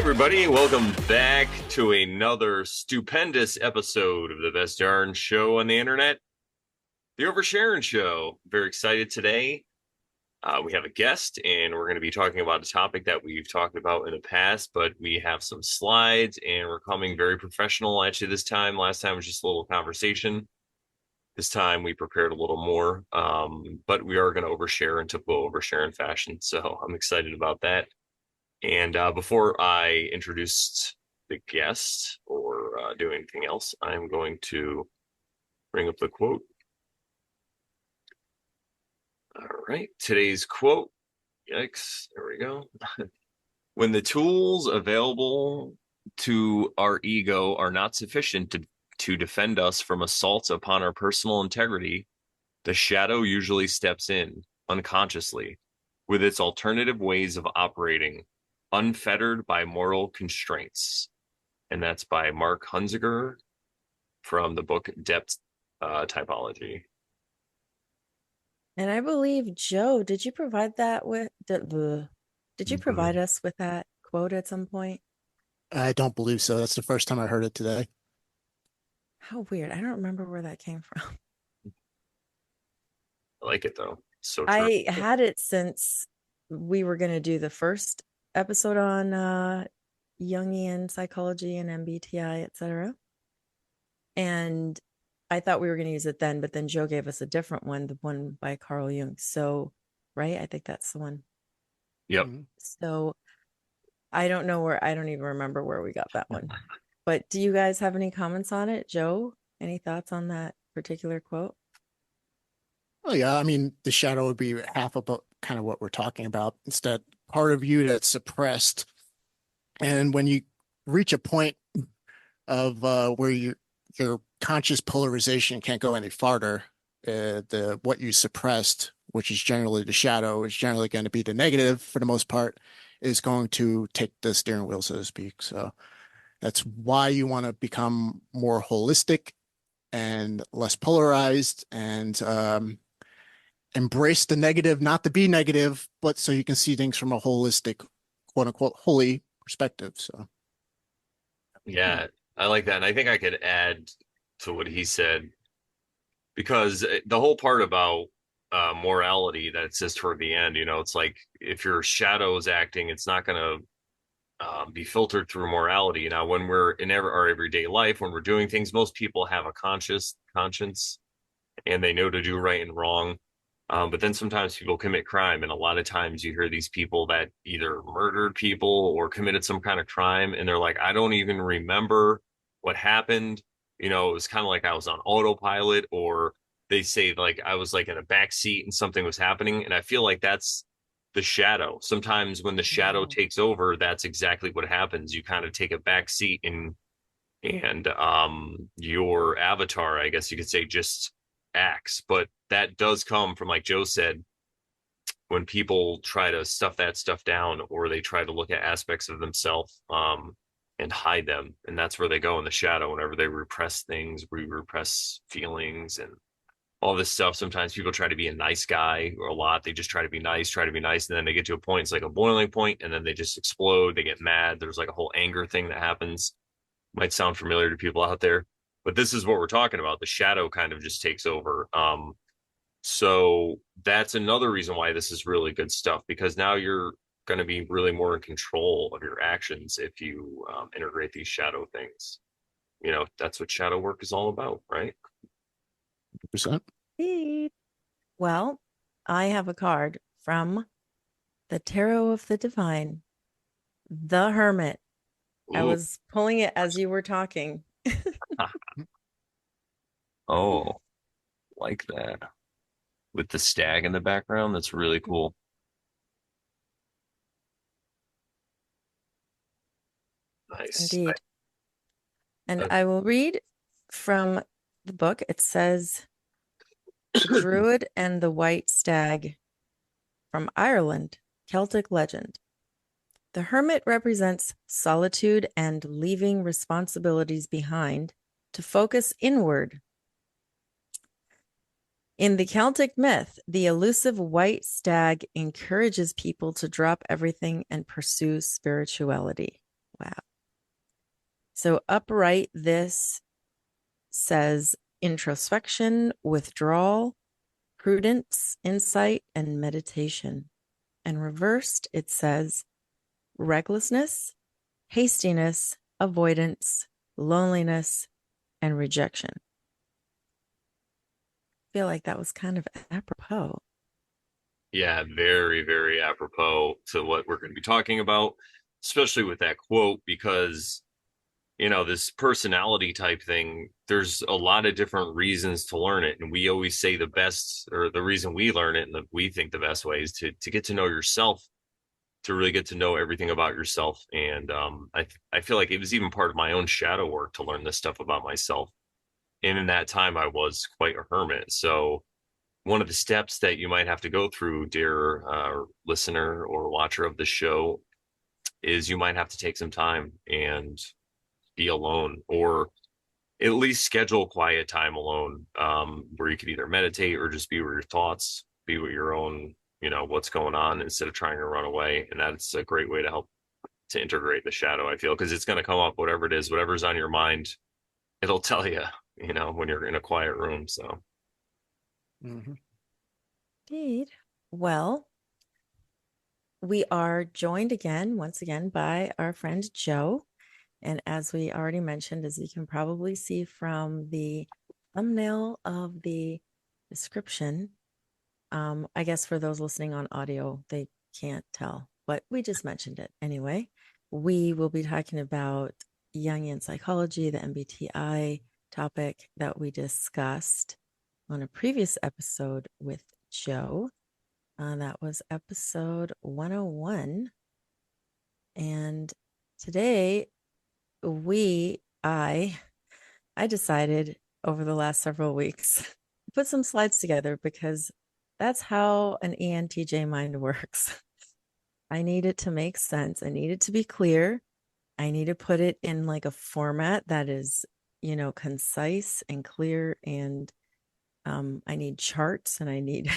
Everybody, welcome back to another stupendous episode of the best darn show on the internet, the Sharon Show. Very excited today. We have a guest, and we're going to be talking about a topic that we've talked about in the past, but we have some slides, and we're coming very professional actually this time. Last time was just a little conversation. This time we prepared a little more, but we are going to overshare in typical oversharing fashion, so I'm excited about that. And before I introduce the guest or do anything else, I'm going to bring up the quote. All right, today's quote. Yikes, there we go. When the tools available to our ego are not sufficient to defend us from assaults upon our personal integrity, the shadow usually steps in unconsciously with its alternative ways of operating, unfettered by moral constraints. And that's by Mark Hunziker from the book Depth Typology. And I believe, Joe, did you provide that with did you provide us with that quote at some point? I don't believe so. That's the first time I heard it today. How weird. I don't remember where that came from. I like it though. So true. I had it since we were going to do the first episode on Jungian psychology and MBTI, etc. And I thought we were going to use it then, but then Joe gave us a different one, the one by Carl Jung. So, right? I think that's the one. Yep. So I don't even remember where we got that one. But do you guys have any comments on it? Joe, any thoughts on that particular quote? Oh yeah, I mean, the shadow would be half about kind of what we're talking about. It's that part of you that's suppressed. And when you reach a point of where your conscious polarization can't go any farther, what you suppressed, which is generally the shadow, is generally going to be the negative for the most part, is going to take the steering wheel, so to speak. So that's why you want to become more holistic and less polarized and embrace the negative, not to be negative, but so you can see things from a holistic, quote unquote, holy perspective. So, yeah, I like that. And I think I could add to what he said, because the whole part about morality that it says toward the end, it's like if your shadow is acting, it's not going to be filtered through morality. Now, when we're in our everyday life, when we're doing things, most people have a conscience and they know to do right and wrong. But then sometimes people commit crime. And a lot of times you hear these people that either murdered people or committed some kind of crime. And they're like, I don't even remember what happened. It was kind of like I was on autopilot, or they say like I was like in a back seat and something was happening. And I feel like that's the shadow. Sometimes when the shadow takes over, that's exactly what happens. You kind of take a back seat and your avatar, I guess you could say, just acts. But that does come from, like Joe said, when people try to stuff that stuff down, or they try to look at aspects of themselves and hide them. And that's where they go in the shadow. Whenever they repress things, we repress feelings and all this stuff. Sometimes people try to be a nice guy, or a lot. They just try to be nice. And then they get to a point, it's like a boiling point, and then they just explode. They get mad. There's like a whole anger thing that happens. Might sound familiar to people out there, but this is what we're talking about. The shadow kind of just takes over. So that's another reason why this is really good stuff, because now you're going to be really more in control of your actions if you integrate these shadow things. That's what shadow work is all about, right? 100%. Well, I have a card from the Tarot of the Divine, the Hermit. Ooh. I was pulling it as you were talking. Oh, like that. With the stag in the background. That's really cool. Nice. Indeed. And I will read from the book. It says, The Druid and the White Stag, from Ireland, Celtic legend. The hermit represents solitude and leaving responsibilities behind to focus inward. In the Celtic myth, the elusive white stag encourages people to drop everything and pursue spirituality. Wow. So upright, this says introspection, withdrawal, prudence, insight, and meditation. And reversed, it says recklessness, hastiness, avoidance, loneliness, and rejection. I feel like that was kind of apropos. Yeah, very, very apropos to what we're going to be talking about, especially with that quote, because, this personality type thing, there's a lot of different reasons to learn it. And we always say the best, or the reason we learn it and we think the best way is to get to know yourself, to really get to know everything about yourself. And I feel like it was even part of my own shadow work to learn this stuff about myself. And in that time, I was quite a hermit. So one of the steps that you might have to go through, dear listener or watcher of the show, is you might have to take some time and be alone, or at least schedule quiet time alone, where you could either meditate or just be with your thoughts, be with your own, what's going on, instead of trying to run away. And that's a great way to help to integrate the shadow, I feel, because it's going to come up, whatever it is, whatever's on your mind, it'll tell you, when you're in a quiet room. So. Mhm. Indeed. Well, we are joined once again, by our friend Joe. And as we already mentioned, as you can probably see from the thumbnail of the description, I guess for those listening on audio, they can't tell, but we just mentioned it anyway. We will be talking about Jungian psychology, the MBTI topic that we discussed on a previous episode with Joe. That was episode 101. And today I decided over the last several weeks to put some slides together, because that's how an ENTJ mind works. I need it to make sense. I need it to be clear. I need to put it in like a format that is, concise and clear. And I need charts, and I need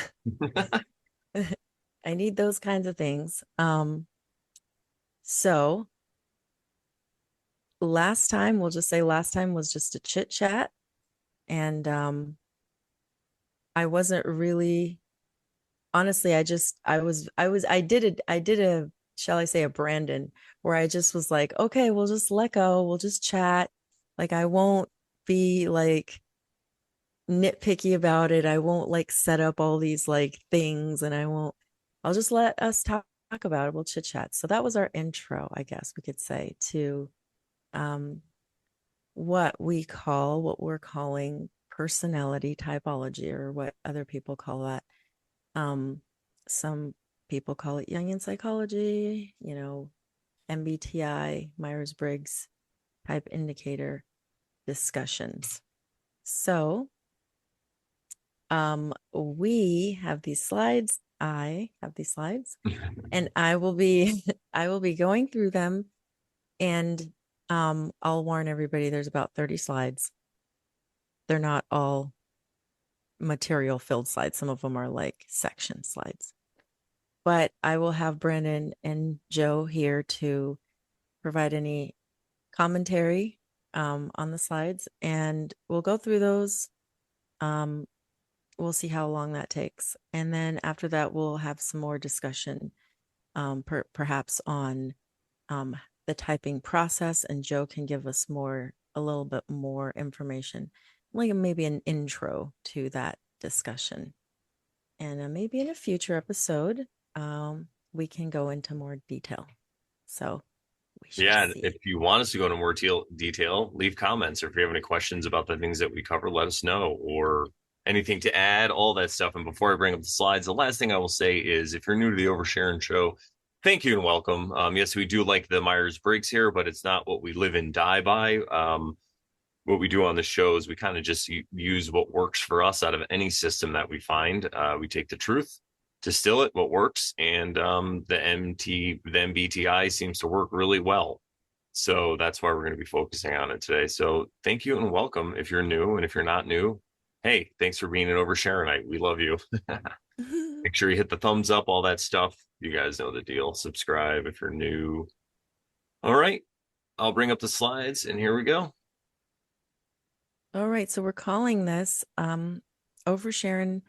I need those kinds of things. So we'll just say last time was just a chit chat. And I wasn't really, honestly, I did a, shall I say, a Brandon, where I just was like, okay, we'll just let go. We'll just chat. Like, I won't be like nitpicky about it. I won't like set up all these like things, and I'll just let us talk about it. We'll chit chat. So that was our intro, I guess we could say, to what we're calling personality typology, or what other people call that. Some people call it Jungian psychology, MBTI, Myers-Briggs type indicator discussions. So we have these slides. I have these slides, and I will be going through them. And I'll warn everybody, there's about 30 slides. They're not all material filled slides. Some of them are like section slides. But I will have Brandon and Joe here to provide any commentary on the slides, and we'll go through those. We'll see how long that takes. And then after that, we'll have some more discussion, perhaps on the typing process, and Joe can give us a little bit more information, like maybe an intro to that discussion. And maybe in a future episode, we can go into more detail. So we shall Yeah, see. if you want us to go into more detail, leave comments. Or if you have any questions about the things that we cover, let us know. Or anything to add, all that stuff. And before I bring up the slides, the last thing I will say is, if you're new to the Oversharon show, thank you and welcome. Yes, we do like the Myers-Briggs here, but it's not what we live and die by. What we do on the show is we kind of just use what works for us out of any system that we find. We take the truth, distill it, what works, and the MBTI seems to work really well. So that's why we're going to be focusing on it today. So thank you and welcome if you're new, and if you're not new, hey, thanks for being an Oversharonite. We love you. Make sure you hit the thumbs up, all that stuff. You guys know the deal. Subscribe if you're new. All right. I'll bring up the slides and here we go. All right, so we're calling this over Sharon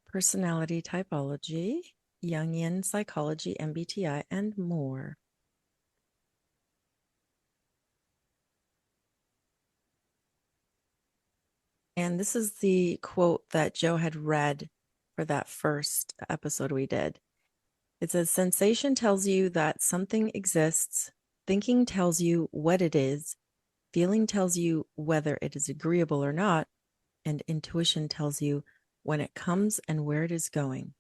Personality Typology, Jungian Psychology, MBTI, and more. And this is the quote that Joe had read for that first episode we did. It says, sensation tells you that something exists, thinking tells you what it is, feeling tells you whether it is agreeable or not, and intuition tells you when it comes and where it is going.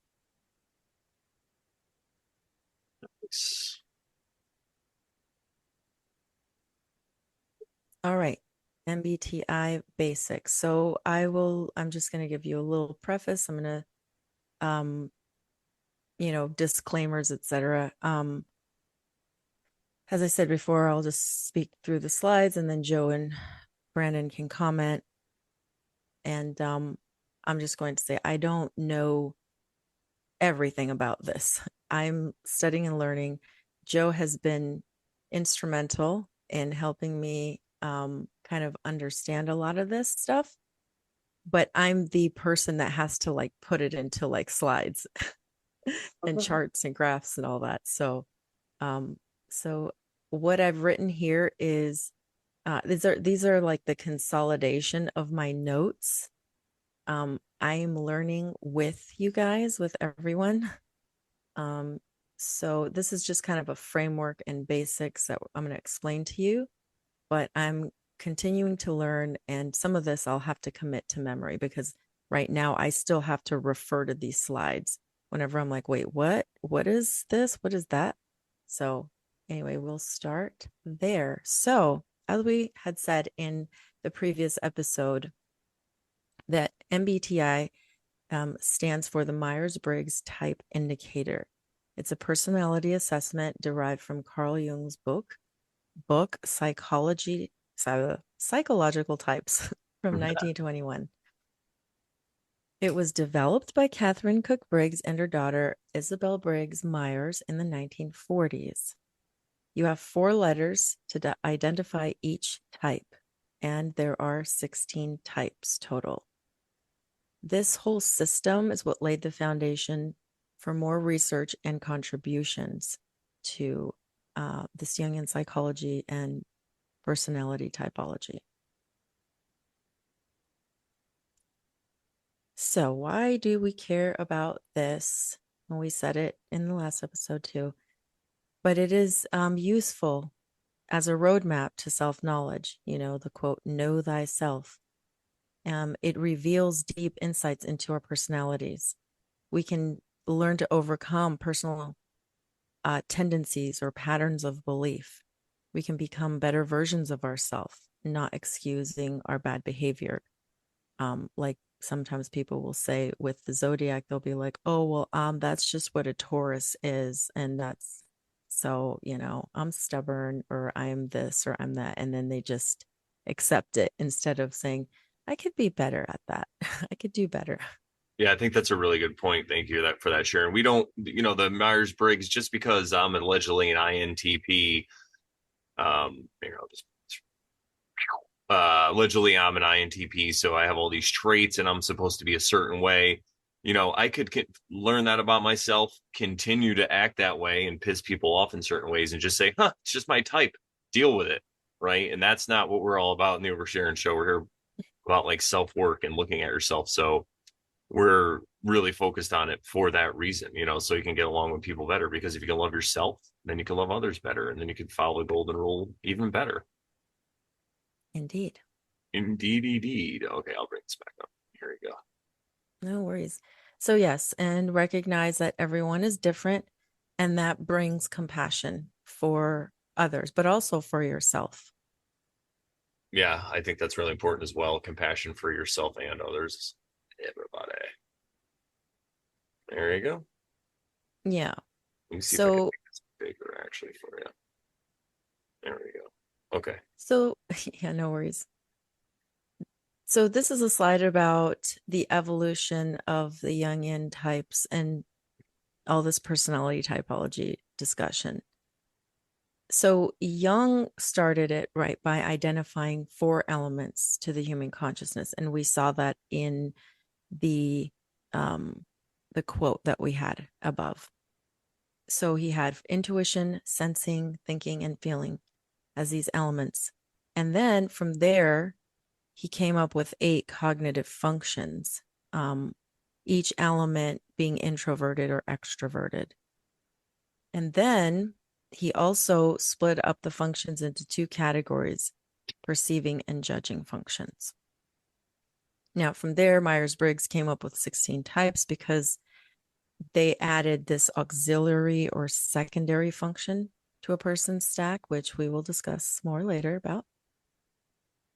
All right, MBTI basics. So I'm just going to give you a little preface. I'm going to, disclaimers, etc. As I said before, I'll just speak through the slides and then Joe and Brandon can comment. And I'm just going to say, I don't know everything about this. I'm studying and learning. Joe has been instrumental in helping me kind of understand a lot of this stuff, but I'm the person that has to like put it into like slides and charts and graphs and all that. So what I've written here is these are like the consolidation of my notes. I'm learning with you guys, with everyone. So this is just kind of a framework and basics that I'm going to explain to you, but I'm continuing to learn, and some of this I'll have to commit to memory because right now I still have to refer to these slides whenever I'm like, wait, what? What is this? What is that? So anyway, we'll start there. So as we had said in the previous episode, that MBTI stands for the Myers-Briggs Type Indicator. It's a personality assessment derived from Carl Jung's book Psychological Types from 1921. It was developed by Catherine Cook Briggs and her daughter Isabel Briggs Myers in the 1940s. You have 4 letters to identify each type, and there are 16 types total. This whole system is what laid the foundation for more research and contributions to this Jungian psychology and personality typology. So why do we care about this? Well, we said it in the last episode too, but it is useful as a roadmap to self-knowledge. You know, the quote, know thyself. It reveals deep insights into our personalities. We can learn to overcome personal tendencies or patterns of belief. We can become better versions of ourselves, not excusing our bad behavior. Like sometimes people will say with the zodiac, they'll be like, oh, well, that's just what a Taurus is. And that's so, I'm stubborn or I'm this or I'm that. And then they just accept it instead of saying, I could be better at that. I could do better. Yeah, I think that's a really good point. Thank you for that, Sharon. We don't, the Myers-Briggs, just because I'm allegedly an INTP, just allegedly I'm an INTP, so I have all these traits and I'm supposed to be a certain way. I could learn that about myself, continue to act that way and piss people off in certain ways and just say, it's just my type, deal with it. Right. And that's not what we're all about in the Oversharing Show. We're here about like self-work and looking at yourself. So we're really focused on it for that reason, so you can get along with people better, because if you can love yourself, then you can love others better, and then you can follow the golden rule even better. Indeed. Indeed. Okay, I'll bring this back up. Here we go. No worries. So yes, and recognize that everyone is different, and that brings compassion for others, but also for yourself. Yeah, I think that's really important as well. Compassion for yourself and others. Everybody. There you go. Yeah. Let me see if I can make this bigger actually for you. There we go. Okay. So yeah, no worries. So this is a slide about the evolution of the Jungian types and all this personality typology discussion. So Jung started it right by identifying 4 elements to the human consciousness, and we saw that in the um, the quote that we had above. So he had intuition, sensing, thinking, and feeling as these elements, and then from there he came up with 8 cognitive functions, um, each element being introverted or extroverted. And then he also split up the functions into 2 categories, perceiving and judging functions. Now, from there, Myers-Briggs came up with 16 types because they added this auxiliary or secondary function to a person's stack, which we will discuss more later about.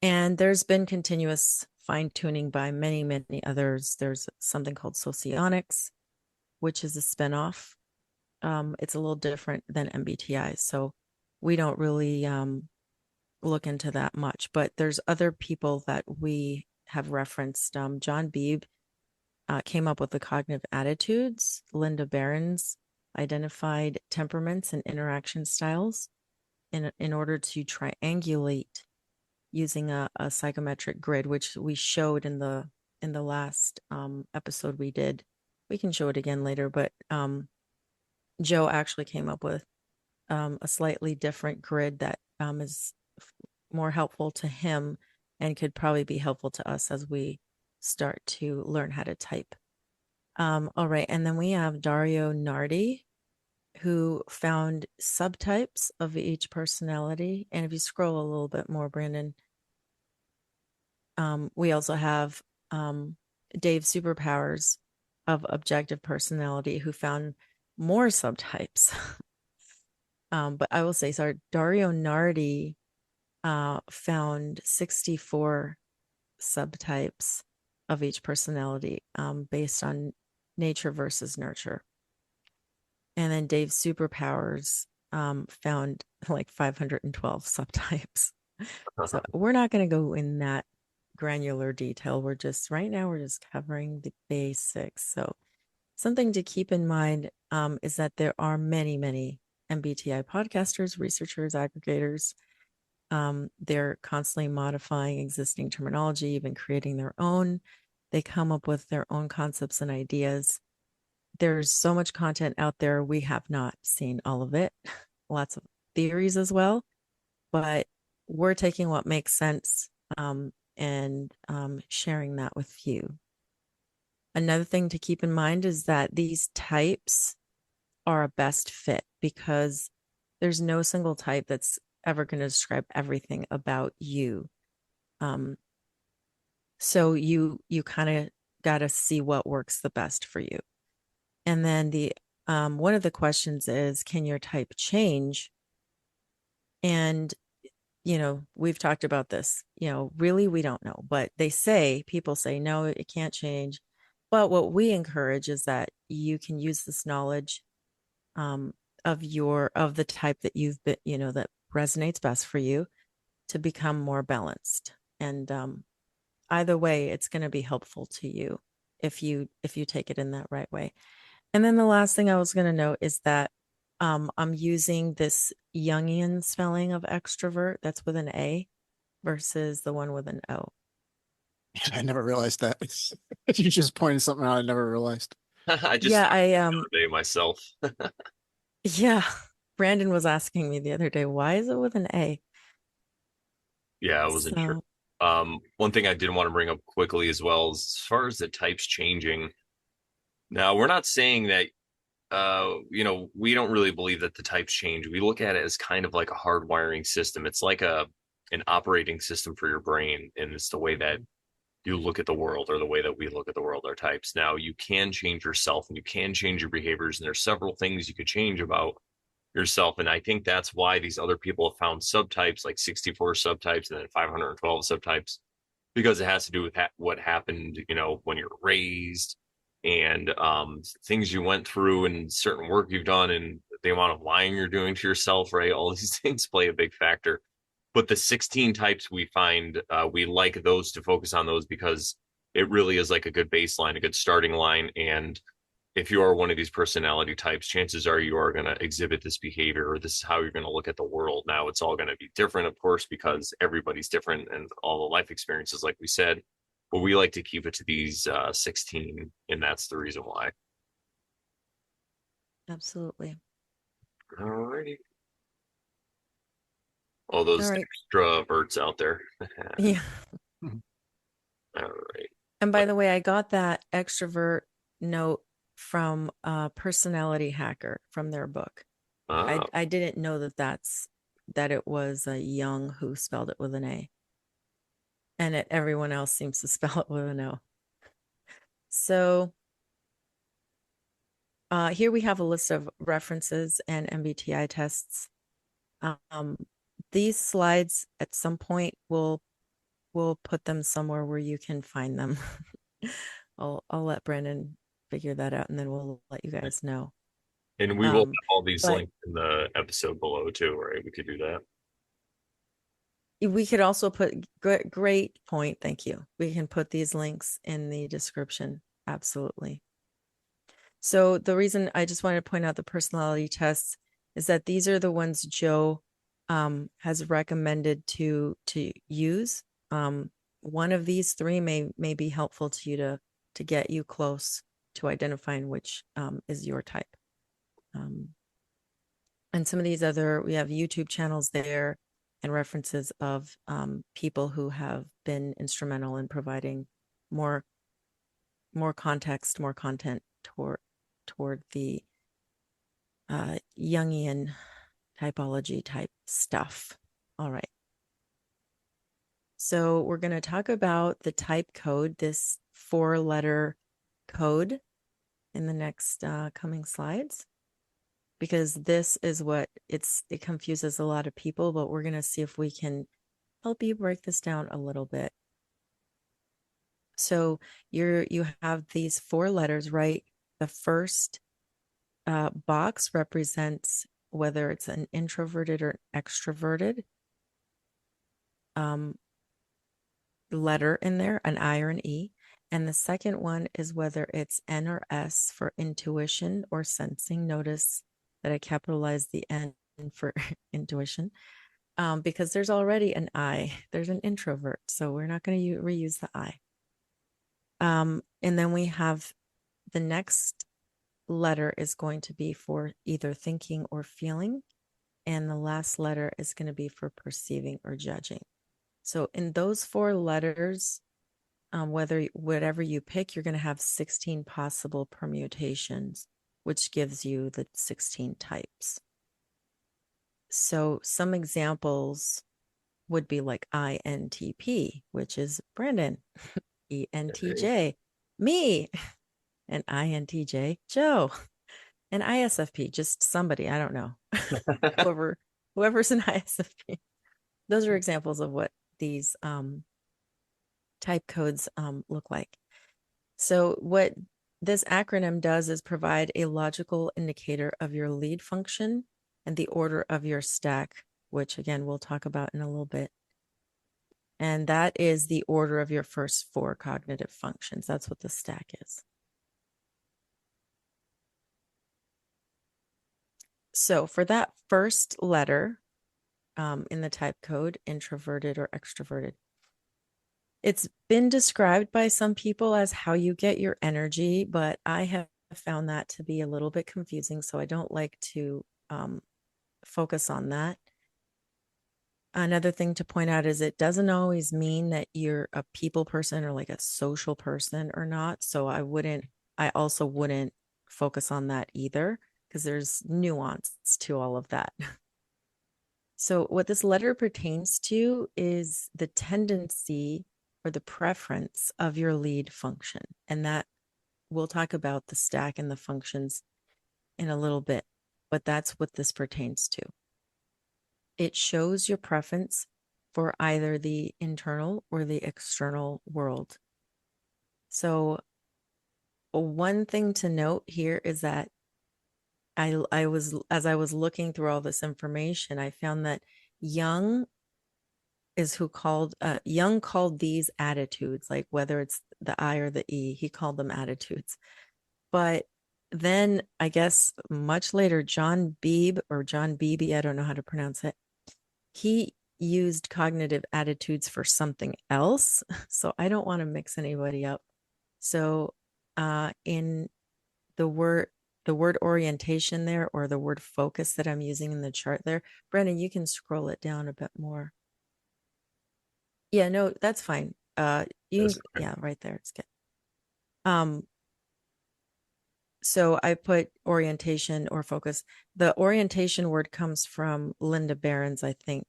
And there's been continuous fine tuning by many, many others. There's something called socionics, which is a spinoff. It's a little different than MBTI. So we don't really look into that much, but there's other people that we have referenced. John Beebe came up with the cognitive attitudes. Linda Behrens identified temperaments and interaction styles in order to triangulate using a psychometric grid, which we showed in the last episode we did. We can show it again later, but Joe actually came up with a slightly different grid that is more helpful to him and could probably be helpful to us as we start to learn how to type. All right, and then we have Dario Nardi, who found subtypes of each personality. And if you scroll a little bit more, Brandon, we also have Dave Superpowers of objective personality, who found more subtypes. But I will say, sorry, Dario Nardi found 64 subtypes of each personality based on nature versus nurture. And then Dave Superpowers found like 512 subtypes. So we're not going to go in that granular detail. We're just covering the basics. So something to keep in mind is that there are many, many MBTI podcasters, researchers, aggregators. They're constantly modifying existing terminology, even creating their own. They come up with their own concepts and ideas. There's so much content out there. We have not seen all of it. Lots of theories as well, but we're taking what makes sense and sharing that with you. Another thing to keep in mind is that these types are a best fit because there's no single type that's ever going to describe everything about you. So you kind of got to see what works the best for you. And then the one of the questions is, can your type change? And we've talked about this. Really, we don't know, but people say no, it can't change. But what we encourage is that you can use this knowledge of the type that you've been, that resonates best for you to become more balanced. And either way, it's going to be helpful to you if you take it in that right way. And then the last thing I was going to note is that I'm using this Jungian spelling of extrovert that's with an A versus the one with an O. I never realized that. You just pointed something out I never realized. I just Yeah, the other day myself. yeah. Brandon was asking me the other day, why is it with an A? Yeah, I wasn't sure. One thing I did want to bring up quickly as well is as far as the types changing. Now, we're not saying that we don't really believe that the types change. We look at it as kind of like a hardwiring system. It's like an operating system for your brain, and it's the way that you look at the world, or the way that we look at the world, our types. Now, you can change yourself and you can change your behaviors, and there's several things you could change about yourself. And I think that's why these other people have found subtypes, like 64 subtypes and then 512 subtypes, because it has to do with what happened, when you're raised, and things you went through, and certain work you've done, and the amount of lying you're doing to yourself, right? All these things play a big factor. But the 16 types we find, we like those, to focus on those, because it really is like a good baseline, a good starting line. And if you are one of these personality types, chances are you are going to exhibit this behavior, or this is how you're going to look at the world. Now, it's all going to be different, of course, because everybody's different and all the life experiences, like we said. But we like to keep it to these 16, and that's the reason why. Absolutely. All righty. All those All right. extroverts out there. Yeah. All right. And by the way, I got that extrovert note from Personality Hacker from their book. Ah, I didn't know that it was a Young who spelled it with an A, and everyone else seems to spell it with an O. So here we have a list of references and MBTI tests. These slides at some point we'll put them somewhere where you can find them. I'll let Brandon figure that out, and then we'll let you guys know. and we will have all these But links in the episode below too, right? We could do that. we could also put great point. Thank you. We can put these links in the description. Absolutely. So the reason I just wanted to point out the personality tests is that these are the ones Joe has recommended to use. One of these three may be helpful to you to get you close to identifying which is your type. And some of these we have YouTube channels there and references of people who have been instrumental in providing more context, more content toward the Jungian typology type stuff. All right. So we're going to talk about the type code, this 4-letter code, in the next coming slides, because this is what it confuses a lot of people, but we're going to see if we can help you break this down a little bit. So you have these 4 letters, right? The first box represents whether it's an introverted or extroverted letter in there, an I or an E. And the second one is whether it's N or S for intuition or sensing. Notice that I capitalized the N for intuition because there's already an I. There's an introvert, so we're not going to reuse the I. And then we have the next letter is going to be for either thinking or feeling, and the last letter is going to be for perceiving or judging. So in those 4 letters, whatever you pick, you're going to have 16 possible permutations, which gives you the 16 types. So some examples would be like INTP, which is Brandon, ENTJ, me, and INTJ, Joe, and ISFP, just somebody, I don't know, whoever's an ISFP. Those are examples of what these type codes look like. So what this acronym does is provide a logical indicator of your lead function and the order of your stack, which again, we'll talk about in a little bit. And that is the order of your first 4 cognitive functions. That's what the stack is. So for that first letter in the type code, introverted or extroverted, it's been described by some people as how you get your energy, but I have found that to be a little bit confusing, so I don't like to focus on that. Another thing to point out is it doesn't always mean that you're a people person or like a social person or not. So I also wouldn't focus on that either, because there's nuance to all of that. So what this letter pertains to is the tendency or the preference of your lead function. And that we'll talk about the stack and the functions in a little bit, but that's what this pertains to. It shows your preference for either the internal or the external world. So one thing to note here is that as I was looking through all this information, I found that Jung called these attitudes, like whether it's the I or the E, he called them attitudes. But then I guess much later, John Beebe, I don't know how to pronounce it. He used cognitive attitudes for something else. So I don't want to mix anybody up. So in the word orientation there, or the word focus that I'm using in the chart there, Brandon, you can scroll it down a bit more. Yeah, no, that's fine. Yeah, right there. It's good. So I put orientation or focus. The orientation word comes from Linda Barron's, I think.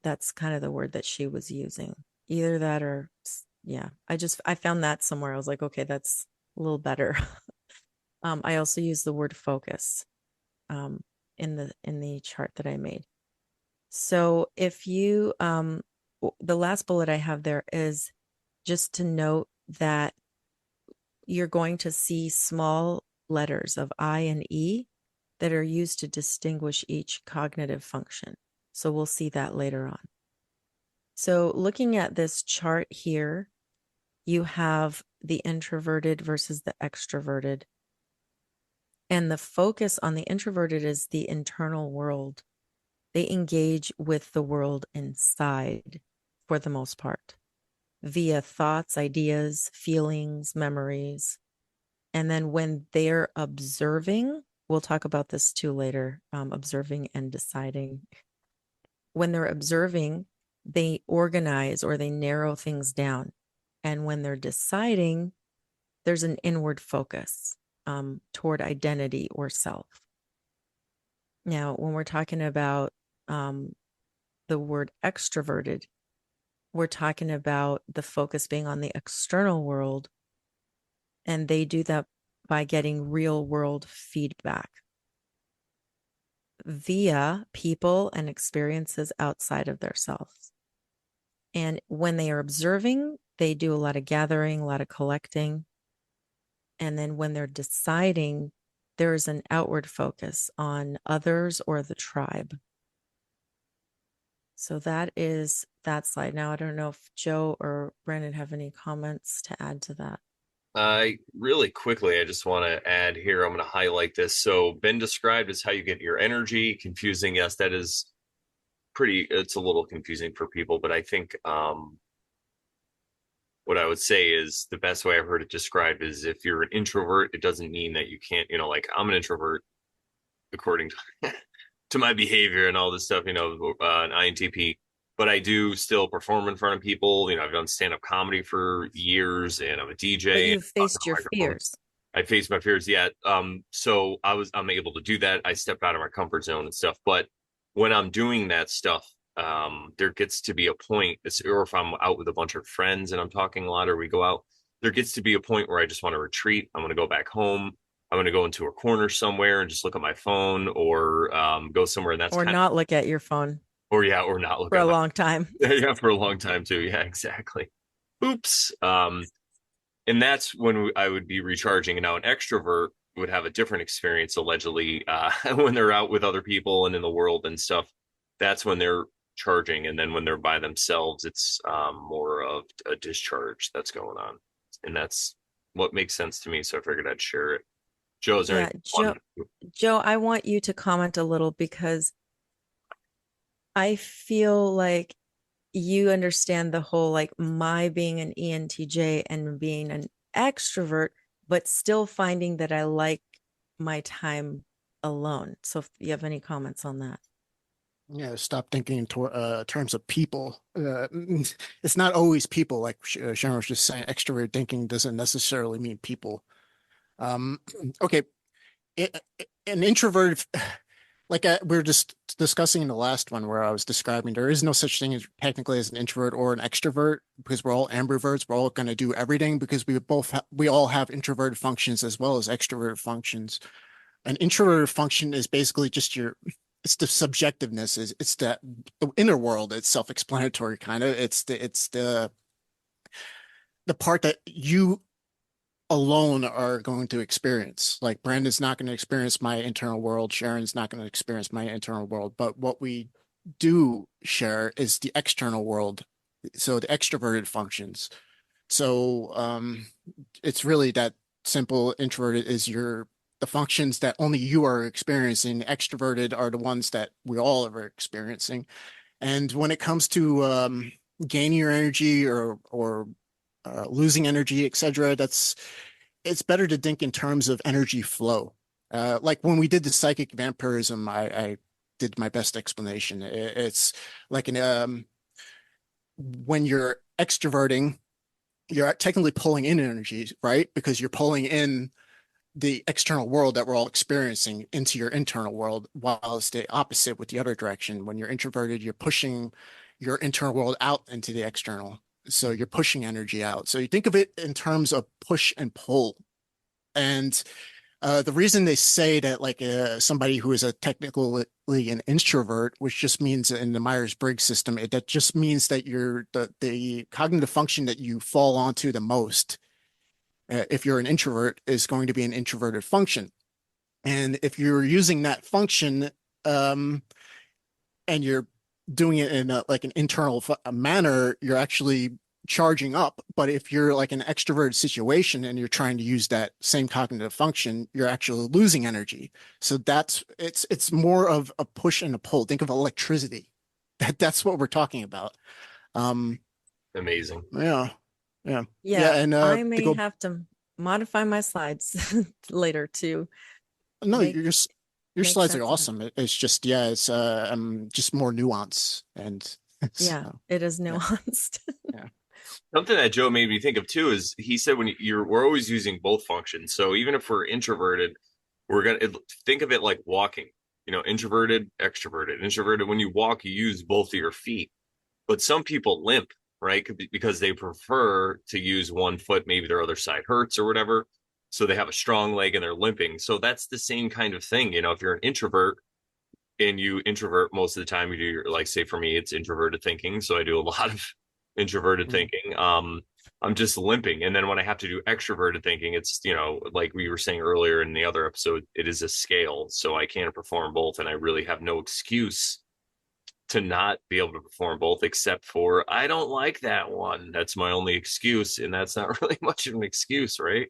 That's kind of the word that she was using. Either that or yeah. I found that somewhere. I was like, okay, that's a little better. I also use the word focus in the chart that I made. So if you the last bullet I have there is just to note that you're going to see small letters of I and E that are used to distinguish each cognitive function. So we'll see that later on. So looking at this chart here, you have the introverted versus the extroverted. And the focus on the introverted is the internal world. They engage with the world inside for the most part, via thoughts, ideas, feelings, memories. And then when they're observing, we'll talk about this too later, observing and deciding. When they're observing, they organize or they narrow things down. And when they're deciding, there's an inward focus toward identity or self. Now, when we're talking about the word extroverted, we're talking about the focus being on the external world, and they do that by getting real world feedback via people and experiences outside of themselves. And when they are observing, they do a lot of gathering, a lot of collecting. And then when they're deciding, there's an outward focus on others or the tribe. So that is that slide. Now, I don't know if Joe or Brandon have any comments to add to that. Really quickly, I just want to add here, I'm going to highlight this. So been described as how you get your energy. Confusing. Yes, that is it's a little confusing for people, but I think what I would say is the best way I've heard it described is if you're an introvert, it doesn't mean that you can't, like I'm an introvert according to my behavior and all this stuff, an INTP, but I do still perform in front of people. I've done stand-up comedy for years and I'm a But DJ. you've faced your fears. I faced my fears. Yeah. So I'm able to do that. I step out of my comfort zone and stuff. But when I'm doing that stuff, there gets to be a point, or if I'm out with a bunch of friends and I'm talking a lot, or we go out, there gets to be a point where I just want to retreat. I'm going to go back home. I'm going to go into a corner somewhere and just look at my phone, or go somewhere. And that's or not look at your phone. Or not look for at a long time. Yeah, for a long time too. Yeah, exactly. Oops. And that's when I would be recharging. And now an extrovert would have a different experience, allegedly, when they're out with other people and in the world and stuff. That's when they're charging. And then when they're by themselves, it's more of a discharge that's going on. And that's what makes sense to me. So I figured I'd share it. Joe, is there Joe, I want you to comment a little because I feel like you understand the whole, like my being an ENTJ and being an extrovert, but still finding that I like my time alone. So if you have any comments on that. Yeah, stop thinking in terms of people. It's not always people, like Sharon was just saying. Extrovert thinking doesn't necessarily mean people. Okay, an introvert, like we were just discussing in the last one where I was describing, there is no such thing as technically as an introvert or an extrovert because we're all ambiverts. We're all going to do everything because we all have introverted functions as well as extroverted functions. An introverted function is basically just it's the subjectiveness, it's the inner world. It's self-explanatory kind of. It's the part that you alone are going to experience. Like Brandon's not going to experience my internal world. Sharon's not going to experience my internal world. But what we do share is the external world. So the extroverted functions. So it's really that simple. Introverted is the functions that only you are experiencing. Extroverted are the ones that we all are experiencing. And when it comes to gaining your energy or losing energy, etc., it's better to think in terms of energy flow. Like when we did the psychic vampirism, I did my best explanation. It's like when you're extroverting, you're technically pulling in energy, right? Because you're pulling in the external world that we're all experiencing into your internal world, while it's the opposite with the other direction. When you're introverted, you're pushing your internal world out into the external. So you're pushing energy out. So you think of it in terms of push and pull. And the reason they say that, like somebody who is a technically an introvert, which just means in the Myers-Briggs system, that just means that the cognitive function that you fall onto the most, if you're an introvert, is going to be an introverted function. And if you're using that function, and you're doing it in like an internal manner, you're actually charging up. But if you're like an extroverted situation and you're trying to use that same cognitive function, you're actually losing energy. So it's more of a push and a pull. Think of electricity. That's what we're talking about. Um, Amazing. yeah, yeah, Yeah, yeah. And I to may go, have to modify my slides later to no, make your make slides are sense of it. awesome. It's just, yeah, it's just more nuance and Yeah, so, it is yeah, nuanced. yeah. Something that Joe made me think of too is he said we're always using both functions. So even if we're introverted, we're gonna think of it like walking. Introverted, extroverted. Introverted, when you walk, you use both of your feet. But some people limp, right? Because they prefer to use one foot. Maybe their other side hurts or whatever. So they have a strong leg and they're limping. So that's the same kind of thing. If you're an introvert and you introvert most of the time, you do like, say for me, it's introverted thinking. So I do a lot of introverted Mm. thinking. I'm just limping. And then when I have to do extroverted thinking, it's, like we were saying earlier in the other episode, it is a scale. So I can't perform both. And I really have no excuse to not be able to perform both, except for I don't like that one. That's my only excuse. And that's not really much of an excuse, right?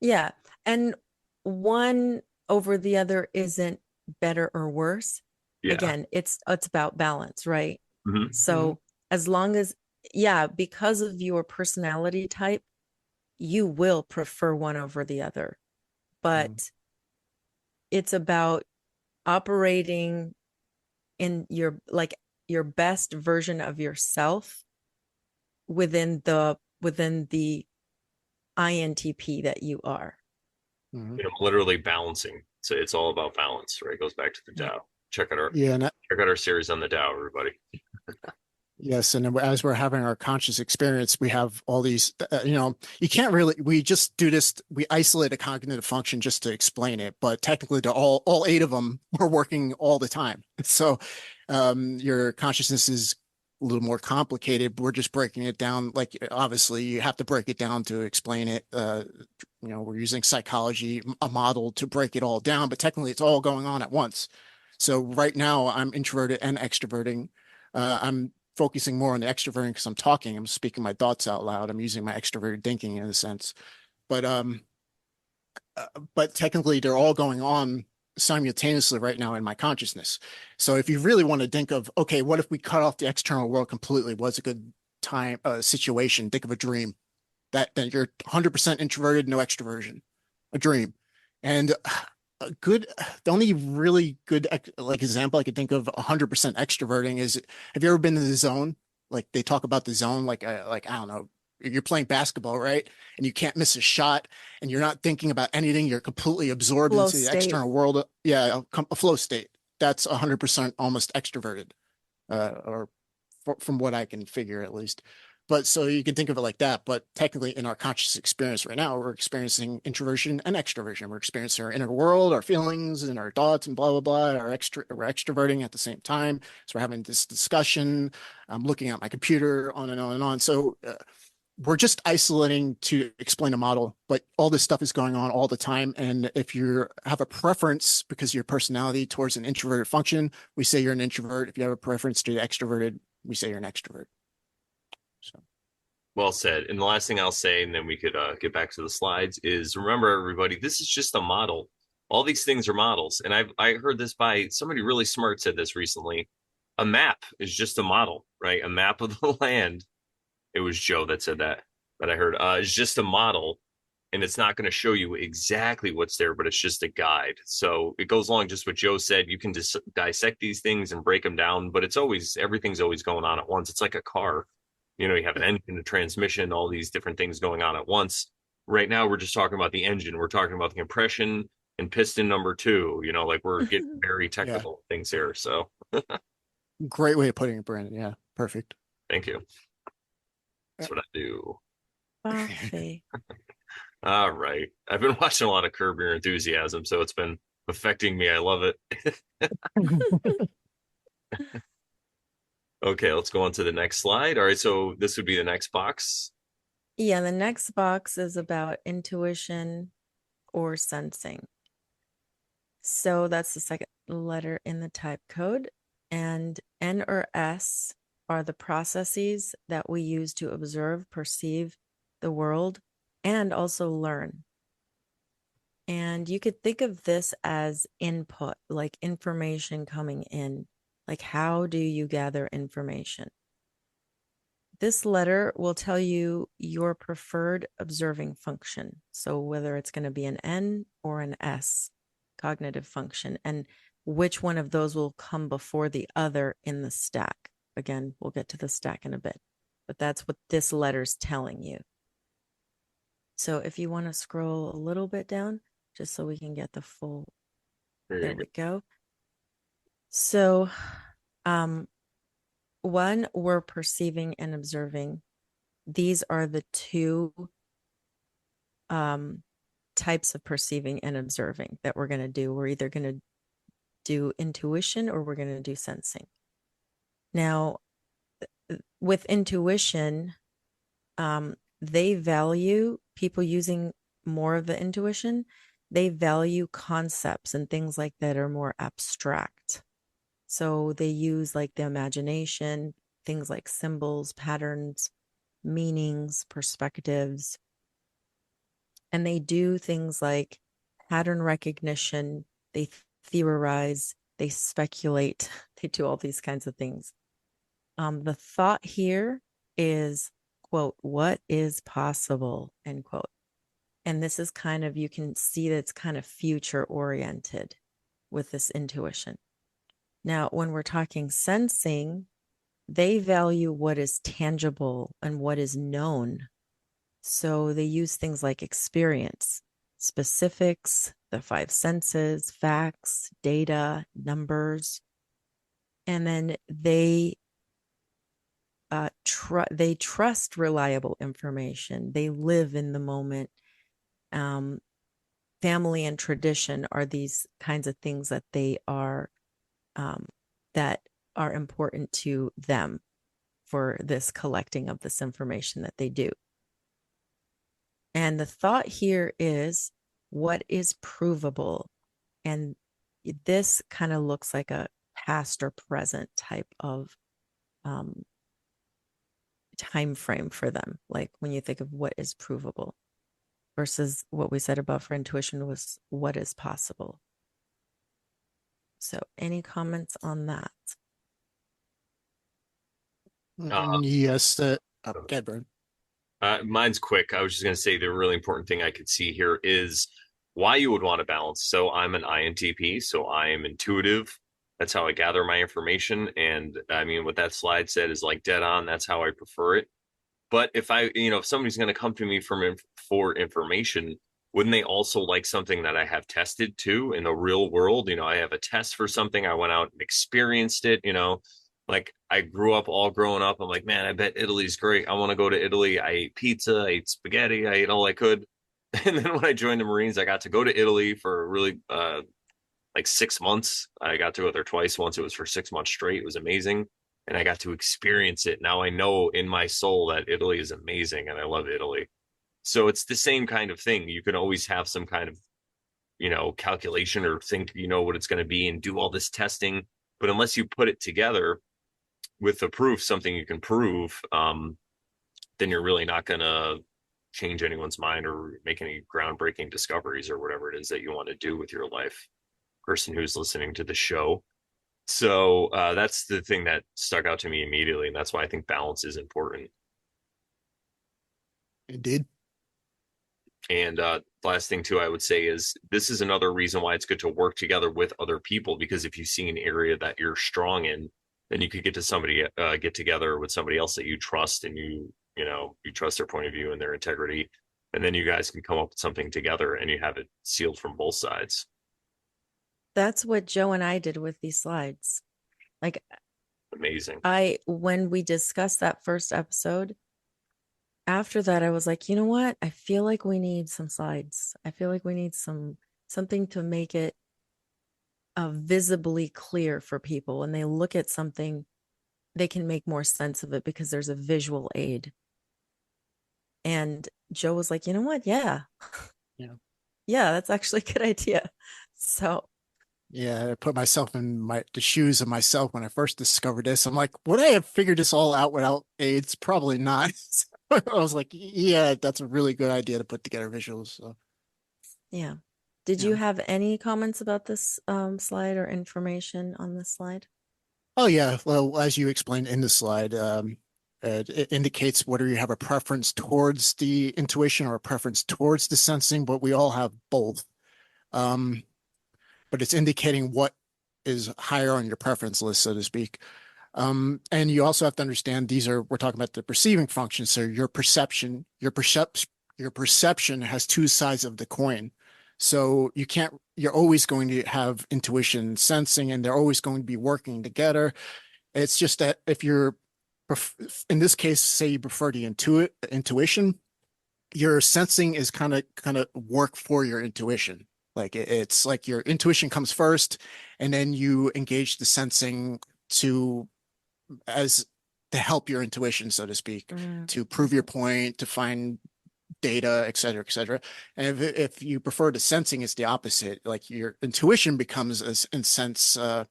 Yeah, and one over the other isn't better or worse. Yeah. Again, it's about balance, right? Mm-hmm. Mhm. So as long as, yeah, because of your personality type, you will prefer one over the other. Mhm. But it's about operating in your best version of yourself within the INTP that you are. Mhm. Literally balancing. So it's all about balance, right? It goes back to the Yeah. Tao. Check out our Yeah, check out our series on the Tao, everybody. yes, and then as we're having our conscious experience, we have all these, you can't really, we just do this, we isolate a cognitive function just to explain it, but technically they're all eight of them are working all the time. So your consciousness is a little more complicated. We're just breaking it down. Like, obviously you have to break it down to explain it. We're using psychology, a model to break it all down, but technically it's all going on at once. So right now I'm introverted and extroverting. I'm focusing more on the extroverting because I'm talking, I'm speaking my thoughts out loud. I'm using my extroverted thinking in a sense. But but technically they're all going on simultaneously right now in my consciousness. So if you really want to think of, okay, what if we cut off the external world completely? What's a good time situation? Think of a dream that you're 100% introverted, no extroversion, a dream. And the only really good like example I could think of 100% extroverting is, have you ever been in the zone? Like they talk about the zone, like I don't know, you're playing basketball, right? And you can't miss a shot and you're not thinking about anything. You're completely absorbed Flow into the state. external world. Yeah, a flow state. That's 100% almost extroverted, or from what I can figure at least. But so you can think of it like that. But technically, in our conscious experience right now, we're experiencing introversion and extroversion. We're experiencing our inner world, our feelings, and our thoughts, and blah blah blah. We're extroverting at the same time. So we're having this discussion. I'm looking at my computer, on and on and on. So we're just isolating to explain a model, but all this stuff is going on all the time. And if you have a preference because of your personality towards an introverted function, we say you're an introvert. If you have a preference to the extroverted, we say you're an extrovert. So Well said. And the last thing I'll say, and then we could get back to the slides, is remember, everybody, this is just a model. All these things are models. And I heard this by somebody really smart said this recently. A map is just a model, right? A map of the land. It was Joe that said that I heard. Is just a model, and it's not going to show you exactly what's there, but it's just a guide. So it goes along just what Joe said. You can just dissect these things and break them down, but everything's always going on at once. It's like a car. You know, you have an engine, a transmission, all these different things going on at once. Right now, we're just talking about the engine. We're talking about the compression and piston number two. You know, like we're getting very Yeah. technical things here. So Great way of putting it, Brandon. Yeah. Perfect. thank you. That's what I do. Buffy. All right. I've been watching a lot of Curb Your Enthusiasm, so it's been affecting me. I love it. Okay, let's go on to the next slide. All right, so this would be the next box. Yeah, the next box is about intuition or sensing. So that's the second letter in the type code. And N or S are the processes that we use to observe, perceive the world, and also learn. And you could think of this as input, like information coming in. Like, how do you gather information? This letter will tell you your preferred observing function. So whether it's going to be an N or an S, cognitive function, and which one of those will come before the other in the stack. Again, we'll get to the stack in a bit, but that's what this letter's telling you. So if you want to scroll a little bit down, just so we can get the full, there we go. So, one, we're perceiving and observing. These are the two types of perceiving and observing that we're going to do. We're either going to do intuition or we're going to do sensing. Now, with intuition, they value people using more of the intuition. They value concepts and things like that are more abstract. So they use like the imagination, things like symbols, patterns, meanings, perspectives. And they do things like pattern recognition. They theorize, they speculate, they do all these kinds of things. The thought here is, quote, what is possible, end quote. And this is kind of, you can see that it's kind of future oriented with this intuition. Now, when we're talking sensing, they value what is tangible and what is known. So they use things like experience, specifics, the five senses, facts, data, numbers. And then they trust reliable information. They live in the moment. Family and tradition are these kinds of things that they are that are important to them for this collecting of this information that they do. And the thought here is what is provable. And this kind of looks like a past or present type of time frame for them. Like when you think of what is provable versus what we said above for intuition was what is possible. So any comments on that? Yes. Get Brandon. Mine's quick. I was just going to say the really important thing I could see here is why you would want to balance. So I'm an INTP, so I am intuitive. That's how I gather my information. And I mean, what that slide said is like dead on. That's how I prefer it. But if if somebody's going to come to me for information, wouldn't they also like something that I have tested too in the real world? You know, I have a test for something. I went out and experienced it, like I grew up all growing up. I'm like, man, I bet Italy's great. I want to go to Italy. I ate pizza, I ate spaghetti, I ate all I could. And then when I joined the Marines, I got to go to Italy for really like 6 months. I got to go there twice. Once it was for 6 months straight. It was amazing. And I got to experience it. Now I know in my soul that Italy is amazing and I love Italy. So it's the same kind of thing. You can always have some kind of, calculation or think you know what it's going to be and do all this testing. But unless you put it together with the proof, something you can prove, then you're really not going to change anyone's mind or make any groundbreaking discoveries or whatever it is that you want to do with your life, person who's listening to the show. So that's the thing that stuck out to me immediately. And that's why I think balance is important. It did. And last thing too, I would say is this is another reason why it's good to work together with other people, because if you see an area that you're strong in, then you could get together with somebody else that you trust, and you trust their point of view and their integrity, and then you guys can come up with something together and you have it sealed from both sides. That's what Joe and I did with these slides. Like, Amazing. when we discussed that first episode, after that, I was like, you know what? I feel like we need some slides. I feel like we need something to make it visibly clear for people. When they look at something, they can make more sense of it because there's a visual aid. And Joe was like, you know what? Yeah. Yeah. Yeah, that's actually a good idea. So Yeah, I put myself in the shoes of myself when I first discovered this. I'm like, would I have figured this all out without aids? Probably not. I was like, yeah, that's a really good idea to put together visuals. So, yeah. Did yeah. you have any comments about this slide or information on this slide? Oh yeah. Well, as you explained in the slide, it indicates whether you have a preference towards the intuition or a preference towards the sensing, but we all have both. Um, but it's indicating what is higher on your preference list, so to speak. And you also have to understand we're talking about the perceiving function. So your perception has two sides of the coin. So you're always going to have intuition, sensing, and they're always going to be working together. It's just that in this case, say you prefer the intuition, your sensing is kind of work for your intuition. Like it's like your intuition comes first, and then you engage the sensing to as to help your intuition, so to speak, to prove your point, to find data, et cetera, et cetera. And if you prefer the sensing, it's the opposite. Like your intuition becomes, in sense, I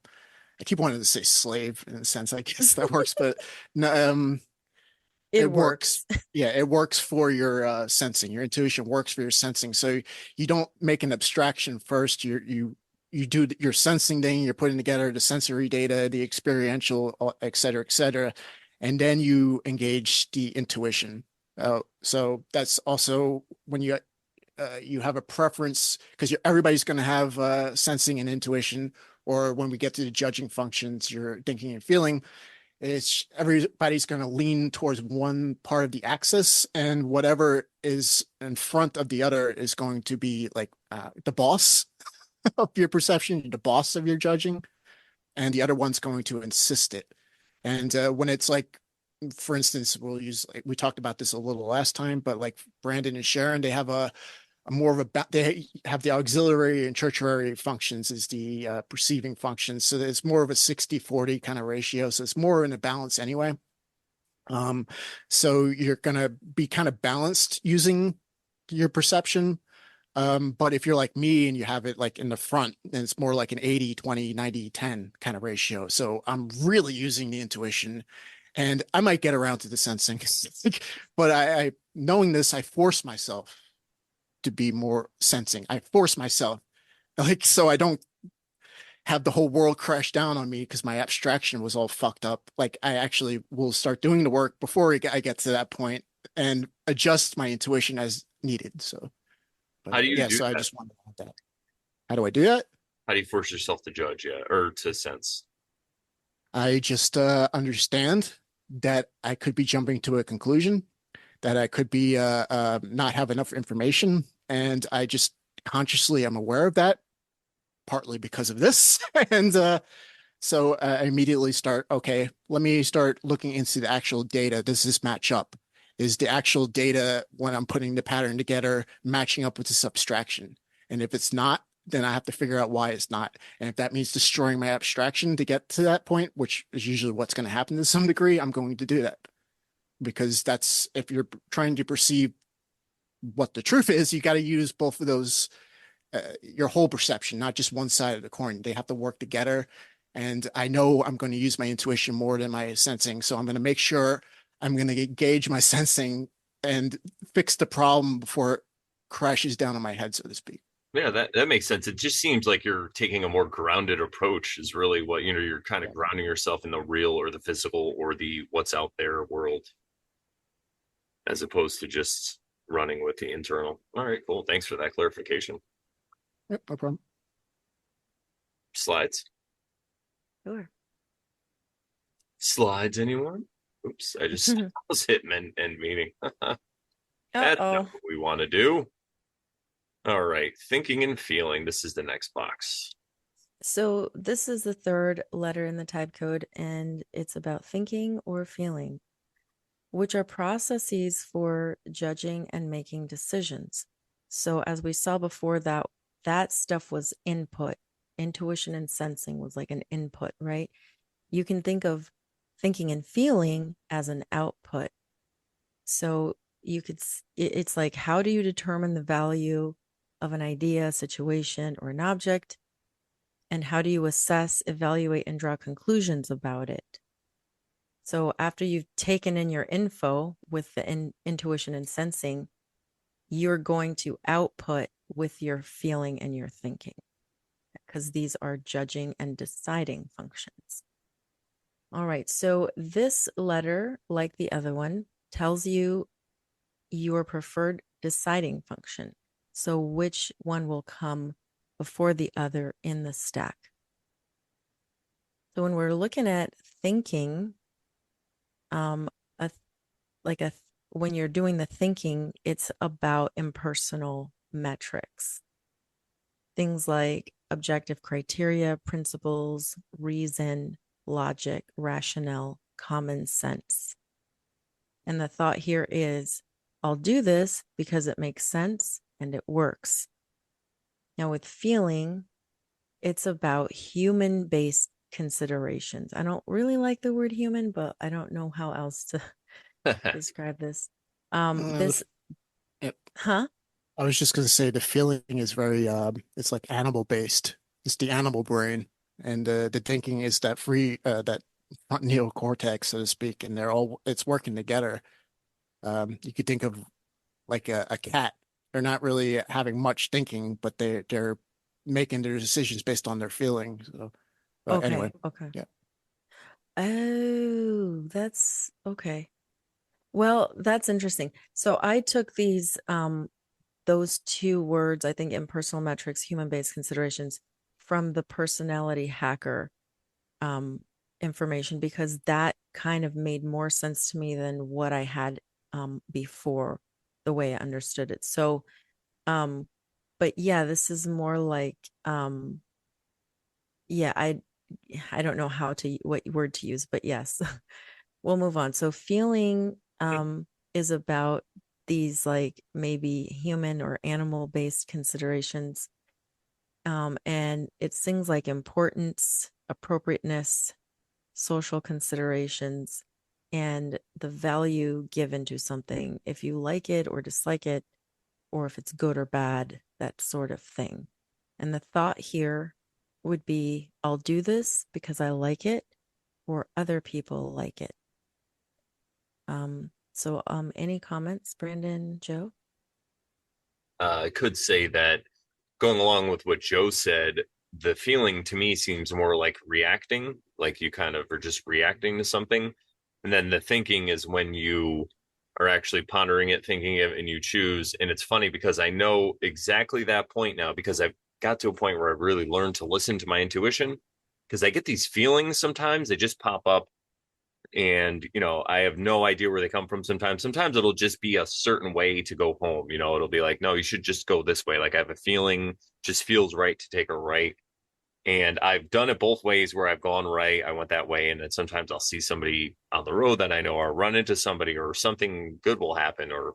keep wanting to say slave in a sense, I guess that works, but It it works. works. Yeah, it works for your sensing. Your intuition works for your sensing. So you don't make an abstraction first. You do your sensing thing. You're putting together the sensory data, the experiential, et cetera, and then you engage the intuition. So that's also when you have a preference, because everybody's going to have sensing and intuition. Or when we get to the judging functions, you're thinking and feeling, it's everybody's going to lean towards one part of the axis, and whatever is in front of the other is going to be like the boss of your perception, the boss of your judging, and the other one's going to insist it. And when it's like, for instance, we talked about this a little last time, but like Brandon and Sharon, they have they have the auxiliary and tertiary functions is the perceiving functions. So it's more of a 60-40 kind of ratio. So it's more in a balance anyway. So you're going to be kind of balanced using your perception. But if you're like me and you have it like in the front, then it's more like an 80-20-90-10 kind of ratio. So I'm really using the intuition, and I might get around to the sensing, but I knowing this, I force myself to be more sensing. I force myself, like, so I don't have the whole world crash down on me because my abstraction was all fucked up. Like, I actually will start doing the work before I get to that point and adjust my intuition as needed. So, How but do you yeah, do so I that? just wanted to add that. How do I do that? How do you force yourself to judge, yeah, or to sense? I just understand that I could be jumping to a conclusion, that I could be not have enough information, and I just consciously am aware of that, partly because of this. And so I immediately start, okay, let me start looking into the actual data. Does this match up? Is the actual data, when I'm putting the pattern together, matching up with this abstraction? And if it's not, then I have to figure out why it's not. And if that means destroying my abstraction to get to that point, which is usually what's going to happen to some degree, I'm going to do that. Because that's, if you're trying to perceive what the truth is, you got to use both of those, your whole perception, not just one side of the coin. They have to work together. And I know I'm going to use my intuition more than my sensing. So I'm going to make sure I'm going to gauge my sensing and fix the problem before it crashes down on my head, so to speak. Yeah, that makes sense. It just seems like you're taking a more grounded approach is really what, you're kind of Yeah. grounding yourself in the real or the physical or the what's out there world as opposed to just running with the internal. All right, cool. Thanks for that clarification. Yep, no problem. Slides. Sure. Slides, anyone? Oops, I just was hitting end meeting. That's not Uh-oh. what we want to do. All right, thinking and feeling. This is the next box. So this is the third letter in the type code, and it's about thinking or feeling, which are processes for judging and making decisions. So as we saw before, that stuff was input. Intuition and sensing was like an input, right? You can think of thinking and feeling as an output. So it's like, how do you determine the value of an idea, situation, or an object? And how do you assess, evaluate, and draw conclusions about it? So after you've taken in your info with the intuition and sensing, you're going to output with your feeling and your thinking, because these are judging and deciding functions. All right, so this letter, like the other one, tells you your preferred deciding function. So which one will come before the other in the stack? So when we're looking at thinking, a, like a when you're doing the thinking, it's about impersonal metrics. Things like objective criteria, principles, reason, logic, rationale, common sense. And the thought here is, I'll do this because it makes sense and it works. Now, with feeling, it's about human-based considerations. I don't really like the word human, but I don't know how else to describe this. Uh, yep. Huh? I was just going to say the feeling is very, it's like animal based. It's the animal brain, and the thinking is that front neocortex, so to speak, and it's working together. You could think of like a cat. They're not really having much thinking, but they're making their decisions based on their feelings. So, but Okay, anyway, okay. yeah. Oh, that's okay. Well, that's interesting. So I took those two words, I think impersonal metrics, human-based considerations, from the personality hacker um information, because that kind of made more sense to me than what I had before, the way I understood it. So but yeah, this is more like yeah, I don't know what word to use, but yes. We'll move on. So feeling is about these like maybe human or animal based considerations. And it's things like importance, appropriateness, social considerations, and the value given to something, if you like it or dislike it, or if it's good or bad, that sort of thing. And the thought here would be, I'll do this because I like it, or other people like it. Any comments, Brandon, Joe? I could say that going along with what Joe said, the feeling to me seems more like reacting, like you kind of are just reacting to something. And then the thinking is when you are actually pondering it, thinking it, and you choose. And it's funny because I know exactly that point now because I've got to a point where I've really learned to listen to my intuition because I get these feelings sometimes, they just pop up and I have no idea where they come from. Sometimes it'll just be a certain way to go home. It'll be like, no, you should just go this way. Like I have a feeling, just feels right to take a right. And I've done it both ways where I've gone right, I went that way, and then sometimes I'll see somebody on the road that I know, or run into somebody, or something good will happen, or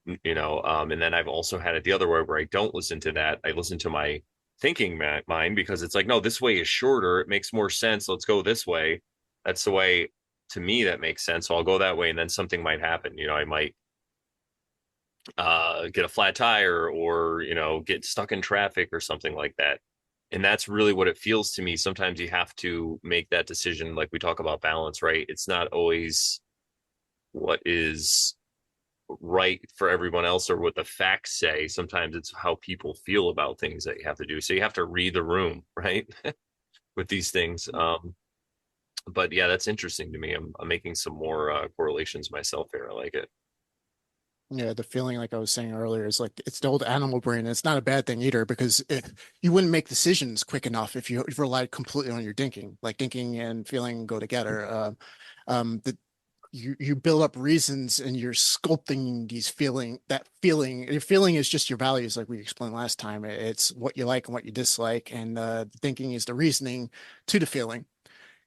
and then I've also had it the other way where I don't listen to that. I listen to my thinking mind because it's like, no, this way is shorter. It makes more sense. Let's go this way. That's the way to me that makes sense. So I'll go that way, and then something might happen. I might get a flat tire, or get stuck in traffic or something like that. And that's really what it feels to me. Sometimes you have to make that decision, like we talk about balance, right? It's not always what is right for everyone else or what the facts say. Sometimes it's how people feel about things that you have to do. So you have to read the room, right? With these things. But yeah, that's interesting to me. I'm making some more correlations myself here. I like it. Yeah, the feeling, like I was saying earlier, is like it's the old animal brain. It's not a bad thing either because you wouldn't make decisions quick enough if you relied completely on your thinking. Like thinking and feeling go together. That you build up reasons and you're sculpting these feeling. That feeling, your feeling is just your values, like we explained last time. It's what you like and what you dislike, and thinking is the reasoning to the feeling.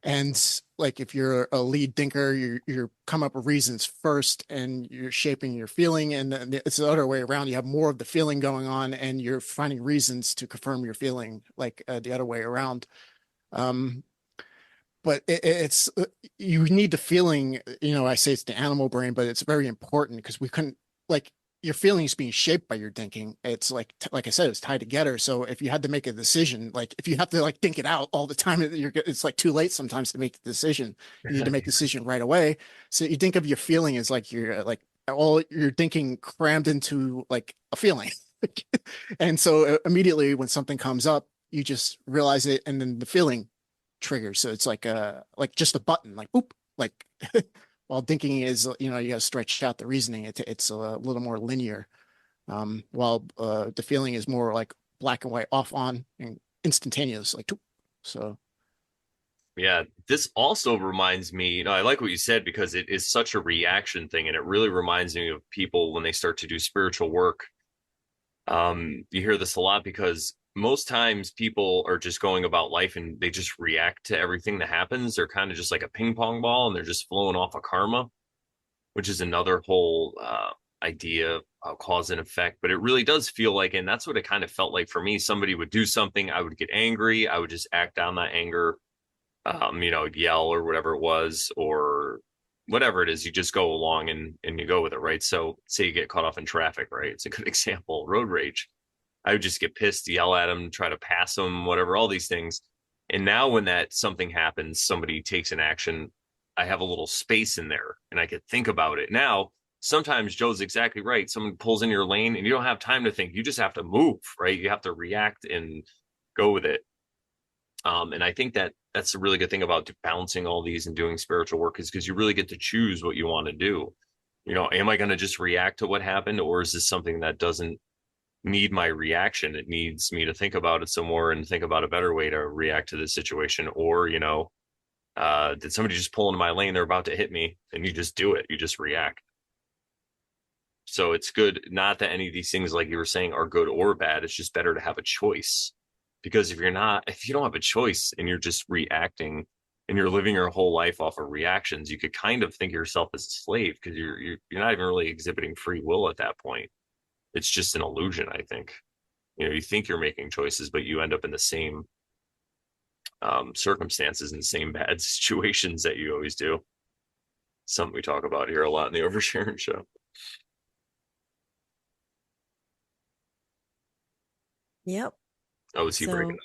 And like if you're a lead thinker, you're come up with reasons first and you're shaping your feeling. And then it's the other way around. You have more of the feeling going on and you're finding reasons to confirm your feeling, like the other way around. Um, but it's you need the feeling, I say it's the animal brain, but it's very important because we couldn't like your feelings being shaped by your thinking. It's like I said, it's tied together. So if you had to make a decision, like if you have to like think it out all the time, it's like too late sometimes to make the decision. You need to make the decision right away. So you think of your feeling as like you're like all your thinking crammed into like a feeling. And so immediately when something comes up, you just realize it and then the feeling triggers. So it's like just a button, like oop, like while thinking is, you got to stretch out the reasoning. It's a little more linear. While the feeling is more like black and white, off, on, and instantaneous, like so. Yeah, this also reminds me, I like what you said because it is such a reaction thing. And it really reminds me of people when they start to do spiritual work. You hear this a lot because most times people are just going about life and they just react to everything that happens. They're kind of just like a ping pong ball and they're just flowing off of karma, which is another whole idea of cause and effect. But it really does feel like, and that's what it kind of felt like for me. Somebody would do something, I would get angry, I would just act on that anger, yell or whatever it was, or whatever it is, you just go along and you go with it, right? So say you get caught off in traffic, right? It's a good example, road rage. I would just get pissed, yell at them, try to pass them, whatever, all these things. And now when that something happens, somebody takes an action, I have a little space in there and I could think about it. Now, sometimes Joe's exactly right. Someone pulls in your lane and you don't have time to think. You just have to move, right? You have to react and go with it. And I think that that's a really good thing about balancing all these and doing spiritual work is because you really get to choose what you want to do. Am I going to just react to what happened, or is this something that doesn't need my reaction? It needs me to think about it some more and think about a better way to react to the situation. Or, did somebody just pull into my lane? They're about to hit me, and you just do it. You just react. So it's good. Not that any of these things, like you were saying, are good or bad. It's just better to have a choice. Because if you don't have a choice and you're just reacting and you're living your whole life off of reactions, you could kind of think of yourself as a slave because you're not even really exhibiting free will at that point. It's just an illusion, I think. You think you're making choices, but you end up in the same circumstances and the same bad situations that you always do. Something we talk about here a lot in the Oversharing show. Yep. Oh, is he breaking up?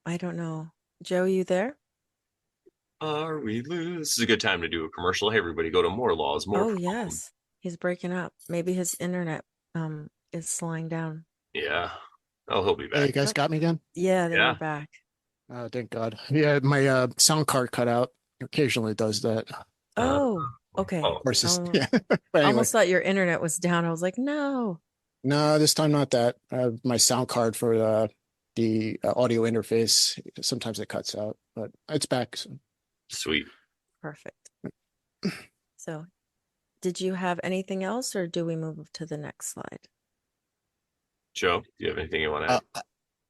I don't know. Joe, you there? Are we loose? This is a good time to do a commercial. Hey, everybody, go to More Laws, More Oh, yes. He's breaking up. Maybe his internet is slowing down. Yeah. Oh, he'll be Hey, back. you guys got me again? Yeah, they were Yeah. back. Oh, thank God. Yeah, my sound card cut out. Occasionally it does that. Oh, okay. Oh, Of course, Oh, but anyway. almost thought your internet was down. I was like, no. No, this time not that. My sound card for the audio interface. Sometimes it cuts out, but it's back. So. sweet. Perfect. So, did you have anything else or do we move to the next slide? Joe, do you have anything you want to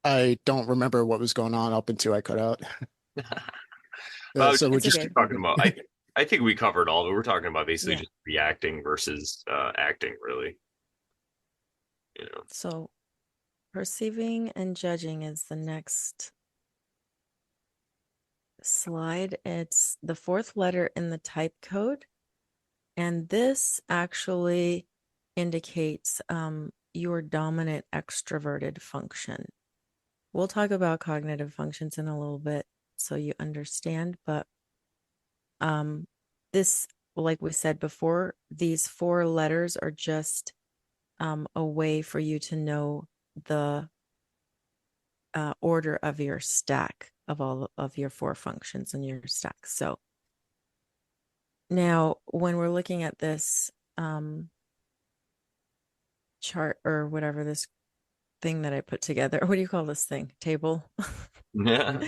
I don't remember what was going on up until I cut out. add? So we'll It's just okay. keep Talking about, I think we covered all of it. We're talking about basically Yeah. just reacting versus acting, really. So, perceiving and judging is the next slide. It's the fourth letter in the type code. And this actually indicates your dominant extroverted function. We'll talk about cognitive functions in a little bit so you understand, but this like we said before, these 4 letters are just a way for you to know the order of your stack of all of your 4 functions in your stack. So now when we're looking at this chart or whatever, this thing that I put together, what do you call this thing? Table? Yeah.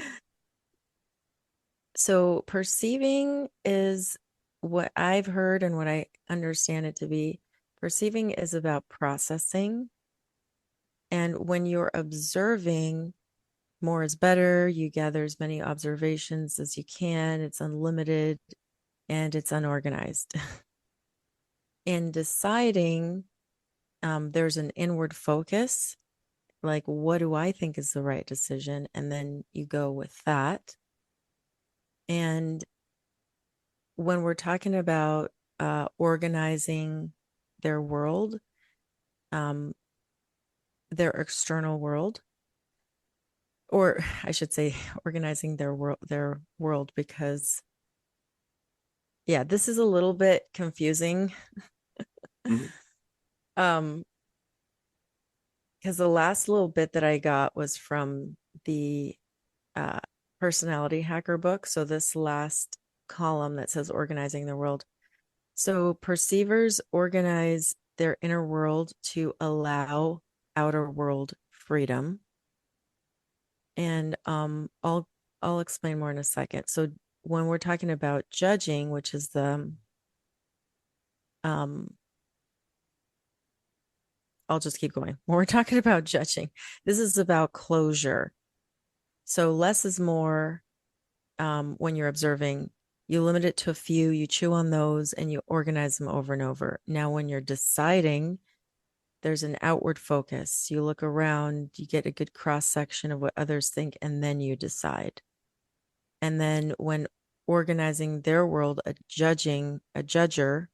So perceiving is what I've heard and what I understand it to be. Perceiving is about processing. And when you're observing, more is better. You gather as many observations as you can. It's unlimited and it's unorganized. In deciding, there's an inward focus, like, what do I think is the right decision? And then you go with that. And when we're talking about organizing their world, their external world, or I should say organizing their world, because yeah, this is a little bit confusing. Mhm. Because the last little bit that I got was from the uh personality hacker book. So this last column that says organizing their world. So perceivers organize their inner world to allow outer world freedom. And I'll explain more in a second. So when we're talking about judging, which is the I'll just keep going. When we're talking about judging, this is about closure. So less is more. When you're observing, you limit it to a few, you chew on those, and you organize them over and over. Now, when you're deciding, there's an outward focus. You look around, you get a good cross section of what others think, and then you decide. And then when organizing their world, a judger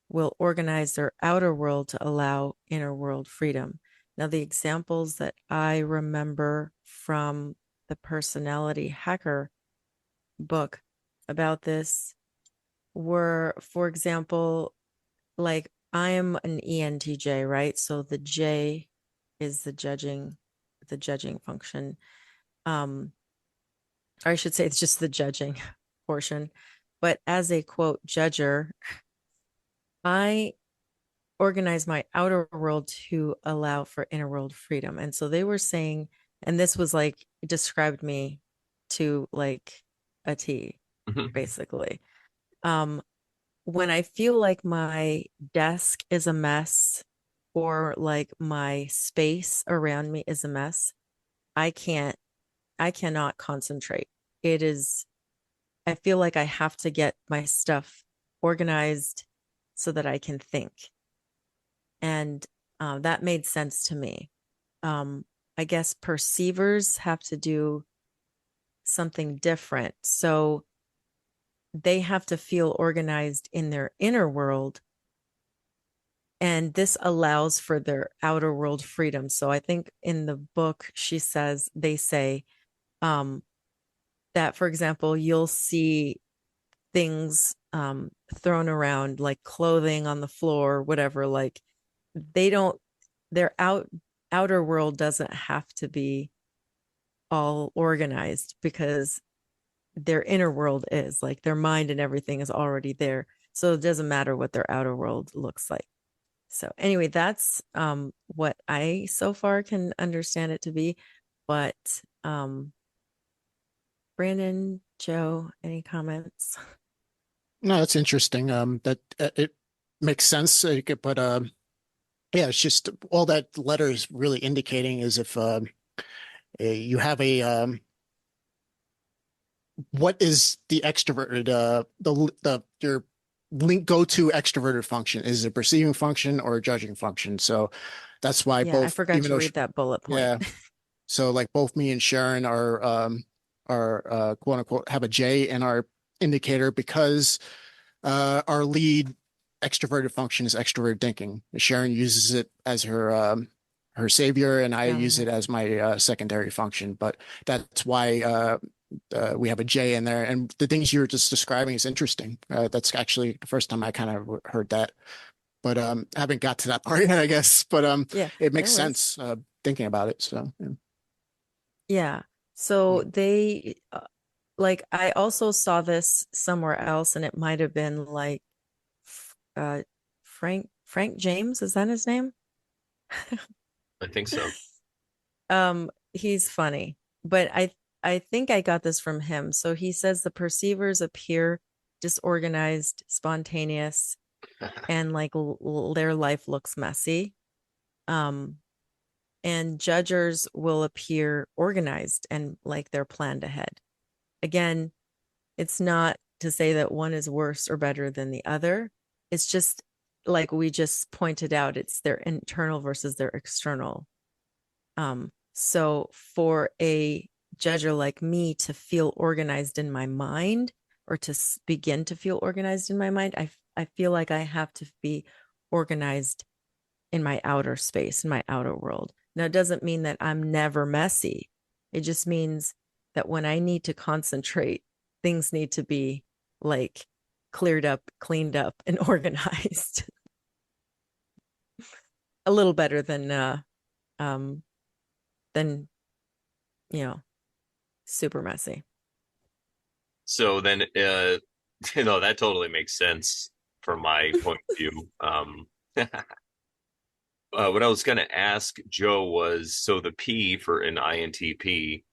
will organize their outer world to allow inner world freedom. Now, the examples that I remember from the personality hacker book about this were, for example, like, I'm an ENTJ, right? So the J is the judging function. Or I should say it's just the judging portion. But as a quote judger, I organize my outer world to allow for inner world freedom. And so they were saying, and this was like, it described me to like a T, basically. When I feel like my desk is a mess or like my space around me is a mess, I cannot concentrate. It is, I feel like I have to get my stuff organized so that I can think. And that made sense to me. I guess perceivers have to do something different. So they have to feel organized in their inner world. And this allows for their outer world freedom. So I think in the book, they say that, for example, you'll see things thrown around, like clothing on the floor, whatever. Like, they don't, their outer world doesn't have to be all organized, because their inner world is, like, their mind and everything is already there. So it doesn't matter what their outer world looks like. So anyway, that's what I so far can understand it to be. But Brandon, Joe, any comments? No, that's interesting. That it makes sense. But yeah, it's just all that letter is really indicating is if you have a what is the extroverted the your link go-to extroverted function? Is it a perceiving function or a judging function? So that's why Yeah, I both, forgot even to though read that bullet point. yeah, so like both me and Sharon are quote unquote have a J in our indicator because our lead extroverted function is extroverted thinking. Sharon uses it as her savior, and I use it Element. as my secondary function. But that's why we have a J in there. And the things you were just describing is interesting. That's actually the first time I kind of heard that. But I haven't got to that part yet, I guess. But Yeah, it makes no worries. sense thinking about it. So yeah. Yeah. So they like I also saw this somewhere else, and it might have been like uh Frank James, is that his name? I think so. He's funny, but I think I got this from him. So he says the perceivers appear disorganized, spontaneous, and like their life looks messy. Um, and judgers will appear organized and like they're planned ahead. Again, it's not to say that one is worse or better than the other. It's just like we just pointed out, it's their internal versus their external. So for a judger like me to feel organized in my mind or to begin to feel organized in my mind, I feel like I have to be organized in my outer space, in my outer world. Now, it doesn't mean that I'm never messy. It just means that when I need to concentrate, things need to be like cleared up, cleaned up, and organized. A little better um than super messy. So then, that totally makes sense from my point of view. What I was going to ask Joe was, so the P for an INTP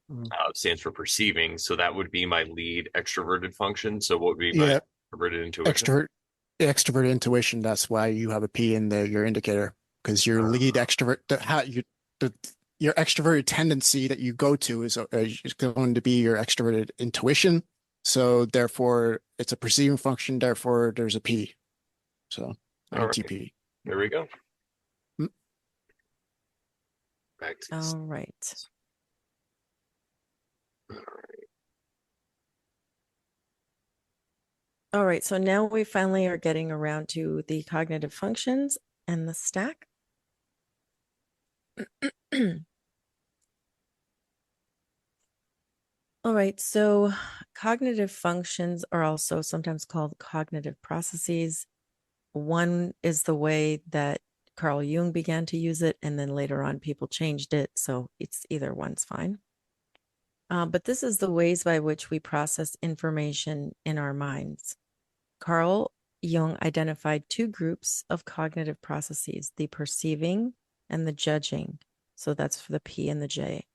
Mhm. stands for perceiving. So that would be my lead extroverted function. So what would be my Yeah, extroverted intuition? extrovert intuition. That's why you have a P in your indicator, because your lead Uh, extrovert, the your extroverted tendency that you go to is going to be your extroverted intuition. So therefore, it's a perceiving function. Therefore, there's a P. So all right, INTP. there we go. Mm. Back to All right. All right. So now we finally are getting around to the cognitive functions and the stack. All right. So cognitive functions are also sometimes called cognitive processes. One is the way that Carl Jung began to use it, and then later on people changed it. So it's either one's fine. But this is the ways by which we process information in our minds. Carl Jung identified two groups of cognitive processes, the perceiving and the judging. So that's for the P and the J.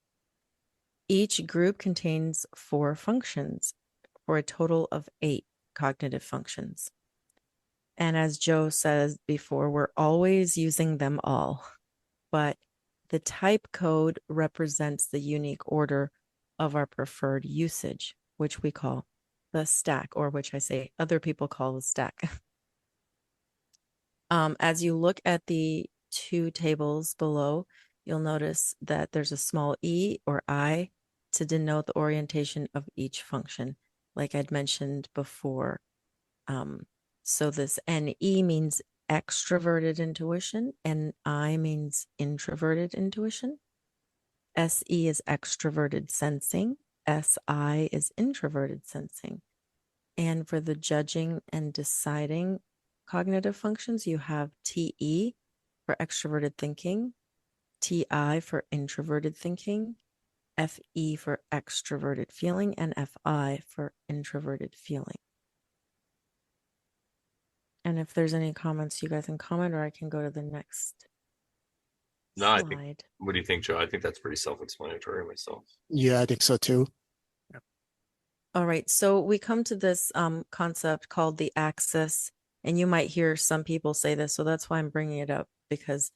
Each group contains 4 functions for a total of 8 cognitive functions. And as Joe says before, we're always using them all, but the type code represents the unique order of our preferred usage, which we call the stack, or which I say other people call the stack. As you look at the 2 tables below, you'll notice that there's a small e or I to denote the orientation of each function, like I'd mentioned before. So this NE means extroverted intuition, and I means introverted intuition. SE is extroverted sensing. SI is introverted sensing. And for the judging and deciding cognitive functions, you have TE for extroverted thinking, TI for introverted thinking, FE for extroverted feeling, and FI for introverted feeling. And if there's any comments, you guys can comment, or I can go to the next no, I think. slide. What do you think, Joe? I think that's pretty self-explanatory myself. Yeah, I think so too. All right, so we come to this concept called the axis, and you might hear some people say this, so that's why I'm bringing it up, because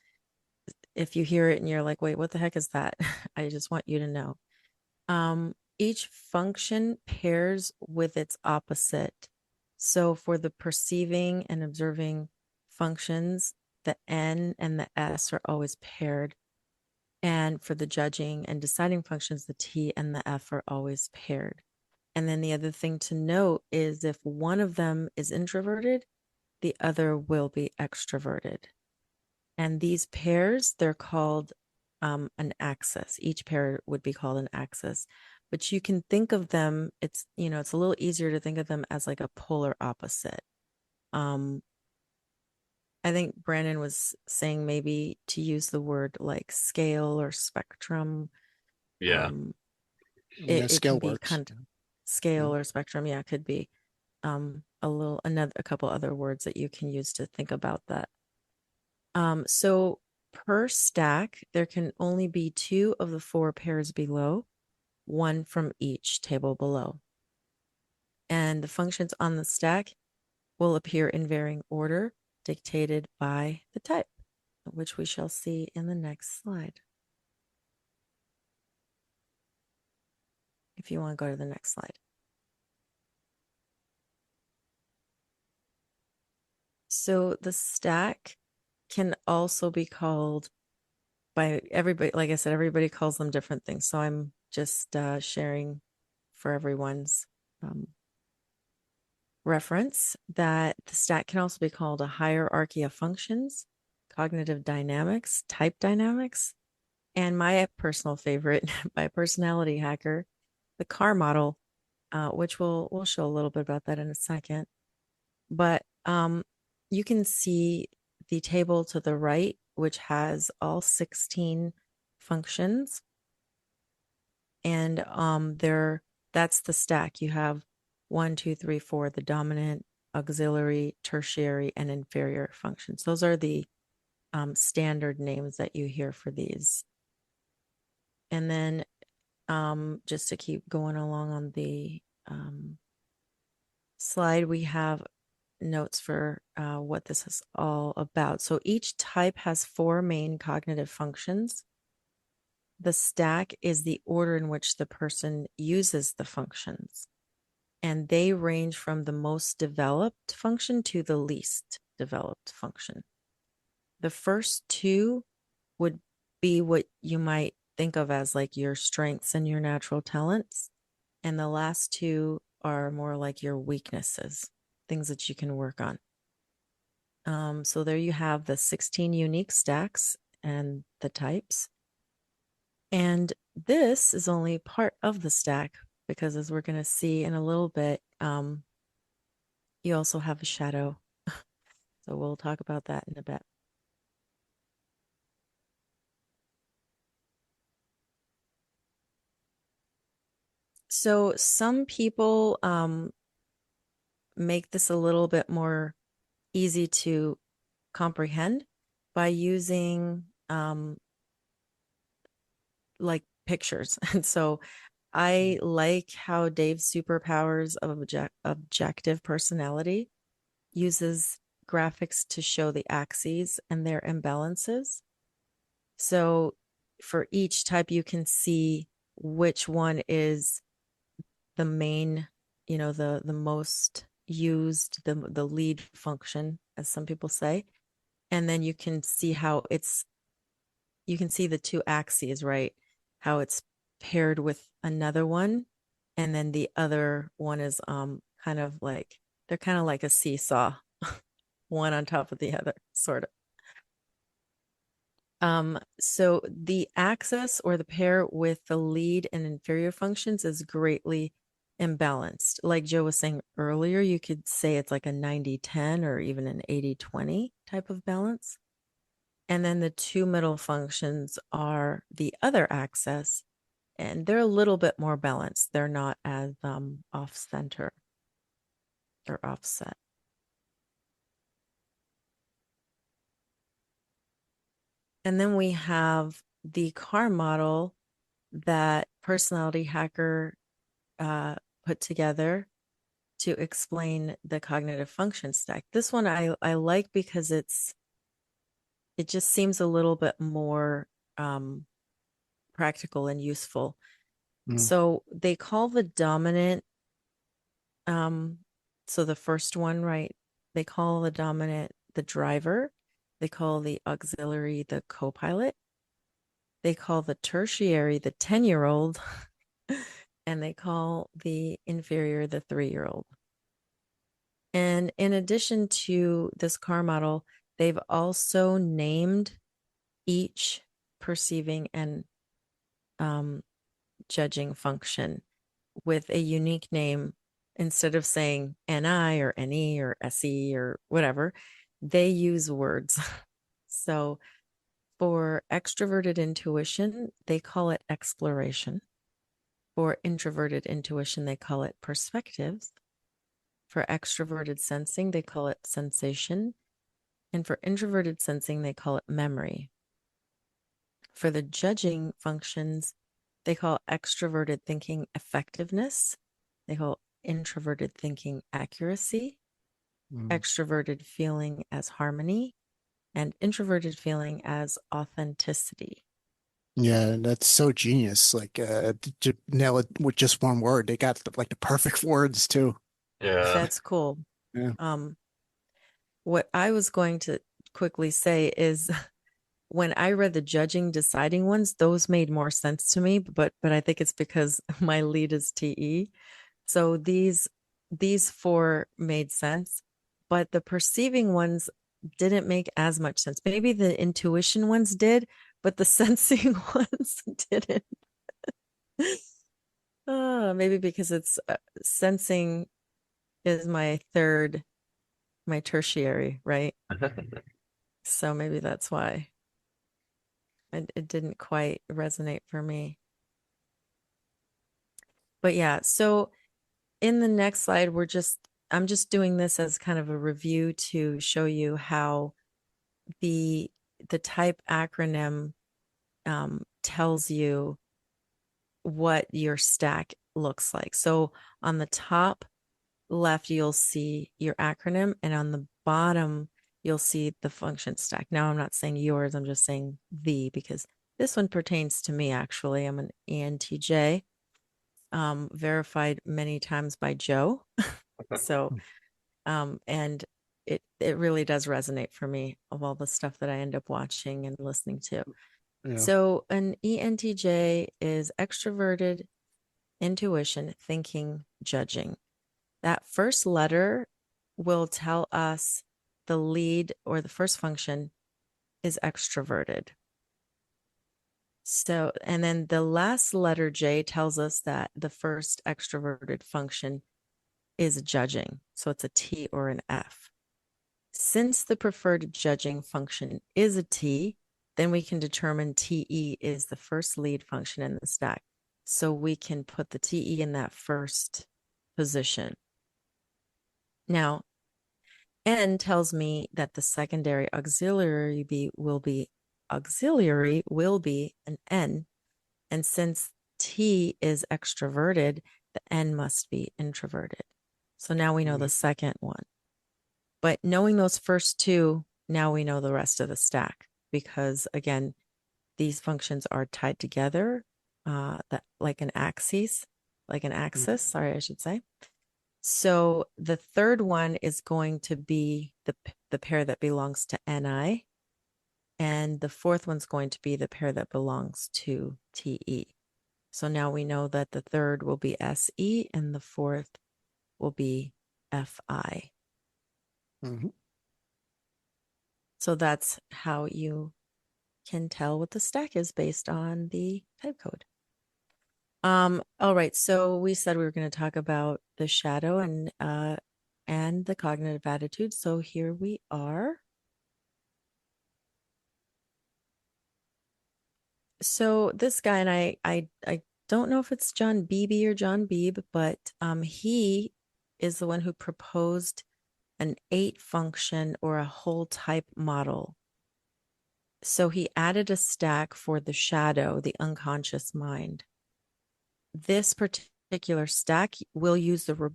if you hear it and you're like, wait, what the heck is that? I just want you to know. Each function pairs with its opposite. So for the perceiving and observing functions, the N and the S are always paired. And for the judging and deciding functions, the T and the F are always paired. And then the other thing to note is if one of them is introverted, the other will be extroverted. And these pairs, they're called an axis. Each pair would be called an axis. but you can think of them, it's, it's a little easier to think of them as like a polar opposite. I think Brandon was saying maybe to use the word like scale or spectrum. Yeah. Yeah, It can scale be works. kind of scale or spectrum. Yeah, it could be a couple other words that you can use to think about that. So per stack, there can only be 2 of the 4 pairs below, 1 from each table below. And the functions on the stack will appear in varying order, dictated by the type, which we shall see in the next slide. If you want to go to the next slide. So the stack can also be called by everybody, like I said, everybody calls them different things. So I'm just sharing for everyone's reference that the stack can also be called a hierarchy of functions, cognitive dynamics, type dynamics, and my personal favorite by Personality Hacker, the car model, which we'll show a little bit about that in a second. But you can see the table to the right, which has all 16 functions. And that's the stack. You have 1, 2, 3, 4, the dominant, auxiliary, tertiary, and inferior functions. Those are the standard names that you hear for these. And then just to keep going along on the slide, we have notes for what this is all about. So each type has 4 main cognitive functions. The stack is the order in which the person uses the functions, and they range from the most developed function to the least developed function. The first 2 would be what you might think of as like your strengths and your natural talents. And the last 2 are more like your weaknesses, things that you can work on. So there you have the 16 unique stacks and the types. And this is only part of the stack because, as we're going to see in a little bit, you also have a shadow. So we'll talk about that in a bit. So some people make this a little bit more easy to comprehend by using like pictures. And so I like how Dave's superpowers of objective personality uses graphics to show the axes and their imbalances. So for each type, you can see which one is the main, the most used, the lead function, as some people say. And then you can see you can see the 2 axes, right? How it's paired with another one. And then the other one is they're kind of like a seesaw, one on top of the other, sort of. So the axis or the pair with the lead and inferior functions is greatly imbalanced. Like Joe was saying earlier, you could say it's like a 90-10 or even an 80-20 type of balance. And then the 2 middle functions are the other axis, and they're a little bit more balanced. They're not as off center or offset. And then we have the car model that Personality Hacker put together to explain the cognitive function stack. This one I like because it just seems a little bit more practical and useful. So they call the dominant, so the first one, right? They call the dominant the driver. They call the auxiliary the co-pilot. They call the tertiary the 10-year-old. And they call the inferior the 3-year-old. And in addition to this car model, they've also named each perceiving and judging function with a unique name. Instead of saying NI or NE or SE or whatever, they use words. So for extroverted intuition, they call it exploration. For introverted intuition, they call it perspectives. For extroverted sensing, they call it sensation. And for introverted sensing, they call it memory. For the judging functions, they call extroverted thinking effectiveness. They call introverted thinking accuracy, extroverted feeling as harmony, and introverted feeling as authenticity. Yeah, that's so genius. Like to nail it with just one word. They got like the perfect words too. Yeah. That's cool. Yeah. What I was going to quickly say is when I read the judging deciding ones, those made more sense to me, but I think it's because my lead is TE. So these four made sense, but the perceiving ones didn't make as much sense. Maybe the intuition ones did, but the sensing ones didn't. Maybe because it's sensing is my tertiary, right? So maybe that's why it didn't quite resonate for me. But yeah, so in the next slide, I'm just doing this as kind of a review to show you how the type acronym tells you what your stack looks like. So on the top left, you'll see your acronym, and on the bottom, you'll see the function stack. Now, I'm not saying yours, I'm just saying because this one pertains to me, actually. I'm an ENTJ, verified many times by Joe. So, and it really does resonate for me of all the stuff that I end up watching and listening to. Yeah. So an ENTJ is extroverted, intuition, thinking, judging. That first letter will tell us the lead or the first function is extroverted. So, and then the last letter J tells us that the first extroverted function is judging. So it's a T or an F. Since the preferred judging function is a T, then we can determine TE is the first lead function in the stack. So we can put the TE in that first position. Now, N tells me that the secondary auxiliary will be an N. And since T is extroverted, the N must be introverted. So now we know the second one. But knowing those first two, now we know the rest of the stack, because again, these functions are tied together, that like an axis, sorry, I should say. So the third one is going to be the pair that belongs to NI, and the fourth one's going to be the pair that belongs to TE. So now we know that the third will be SE and the fourth will be FI. So that's how you can tell what the stack is based on the type code. All right, so we said we were going to talk about the shadow and the cognitive attitude. So here we are. So this guy, and I don't know if it's John Beebe or John Beebe, but he is the one who proposed an 8 function or a whole type model. So he added a stack for the shadow, the unconscious mind. This particular stack will use the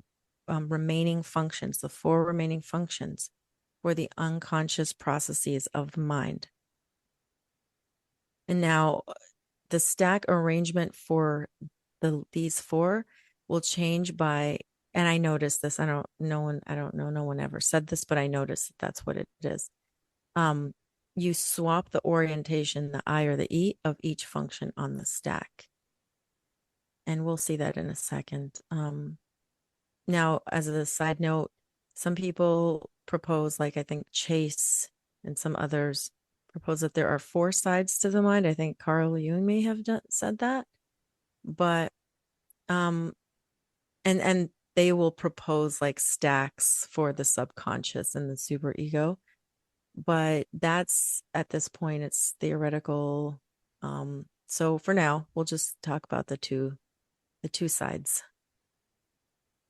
remaining functions, the 4 remaining functions for the unconscious processes of the mind. And now the stack arrangement for these 4 will change by, and I noticed this, no one ever said this, but I noticed that that's what it is. You swap the orientation, the I or the E of each function on the stack. And we'll see that in a second. Now, as a side note, some people propose, like I think Chase and some others propose that there are 4 sides to the mind. I think Carl Jung may have said that. But and they will propose like stacks for the subconscious and the superego, but that's at this point it's theoretical. So for now we'll just talk about the two sides.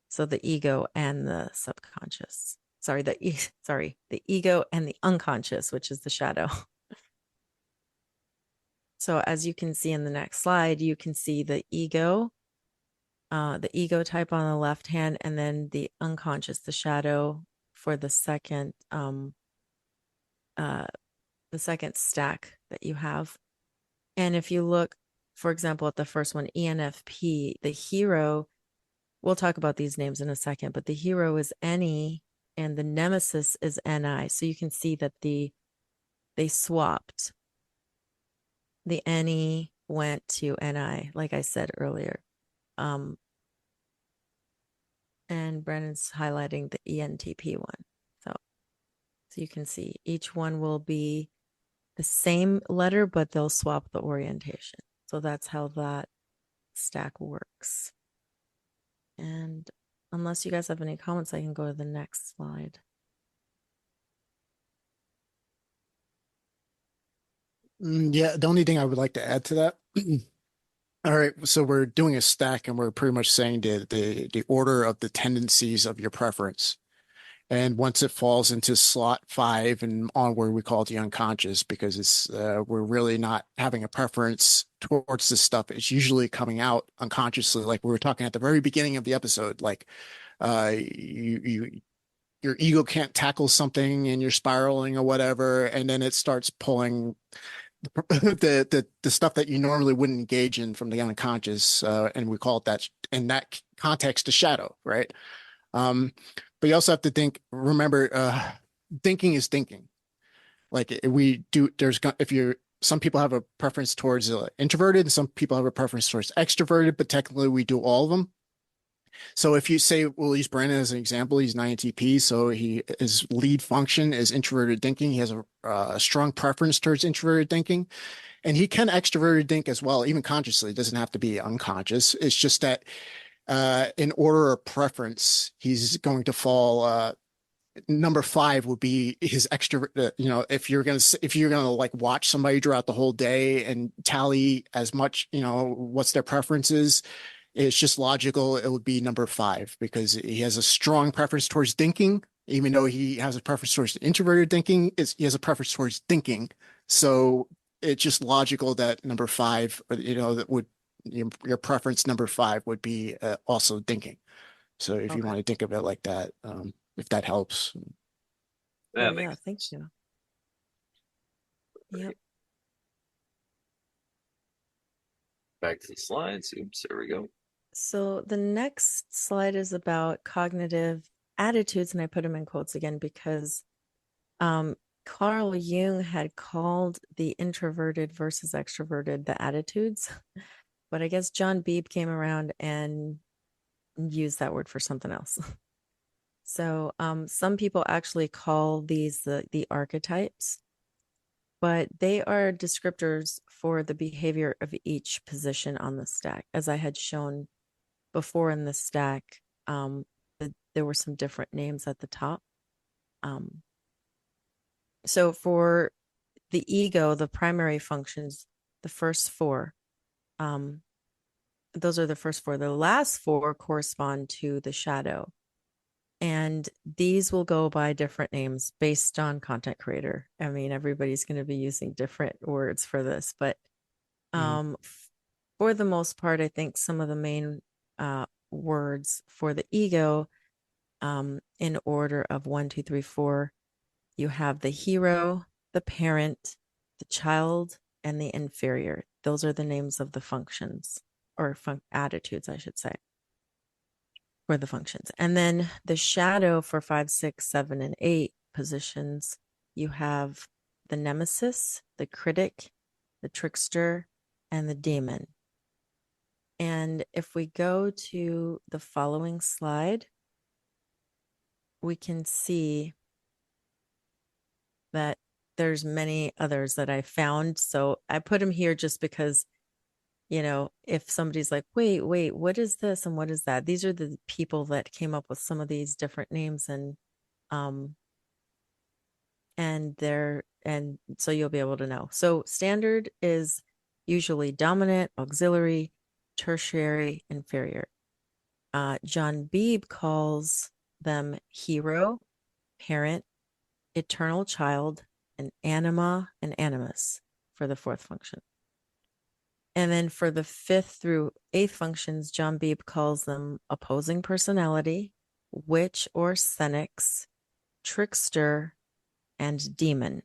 So the ego and the subconscious. Sorry, the ego and the unconscious, which is the shadow. So as you can see in the next slide, you can see the ego type on the left hand, and then the unconscious, the shadow for the second stack that you have. And if you look, for example, at the first one, ENFP, the hero, we'll talk about these names in a second, but the hero is NE and the nemesis is NI. So you can see that they swapped. The NE went to NI, like I said earlier. And Brandon's highlighting the ENTP one. So you can see each one will be the same letter, but they'll swap the orientation. So that's how that stack works. And unless you guys have any comments, I can go to the next slide. Yeah, the only thing I would like to add to that. All right, so we're doing a stack and we're pretty much saying the order of the tendencies of your preference. And once it falls into slot 5 and onward, we call it the unconscious because it's we're really not having a preference towards this stuff. It's usually coming out unconsciously, like we were talking at the very beginning of the episode. Like your ego can't tackle something and you're spiraling or whatever, and then it starts pulling the stuff that you normally wouldn't engage in from the unconscious, and we call it that in that context, the shadow, right? But you also have to remember, thinking is thinking. Like we do, if you're, some people have a preference towards introverted and some people have a preference towards extroverted, but technically we do all of them. So if you say, we'll use Brandon as an example, he's an INTP, so his lead function is introverted thinking. He has a strong preference towards introverted thinking, and he can extroverted think as well, even consciously. It doesn't have to be unconscious. It's just that in order of preference, he's going to fall. Number 5 would be his extra. If you're gonna like watch somebody throughout the whole day and tally as much, what's their preferences. It's just logical. It would be number 5 because he has a strong preference towards thinking, even though he has a preference towards introverted thinking. He has a preference towards thinking. So it's just logical that number 5, that would your preference number 5 would be also thinking. So if you want to think of it like that, if that helps. Yeah, thank you. Yep. Back to the slides. Oops, there we go. So the next slide is about cognitive attitudes, and I put them in quotes again because Carl Jung had called the introverted versus extroverted the attitudes, but I guess John Beebe came around and used that word for something else. So some people actually call these the archetypes, but they are descriptors for the behavior of each position on the stack. As I had shown before in the stack, there were some different names at the top. So for the ego, the primary functions, the first 4, those are the first 4. The last 4 correspond to the shadow. And these will go by different names based on content creator. I mean, everybody's going to be using different words for this, but for the most part, I think some of the main words for the ego, in order of 1, 2, 3, 4, you have the hero, the parent, the child, and the inferior. Those are the names of the functions, or attitudes, I should say, for the functions. And then the shadow for 5, 6, 7, and 8 positions, you have the nemesis, the critic, the trickster, and the demon. And if we go to the following slide, we can see that there's many others that I found. So I put them here just because, if somebody's like, wait, what is this and what is that? These are the people that came up with some of these different names, um and so you'll be able to know. So standard is usually dominant, auxiliary, tertiary, inferior. John Beebe calls them hero, parent, eternal child, and anima and animus for the fourth function. And then for the fifth through eighth functions, John Beebe calls them opposing personality, witch or senex, trickster, and demon.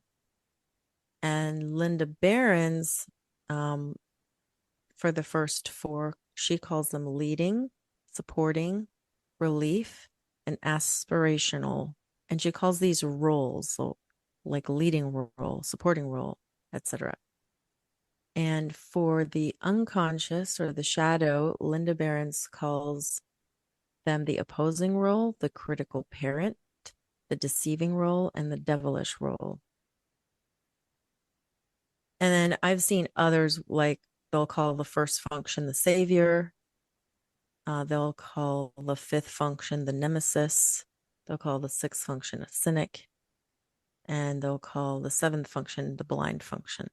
And Linda Barron's, for the first four, she calls them leading, supporting, relief, and aspirational. And she calls these roles, so like leading role, supporting role, etc. And for the unconscious or the shadow, Linda Barron's calls them the opposing role, the critical parent, the deceiving role, and the devilish role. And then I've seen others, like they'll call the first function the savior. They'll call the fifth function the nemesis. They'll call the sixth function a cynic. And they'll call the seventh function the blind function.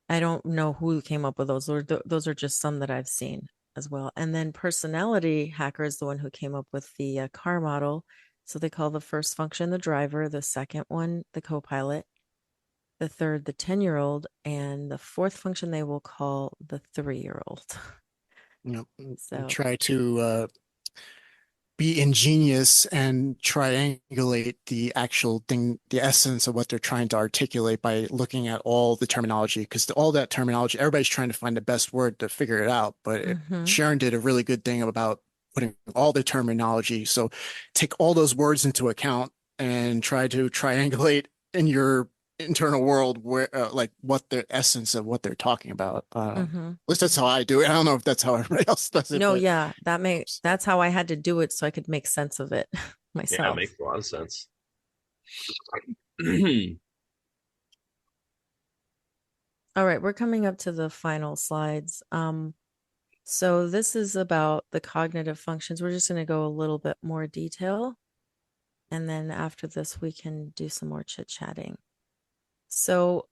I don't know who came up with those. Those are just some that I've seen as well. And then Personality Hacker is the one who came up with the car model. So they call the first function the driver, the second one the co-pilot, the third the 10-year-old, and the fourth function they will call the 3-year-old. So try to be ingenious and triangulate the actual thing, the essence of what they're trying to articulate by looking at all the terminology, because all that terminology, everybody's trying to find the best word to figure it out. But Sharon did a really good thing about putting all the terminology. So take all those words into account and try to triangulate in your internal world where like what the essence of what they're talking about. At least that's how I do it. I don't know if that's how everybody else does it. No, but yeah, that's how I had to do it so I could make sense of it myself. Yeah, it makes a lot of sense. All right, we're coming up to the final slides. So this is about the cognitive functions. We're just going to go a little bit more detail. And then after this, we can do some more chit-chatting. So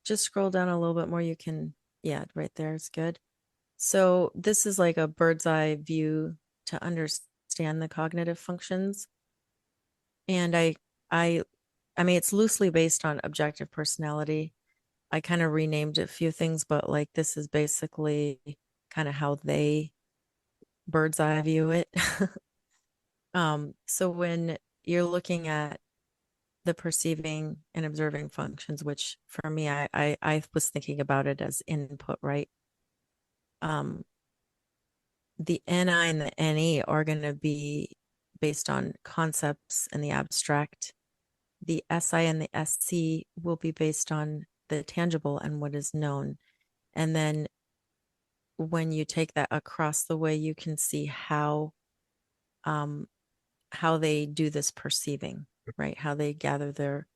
just scroll down a little bit more. You can, yeah, right there is good. So this is like a bird's eye view to understand the cognitive functions. And I mean, it's loosely based on objective personality. I kind of renamed a few things, but like this is basically kind of how they bird's eye view it. So when you're looking at the perceiving and observing functions, which for me, I was thinking about it as input, right? The NI and the NE are going to be based on concepts and the abstract. The SI and the SC will be based on the tangible and what is known. And then when you take that across the way, you can see how they do this perceiving, right? How they gather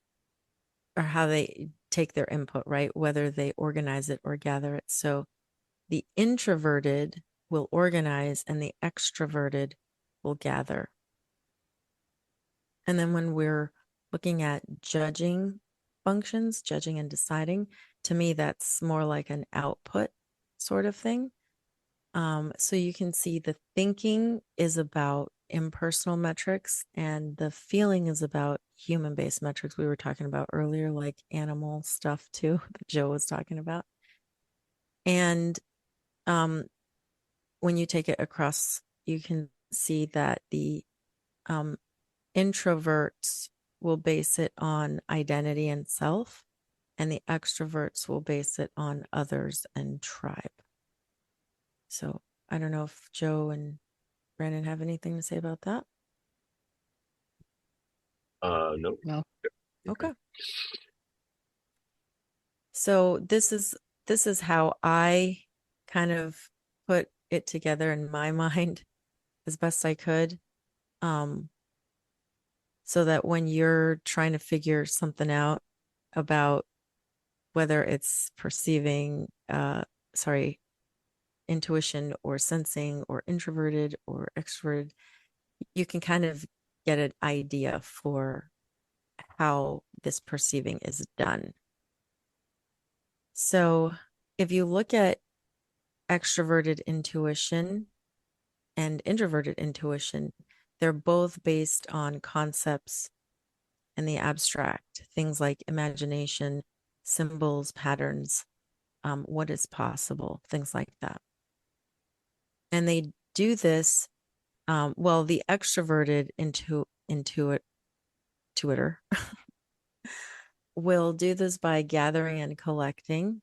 or how they take their input, right? Whether they organize it or gather it. So the introverted will organize and the extroverted will gather. And then when we're looking at judging functions, judging and deciding, to me, that's more like an output sort of thing. So you can see the thinking is about impersonal metrics and the feeling is about human-based metrics we were talking about earlier, like animal stuff too, that Joe was talking about. And when you take it across, you can see that the introverts will base it on identity and self, and the extroverts will base it on others and tribe. So I don't know if Joe and Brandon have anything to say about that. Nope. No. Okay. So this is how I kind of put it together in my mind as best I could. So that when you're trying to figure something out about whether it's perceiving, sorry, intuition or sensing or introverted or extroverted, you can kind of get an idea for how this perceiving is done. So if you look at extroverted intuition and introverted intuition, they're both based on concepts in the abstract, things like imagination, symbols, patterns, what is possible, things like that. And they do this, well, the extroverted intuitor will do this by gathering and collecting,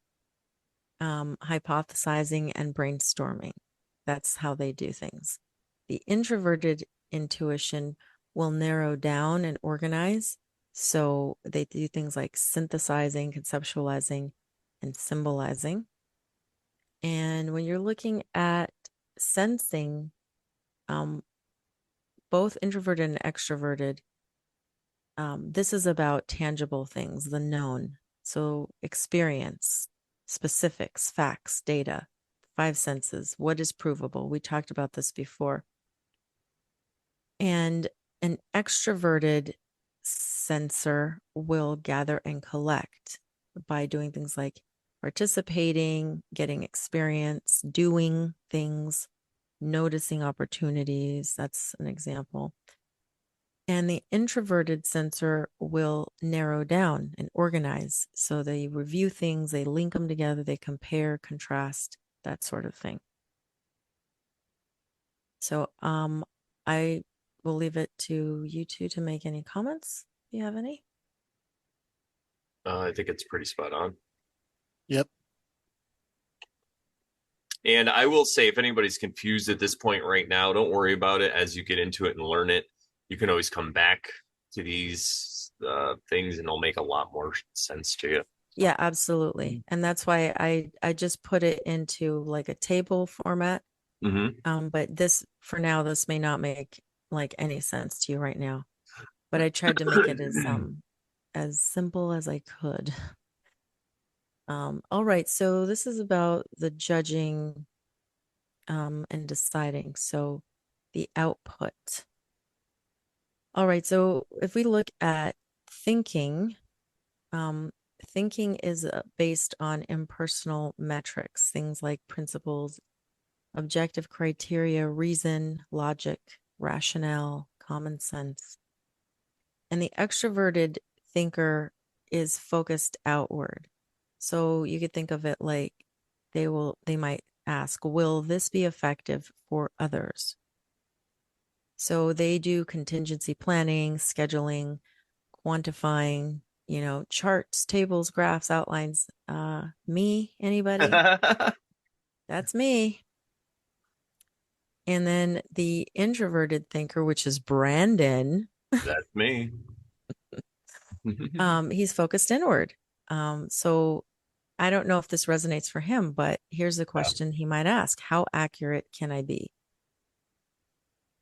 hypothesizing and brainstorming. That's how they do things. The introverted intuition will narrow down and organize. So they do things like synthesizing, conceptualizing, and symbolizing. And when you're looking at sensing, both introverted and extroverted, this is about tangible things, the known. So experience, specifics, facts, data, five senses, what is provable. We talked about this before. And an extroverted sensor will gather and collect by doing things like participating, getting experience, doing things, noticing opportunities. That's an example. And the introverted sensor will narrow down and organize. So they review things, they link them together, they compare, contrast, that sort of thing. So I will leave it to you two to make any comments. Do you have any? I think it's pretty spot on. Yep. And I will say, if anybody's confused at this point right now, don't worry about it. As you get into it and learn it, you can always come back to these things and it'll make a lot more sense to you. Yeah, absolutely. And that's why I just put it into like a table format. But this, for now, this may not make like any sense to you right now. But I tried to make it as simple as I could. All right, so this is about the judging and deciding. So the output. All right, so if we look at thinking, thinking is based on impersonal metrics, things like principles, objective criteria, reason, logic, rationale, common sense. And the extroverted thinker is focused outward. So you could think of it like they might ask, will this be effective for others? So they do contingency planning, scheduling, quantifying, charts, tables, graphs, outlines. Me, anybody? That's me. And then the introverted thinker, which is Brandon. That's me. He's focused inward. So I don't know if this resonates for him, but here's the question he might ask: how accurate can I be?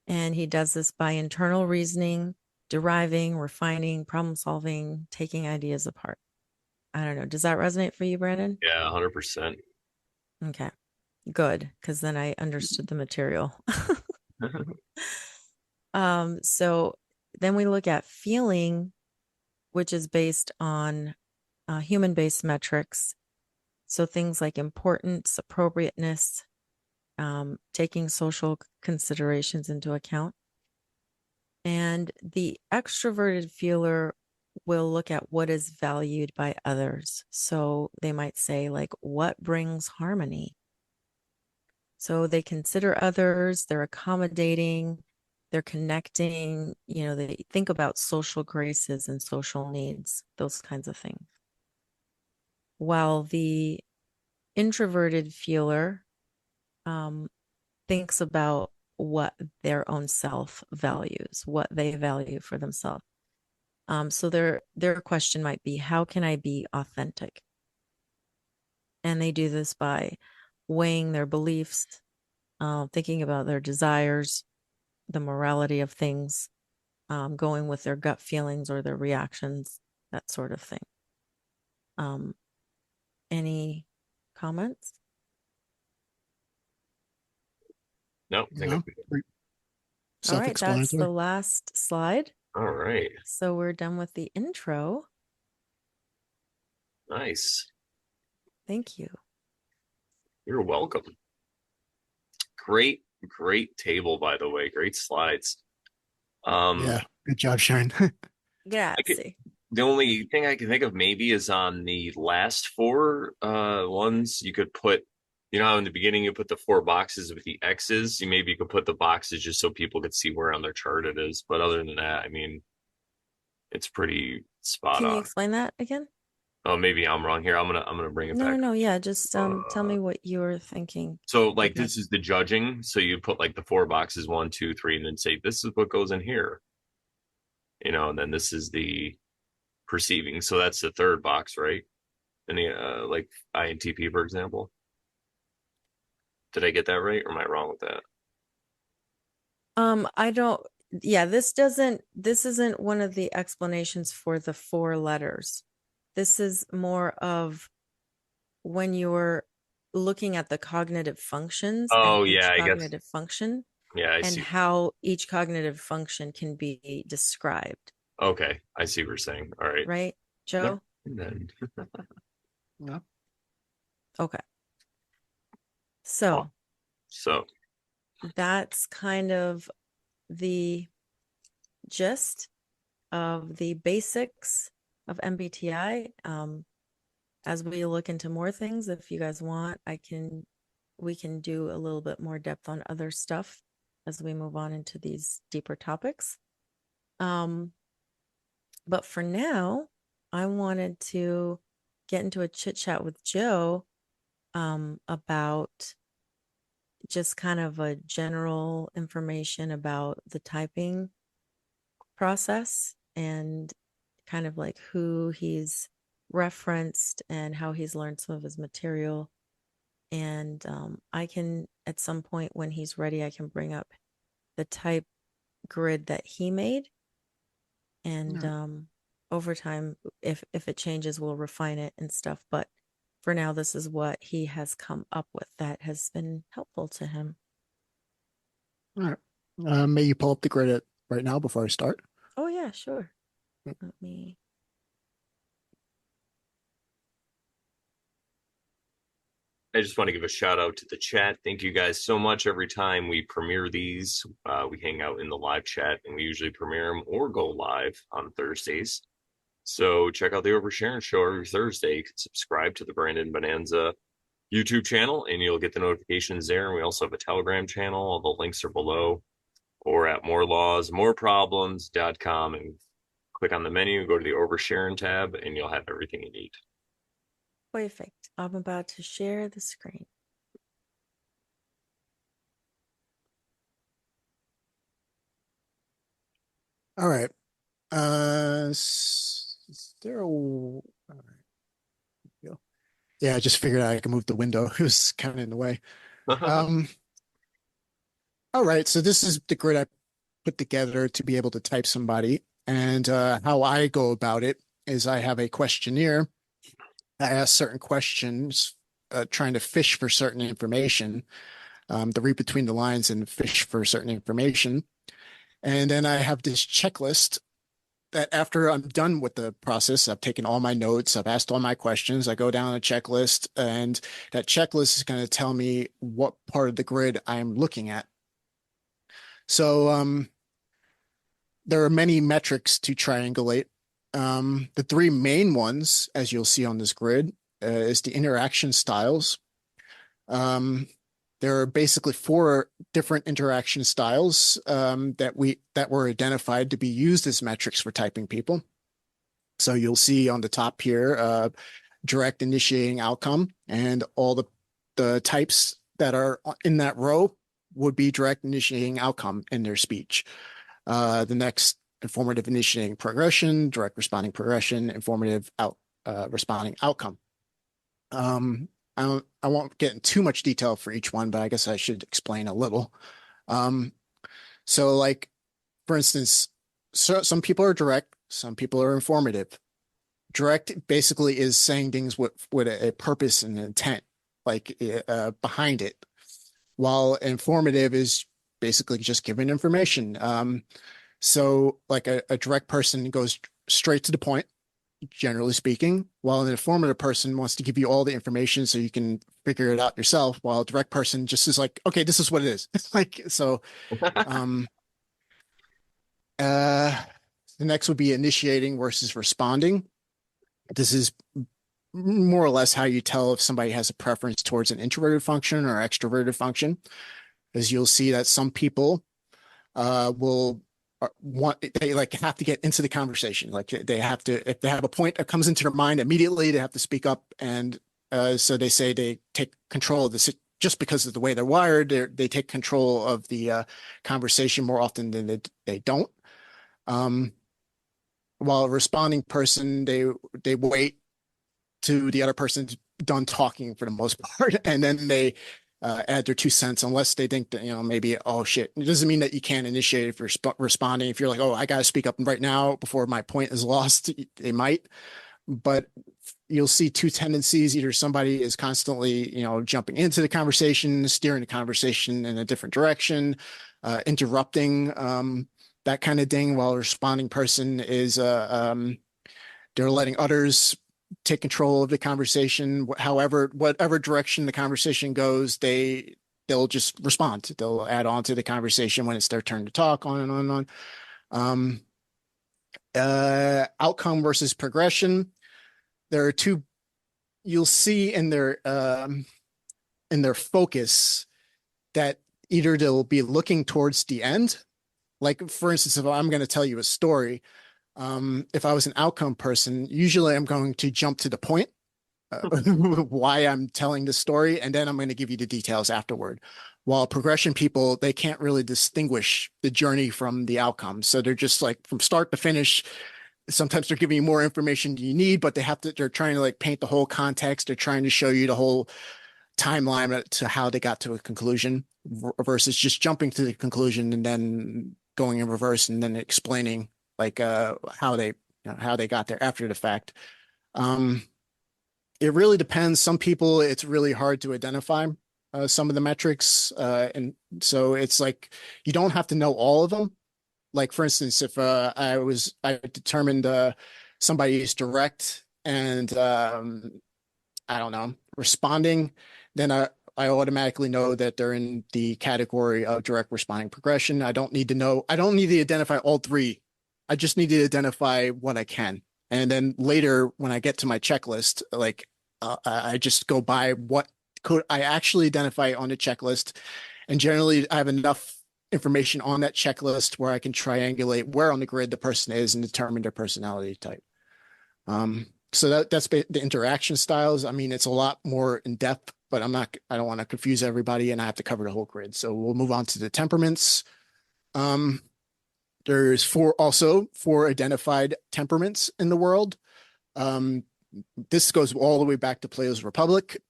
And he does this by internal reasoning, deriving, refining, problem solving, taking ideas apart. I don't know. Does that resonate for you, Brandon? Yeah, 100%. Okay, good. Because then I understood the material. So then we look at feeling, which is based on human-based metrics. So things like importance, appropriateness, taking social considerations into account. And the extroverted feeler will look at what is valued by others. So they might say, like, what brings harmony? So they consider others, they're accommodating, they're connecting, they think about social graces and social needs, those kinds of things. While the introverted feeler thinks about what their own self values, what they value for themselves. So their question might be, how can I be authentic? And they do this by weighing their beliefs, thinking about their desires, the morality of things, going with their gut feelings or their reactions, that sort of thing. Any comments? No, I think pretty All right, that's the self-explanatory. last slide. all right. So we're done with the intro. Nice. Thank you. You're welcome. Great, great table, by the way. Great slides. Yeah, good job, Sharon. I could, Grazie. the only thing I can think of maybe is on the last four ones, you could put, you know how in the beginning you put the four boxes with the X's, you could put the boxes just so people could see where on their chart it is. But other than that, I mean, it's pretty spot Can you on. explain that again? Oh, maybe I'm wrong here. I'm gonna bring it No, no, back. no. Yeah, just tell Uh, me what you were thinking. so like Okay. this is the judging. So you put like the four boxes, one, two, three, and then say this is what goes in here. And then this is the perceiving. So that's the third box, right? Any like INTP, for example. Did I get that right, or am I wrong with that? I don't, yeah, this isn't one of the explanations for the four letters. This is more of when you're looking at the cognitive functions and Oh each yeah, I guess. cognitive function Yeah, I and see. how each cognitive function can be described, Okay, I see what you're saying. All right. right, Never Joe? mind then. Yeah. Okay. So So, that's kind of the gist of the basics of MBTI. As we look into more things, if you guys want, we can do a little bit more depth on other stuff as we move on into these deeper topics. But for now, I wanted to get into a chit chat with Joe about just kind of a general information about the typing process and kind of like who he's referenced and how he's learned some of his material. And I can, at some point when he's ready, I can bring up the type grid that he made. And Yeah. over time, if it changes, we'll refine it and stuff. But for now, this is what he has come up with that has been helpful to him. All right. May you pull up the grid right now before I start? Oh yeah, sure. Let me. I just want to give a shout out to the chat. Thank you guys so much. Every time we premiere these, we hang out in the live chat, and we usually premiere them or go live on Thursdays. So check out the Oversharing Show every Thursday. You can subscribe to the Brandon Bonanza YouTube channel, and you'll get the notifications there. And we also have a Telegram channel. All the links are below, or at morelawsmoreproblems.com, and click on the menu, go to the Oversharing tab, and you'll have everything you need. Perfect. I'm about to share the screen. All right. Is there a, all right. Yeah, I just figured I could move the window. It was kind of in the way. Um, all right. So this is the grid I put together to be able to type somebody. And how I go about it is I have a questionnaire. I ask certain questions, trying to fish for certain information, to read between the lines and fish for certain information. And then I have this checklist that after I'm done with the process, I've taken all my notes, I've asked all my questions, I go down a checklist, and that checklist is going to tell me what part of the grid I'm looking at. So there are many metrics to triangulate. The three main ones, as you'll see on this grid, is the interaction styles. There are basically four different interaction styles that were identified to be used as metrics for typing people. So you'll see on the top here, direct initiating outcome, and all the types that are in that row would be direct initiating outcome in their speech. The next, informative initiating progression, direct responding progression, informative responding outcome. I won't get in too much detail for each one, but I guess I should explain a little. So like, for instance, some people are direct, some people are informative. Direct basically is saying things with a purpose and intent, like behind it. while informative is basically just giving information. So like a direct person goes straight to the point, generally speaking, while an informative person wants to give you all the information so you can figure it out yourself, while a direct person just is like, okay, this is what it is. Like, so, um, the next would be initiating versus responding. This is more or less how you tell if somebody has a preference towards an introverted function or extroverted function, as you'll see that some people will want they like have to get into the conversation. Like they have to, if they have a point that comes into their mind immediately, they have to speak up. And so they say they take control of this just because of the way they're wired. They take control of the conversation more often than they don't. While a responding person, they wait to the other person's done talking for the most part, and then they add their 2 cents, unless they think that, maybe, oh shit. It doesn't mean that you can't initiate if you're responding. If you're like, oh, I got to speak up right now before my point is lost, they might. But you'll see two tendencies. Either somebody is constantly, jumping into the conversation, steering the conversation in a different direction, interrupting, that kind of thing, while a responding person is they're letting others take control of the conversation. However, whatever direction the conversation goes, they'll just respond. They'll add on to the conversation when it's their turn to talk, on and on and on. Outcome versus progression. There are two. You'll see in their focus that either they'll be looking towards the end. Like, for instance, if I'm going to tell you a story, if I was an outcome person, usually I'm going to jump to the point, why I'm telling the story, and then I'm going to give you the details afterward. While progression people, they can't really distinguish the journey from the outcome. So they're just like from start to finish. Sometimes they're giving you more information than you need, but they're trying to like paint the whole context. They're trying to show you the whole timeline to how they got to a conclusion, versus just jumping to the conclusion and then going in reverse and then explaining like how they got there after the fact. It really depends. Some people, it's really hard to identify some of the metrics, and so it's like you don't have to know all of them. Like, for instance, if I determined somebody is direct and I don't know, responding, then I automatically know that they're in the category of direct responding progression. I don't need to identify all three. I just need to identify what I can. And then later, when I get to my checklist, like I just go by what could I actually identify on the checklist. And generally, I have enough information on that checklist where I can triangulate where on the grid the person is and determine their personality type. So that's the interaction styles. I mean, it's a lot more in depth, but I don't want to confuse everybody, and I have to cover the whole grid. So we'll move on to the temperaments. There's four identified temperaments in the world. This goes all the way back to Plato's Republic.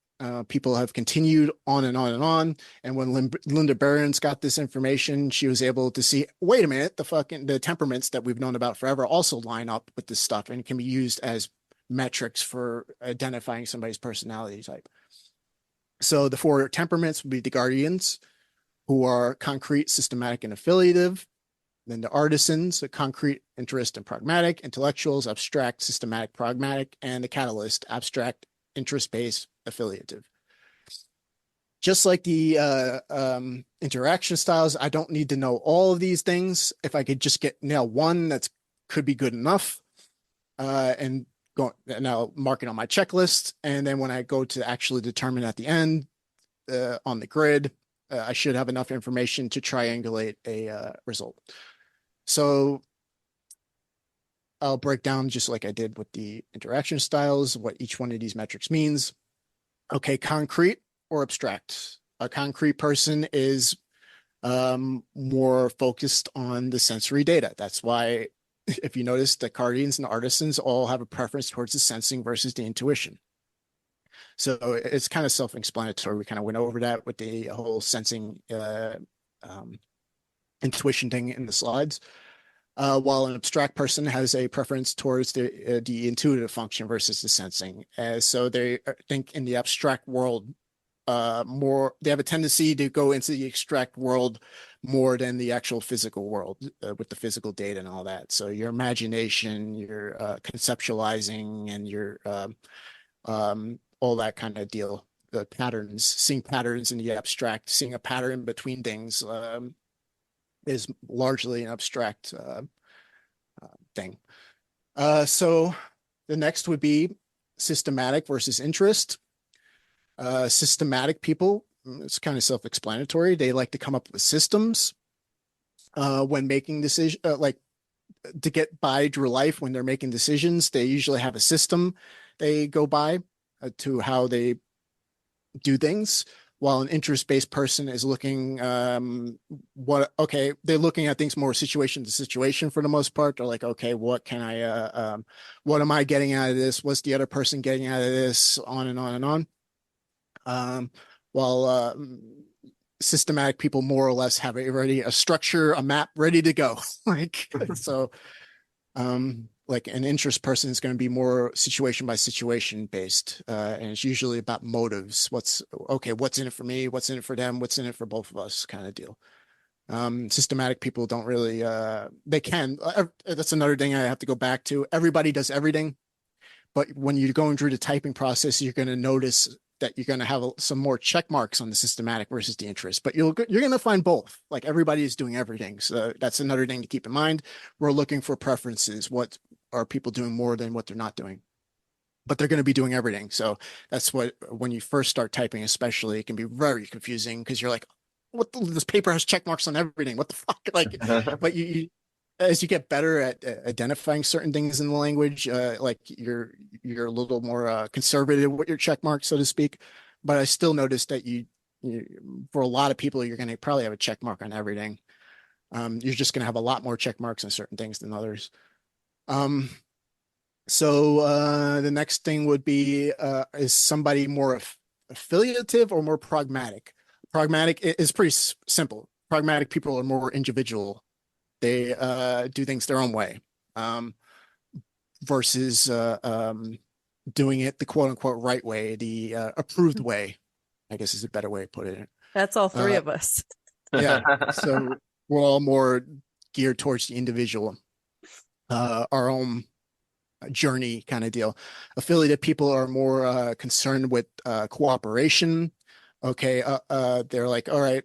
People have continued on and on and on. And when Linda Barron's got this information, she was able to see, wait a minute, the temperaments that we've known about forever also line up with this stuff and can be used as metrics for identifying somebody's personality type. So the four temperaments would be the guardians, who are concrete, systematic, and affiliative. Then the artisans, the concrete, interest, and pragmatic. Intellectuals, abstract, systematic, pragmatic. And the catalyst, abstract, interest-based, affiliative. Just like the interaction styles, I don't need to know all of these things. If I could just nail one, that could be good enough. And I'll mark it on my checklist. And then when I go to actually determine at the end on the grid, I should have enough information to triangulate a result. So I'll break down, just like I did with the interaction styles, what each one of these metrics means. Okay, concrete or abstract. A concrete person is more focused on the sensory data. That's why, if you notice, the guardians and the artisans all have a preference towards the sensing versus the intuition. So it's kind of self-explanatory. We kind of went over that with the whole sensing intuition thing in the slides. While an abstract person has a preference towards the intuitive function versus the sensing. So they think in the abstract world, they have a tendency to go into the extract world more than the actual physical world with the physical data and all that. So your imagination, your conceptualizing, and your all that kind of deal. The patterns, seeing patterns in the abstract, seeing a pattern between things is largely an abstract thing. So the next would be systematic versus interest. Systematic people, it's kind of self-explanatory. They like to come up with systems when making decisions, like to get by through life when they're making decisions. They usually have a system they go by to how they do things. While an interest-based person is looking, they're looking at things more situation to situation for the most part. They're like, okay, what am I getting out of this? What's the other person getting out of this? On and on and on. While systematic people more or less have a structure, a map ready to go. Like, so, like an interest person is going to be more situation by situation based. And it's usually about motives. What's in it for me? What's in it for them? What's in it for both of us kind of deal. Systematic people don't really, they can, that's another thing I have to go back to. Everybody does everything, but when you're going through the typing process, you're going to notice that you're going to have some more check marks on the systematic versus the interest, but you're going to find both. Like everybody is doing everything. So that's another thing to keep in mind. We're looking for preferences. What are people doing more than what they're not doing? But they're going to be doing everything. So that's what, when you first start typing, especially, it can be very confusing because you're like, this paper has check marks on everything. What the fuck? Like, but as you get better at identifying certain things in the language, like you're a little more conservative with your check marks, so to speak. But I still noticed that for a lot of people, you're going to probably have a check mark on everything. You're just going to have a lot more check marks on certain things than others. So the next thing would be is somebody more affiliative or more pragmatic? Pragmatic is pretty simple. Pragmatic people are more individual. They do things their own way, versus doing it the quote unquote right way, the approved way, I guess is a better way to put it. That's all three of us. Yeah. So we're all more geared towards the individual, our own journey kind of deal. Affiliated people are more concerned with cooperation. Okay, they're like, all right,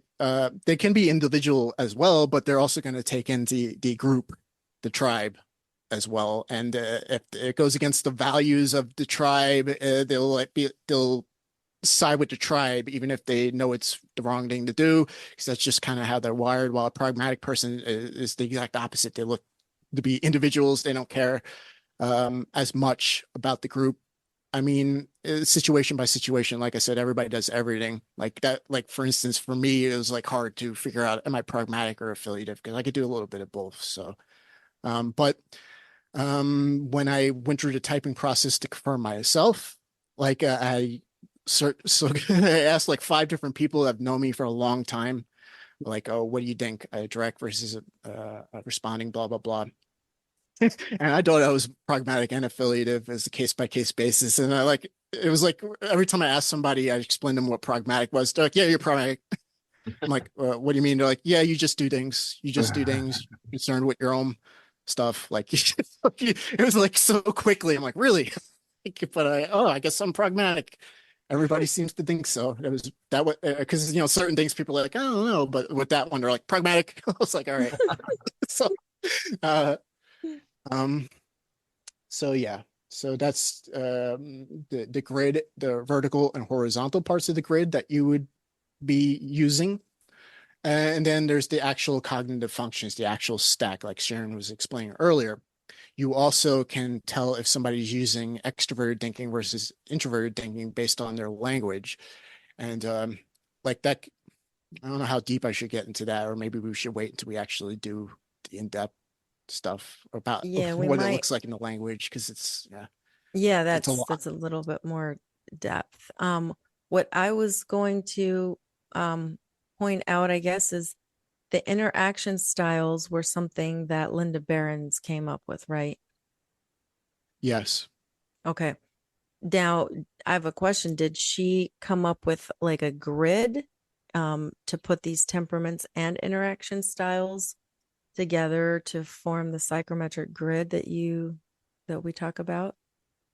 they can be individual as well, but they're also going to take in the group, the tribe as well. And if it goes against the values of the tribe, they'll side with the tribe, even if they know it's the wrong thing to do, because that's just kind of how they're wired. While a pragmatic person is the exact opposite. They look to be individuals. They don't care as much about the group. I mean, situation by situation, like I said, everybody does everything like that. Like, for instance, for me, it was like hard to figure out, am I pragmatic or affiliative? Because I could do a little bit of both. So, but when I went through the typing process to confirm myself, like so I asked like 5 different people that have known me for a long time, like, oh, what do you think? Direct versus responding, blah, blah, blah. And I thought I was pragmatic and affiliative as a case by case basis. And it was like every time I asked somebody, I explained them what pragmatic was. They're like, yeah, you're pragmatic. I'm like, what do you mean? They're like, yeah, you just do things. You just do things concerned with your own stuff. Like, it was like so quickly. I'm like, really? But I guess I'm pragmatic. Everybody seems to think so. It was that way because certain things people are like, I don't know, but with that one, they're like pragmatic. I was like, all right. So, um, so yeah, so that's the grid, the vertical and horizontal parts of the grid that you would be using. And then there's the actual cognitive functions, the actual stack, like Sharon was explaining earlier. You also can tell if somebody's using extroverted thinking versus introverted thinking based on their language. And like that, I don't know how deep I should get into that, or maybe we should wait until we actually do the in-depth stuff about Yeah, we what it might. looks like in the language, because it's Yeah, it's a lot. that's a little bit more depth. What I was going to point out, I guess, is the interaction styles were something that Linda Behrens came up with, right? Yes. Okay. Now, I have a question. Did she come up with like a grid to put these temperaments and interaction styles together to form the psychometric grid that we talk about?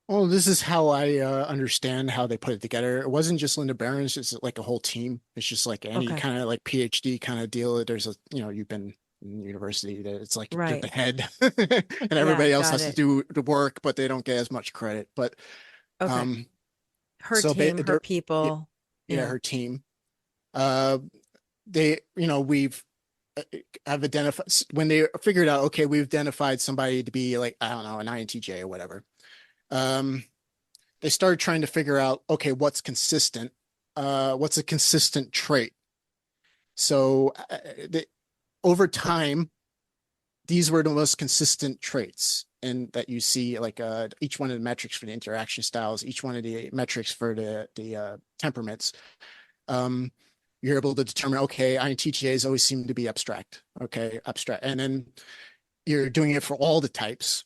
Well, this is how I understand how they put it together. It wasn't just Linda Barron's, it's like a whole team. It's just like any Okay. kind of like PhD kind of deal. There's a, you've been in university that it's like you're Right. the head and Yeah, everybody else got has to it. do the work, but they don't get as much credit. But Okay. um, Her so team, her they're, people. yeah, Yeah. her team. Uh, they, we've have identified when they figured out, okay, we've identified somebody to be like, I don't know, an INTJ or whatever. Um, they started trying to figure out, okay, what's consistent? What's a consistent trait? So over time, these were the most consistent traits, and that you see like each one of the metrics for the interaction styles, each one of the metrics for the temperaments. Um, you're able to determine, okay, INTJs always seem to be abstract. Okay, abstract, and then you're doing it for all the types,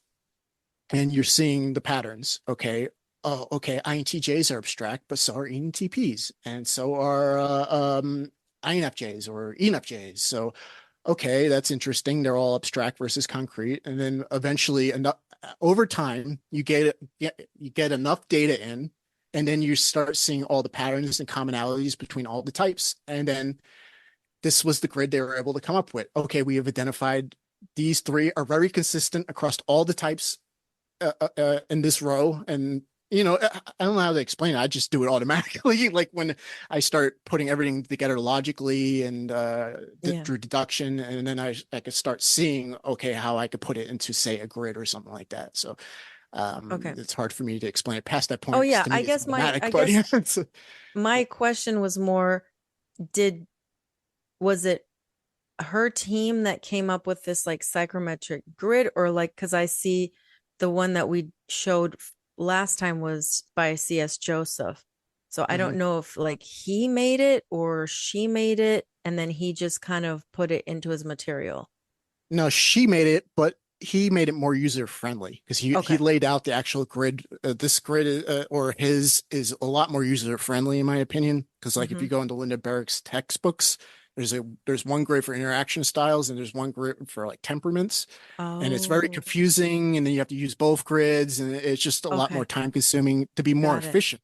and you're seeing the patterns. Okay, oh, okay, INTJs are abstract, but so are ENTPs, and so are INFJs or ENFJs. So, okay, that's interesting. They're all abstract versus concrete, and then eventually, enough over time, you get enough data in, and then you start seeing all the patterns and commonalities between all the types, and then this was the grid they were able to come up with. Okay, we have identified these three are very consistent across all the types in this row. And, I don't know how to explain it. I just do it automatically. Like when I start putting everything together logically and Yeah. through deduction, and then I could start seeing, okay, how I could put it into, say, a grid or something like that. So Okay. it's hard for me to explain it past that Oh point because yeah, to me it's I automatic. But guess yeah, it's, my question was more, did was it her team that came up with this like psychometric grid, or like, because I see the one that we showed last time was by C.S. Joseph. So I don't mhm. know if like he made it or she made it and then he just kind of put it into his material. No, she made it, but he made it more user friendly because he Okay. laid out the actual grid. This grid or his is a lot more user friendly in my opinion. Because like if Mm-hmm. you go into Linda Barrick's textbooks, there's one grid for interaction styles and there's one grid for like temperaments, and it's very Oh, confusing. And then you have to use both grids, and it's just a lot more okay. time consuming to be more Got it. efficient.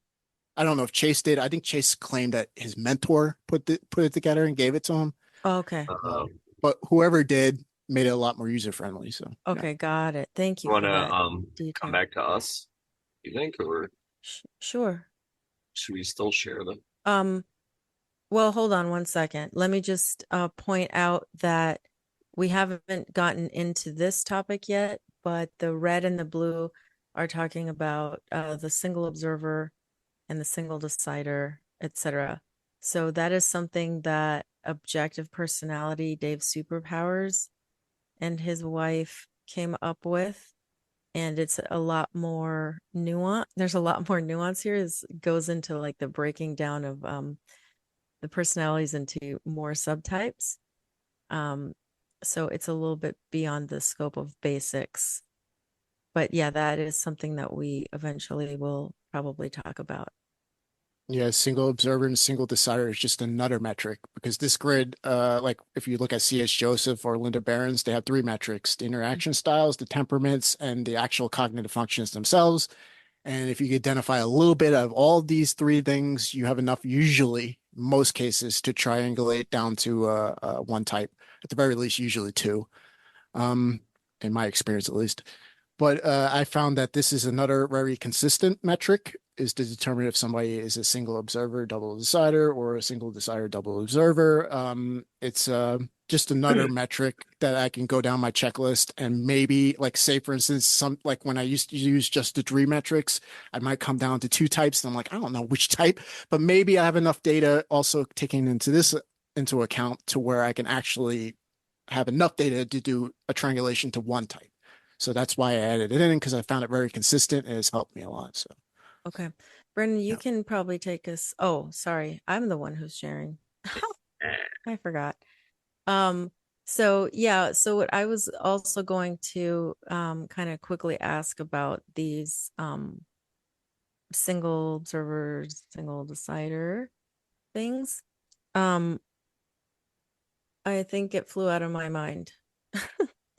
I don't know if Chase did. I think Chase claimed that his mentor put it together and gave it to him. Okay. But whoever did made it a lot more user friendly. So yeah. Okay. Got it. Thank you Want for to that come detail. back to us, you think, or Sure. should we still share them? Um, Well, hold on one second. Let me just point out that we haven't gotten into this topic yet, but the red and the blue are talking about the single observer and the single decider, etc. So that is something that objective personality Dave Superpowers and his wife came up with. And it's a lot more nuance. There's a lot more nuance here. It goes into like the breaking down of the personalities into more subtypes. Um, so it's a little bit beyond the scope of basics. But yeah, that is something that we eventually will probably talk about. Yeah, single observer and single decider is just another metric because this grid, like if you look at C.S. Joseph or Linda Barron's, they have three metrics: the interaction styles, the temperaments, and the actual cognitive functions themselves. And if you identify a little bit of all these three things, you have enough, usually, most cases, to triangulate down to one type. At the very least, usually two, um, in my experience at least. But I found that this is another very consistent metric is to determine if somebody is a single observer, double decider, or a single decider, double observer. It's just another metric that I can go down my checklist and maybe like say for instance, some like when I used to use just the three metrics, I might come down to two types and I'm like, I don't know which type, but maybe I have enough data also taking into this into account to where I can actually have enough data to do a triangulation to one type. So that's why I added it in because I found it very consistent and it's helped me a lot. So Okay. Brendan, you yeah. can probably take us. Oh, sorry. I'm the one who's sharing. I forgot. Um, so yeah, so what I was also going to kind of quickly ask about these single observers, single decider things. Um, I think it flew out of my mind.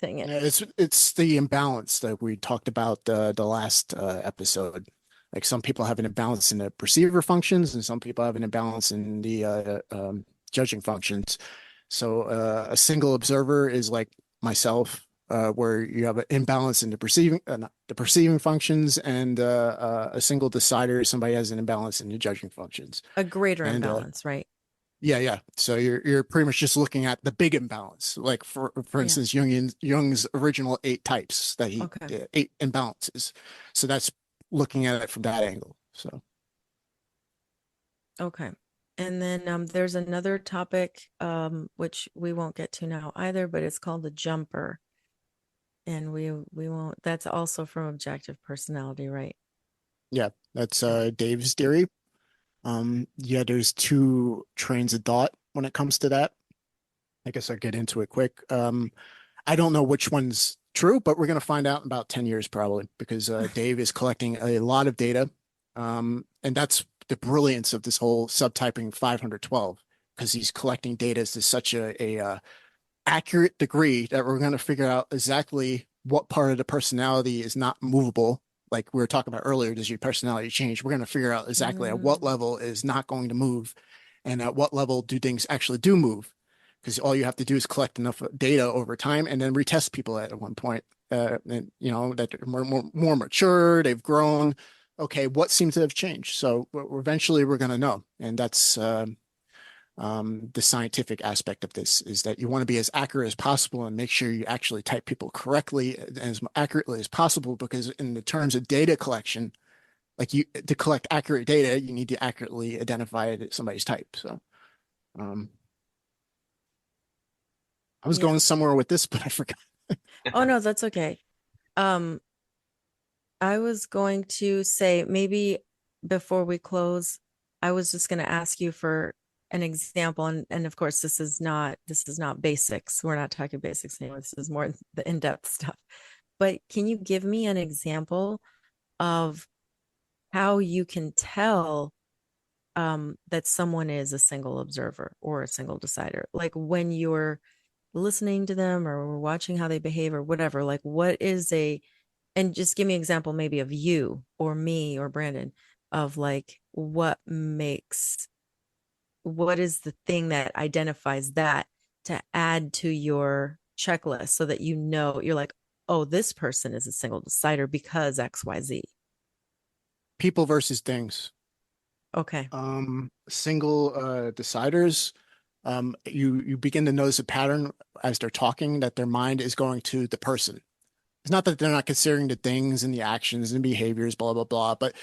Dang it. Yeah, it's the imbalance that we talked about the last episode. Like some people have an imbalance in the perceiver functions, and some people have an imbalance in the judging functions. So a single observer is like myself, where you have an imbalance in the perceiving functions, and a single decider is somebody has an imbalance in the judging functions. A greater And imbalance, right? yeah, yeah. So you're pretty much just looking at the big imbalance. Like for Yeah. instance, Jung's original 8 types that he Okay. 8 imbalances. So that's looking at it from that angle. So Okay. And then there's another topic which we won't get to now either, but it's called the jumper. And we won't, that's also from objective personality, right? yeah, that's Yeah. Dave's theory. Yeah, there's two trains of thought when it comes to that. I guess I'll get into it quick. I don't know which one's true, but we're going to find out in about 10 years probably because Dave is collecting a lot of data. And that's the brilliance of this whole subtyping 512 because he's collecting data to such a accurate degree that we're going to figure out exactly what part of the personality is not movable. Like we were talking about earlier, does your personality change? We're going to figure out exactly at what Mm, level is not going to move and at what level do things actually do move. Because all you have to do is collect enough data over time and then retest people at one point. And you know that they're more mature, they've grown. Okay, what seems to have changed? So eventually we're going to know, and that's the scientific aspect of this is that you want to be as accurate as possible and make sure you actually type people correctly as accurately as possible because in the terms of data collection, like you to collect accurate data, you need to accurately identify somebody's type. So um, I was yeah. going somewhere with this, but I forgot. Oh no, that's okay. Um, I was going to say maybe before we close, I was just going to ask you for an example, and of course this is not basics. We're not talking basics anymore. This is more the in-depth stuff. But can you give me an example of how you can tell that someone is a single observer or a single decider? Like when you're listening to them or watching how they behave or whatever, like what is a, and just give me an example maybe of you or me or Brandon of like what is the thing that identifies that to add to your checklist so that you know you're like, oh, this person is a single decider because XYZ. People versus things. Okay. Single deciders. You begin to notice a pattern as they're talking that their mind is going to the person. It's not that they're not considering the things and the actions and behaviors, blah blah blah, but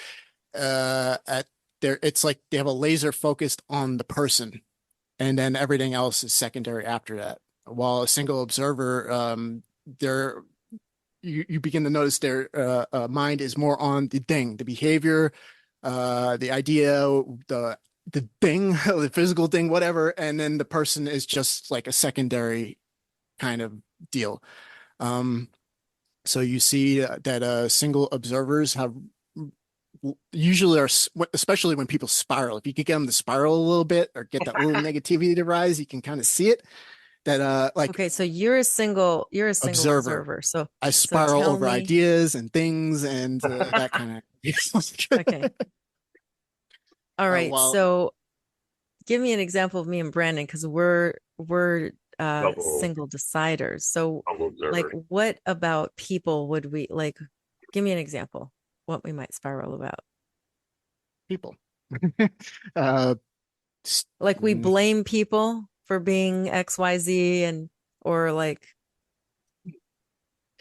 at there it's like they have a laser focused on the person, and then everything else is secondary after that. While a single observer, they're you begin to notice their mind is more on the thing, the behavior, the idea, the thing, the physical thing, whatever, and then the person is just like a secondary kind of deal. Um, so you see that single observers have usually are, especially when people spiral. If you could get them to spiral a little bit or get that little negativity to rise, you can kind of see it. That like Okay, so you're a single observer, observer. So I so spiral tell over me, ideas and things and that kind of. okay. All right. While So give me an example of me and Brandon because we're Double, single deciders. So double like observer. what about people would we like give me an example what we might spiral about. people, uh, Like we blame people for being XYZ and or like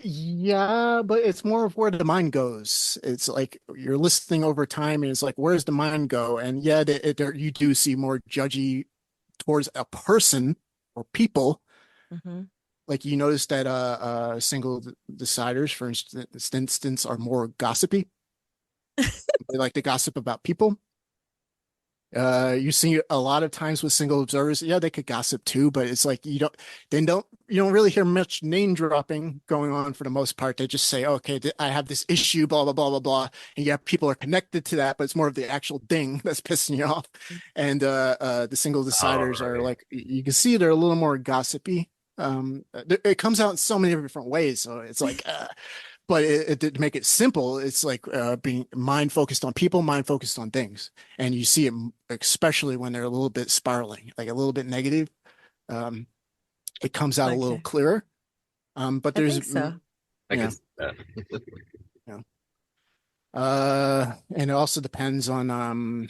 yeah, but it's more of where the mind goes. It's like you're listening over time, and it's like, where's the mind go? And yeah, you do see more judgy towards a person or people. mhm. Like you notice that single deciders, for instance, are more gossipy. They like to gossip about people. You see a lot of times with single observers, yeah, they could gossip too, but it's like you don't really hear much name dropping going on for the most part. They just say, okay, I have this issue, blah blah blah blah blah, and yeah, people are connected to that, but it's more of the actual thing that's pissing you off. And the single Oh, deciders are right. like you can see they're a little more gossipy. It comes out in so many different ways, so it's like but to make it simple, it's like being mind focused on people, mind focused on things, and you see it especially when they're a little bit spiraling, like a little bit negative. Um, it comes out a little Okay. clearer. But I there's think so. I yeah, could see that. yeah. And it also depends on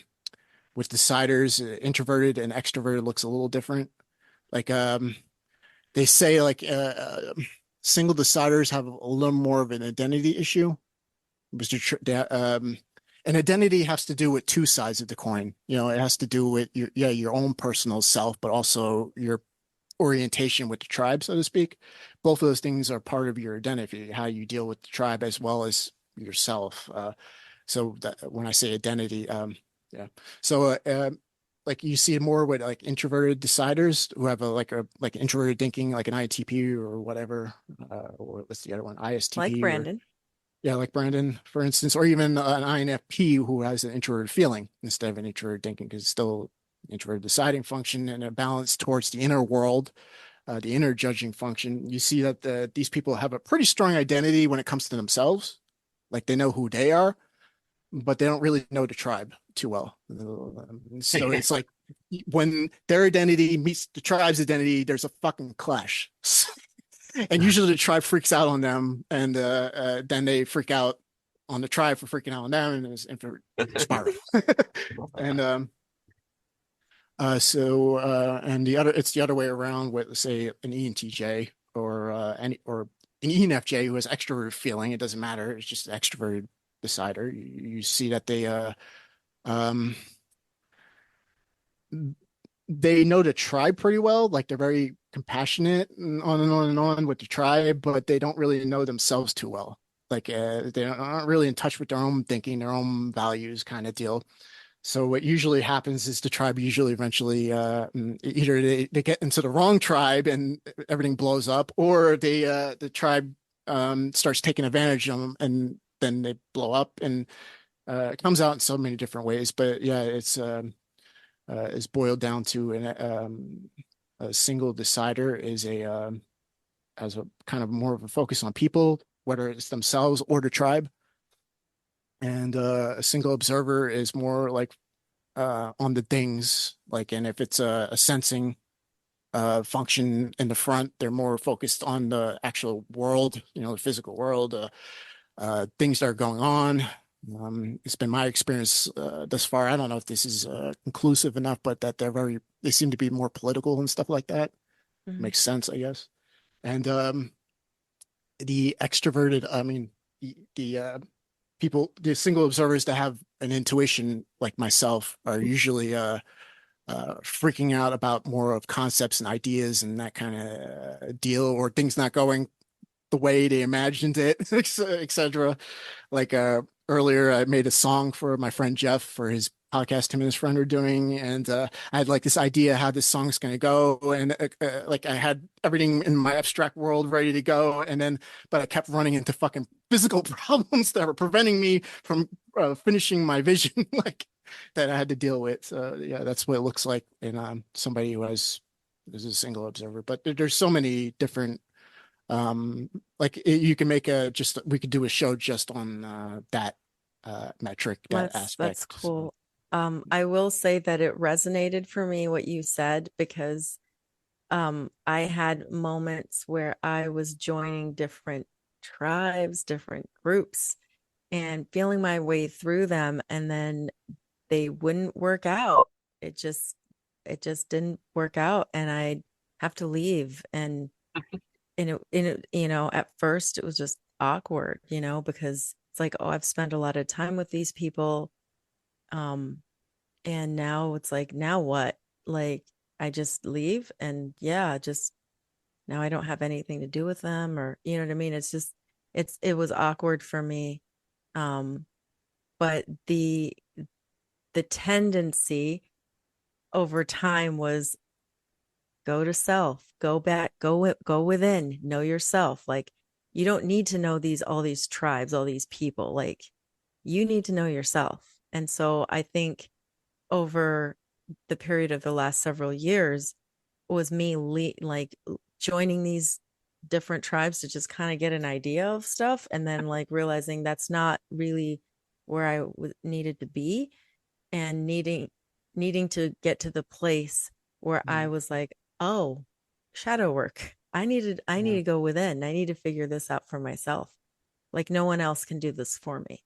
with deciders, introverted and extroverted looks a little different. Like they say, like single deciders have a little more of an identity issue. Mr. And identity has to do with two sides of the coin. You know, it has to do with your own personal self, but also your orientation with the tribe, so to speak. Both of those things are part of your identity, how you deal with the tribe as well as yourself. So that, when I say identity, yeah. So like you see more with like introverted deciders who have a like introverted thinking, like an INTP or whatever, or what's the other one, Like ISTP or Brandon. yeah, like Brandon, for instance, or even an INFP who has an introverted feeling instead of an introverted thinking, because it's still introverted deciding function and a balance towards the inner world, the inner judging function. You see that these people have a pretty strong identity when it comes to themselves. Like they know who they are, but they don't really know the tribe too well. So it's like when their identity meets the tribe's identity, there's a fucking clash. And usually the tribe freaks out on them, and then they freak out on the tribe for freaking out on them, and it's infinite spiral. And and the other, it's the other way around with, say, an ENTJ or an ENFJ who has extroverted feeling. It doesn't matter. It's just extroverted decider. You see that um they know the tribe pretty well. Like they're very compassionate and on and on and on with the tribe, but they don't really know themselves too well. Like they aren't really in touch with their own thinking, their own values kind of deal. So what usually happens is the tribe usually eventually either they get into the wrong tribe and everything blows up, or the tribe starts taking advantage of them and then they blow up. And it comes out in so many different ways. But yeah, it's is boiled down to a single decider is a as a kind of more of a focus on people, whether it's themselves or the tribe, and a single observer is more like on the things, like, and if it's a sensing function in the front, they're more focused on the actual world, you know, the physical world, things that are going on. It's been my experience thus far. I don't know if this is conclusive enough, but that they seem to be more political and stuff like that. Mhm. Makes sense, I guess. And the extroverted, I mean, the single observers that have an intuition like myself are usually freaking out about more of concepts and ideas and that kind of deal, or things not going the way they imagined it, etc. Like earlier, I made a song for my friend Jeff for his podcast him and his friend are doing, and I had like this idea how this song's going to go, and like I had everything in my abstract world ready to go, and then but I kept running into fucking physical problems that were preventing me from finishing my vision, like that I had to deal with. So yeah, that's what it looks like in somebody who has is a single observer. But there's so many different like you can make a just we could do a show just on that metric, that That's aspect. So cool. I will say that it resonated for me what you said because I had moments where I was joining different tribes, different groups, and feeling my way through them, and then they wouldn't work out. It just it just didn't work out, and I have to leave. You know, at first it was just awkward, you know, because it's like, oh, I've spent a lot of time with these people. Um, and now it's like, now what? Like, I just leave and yeah, just now I don't have anything to do with them, or you know what I mean? It's just it was awkward for me. Um, but the tendency over time was go to self, go back, go within, know yourself. Like you don't need to know all these tribes, all these people. Like you need to know yourself. And so I think over the period of the last several years was me like joining these different tribes to just kind of get an idea of stuff, and then like realizing that's not really where I needed to be, and needing to get to the place where I was like, oh, shadow work. I need Yeah. to go within. I need to figure this out for myself. Like no one else can do this for me.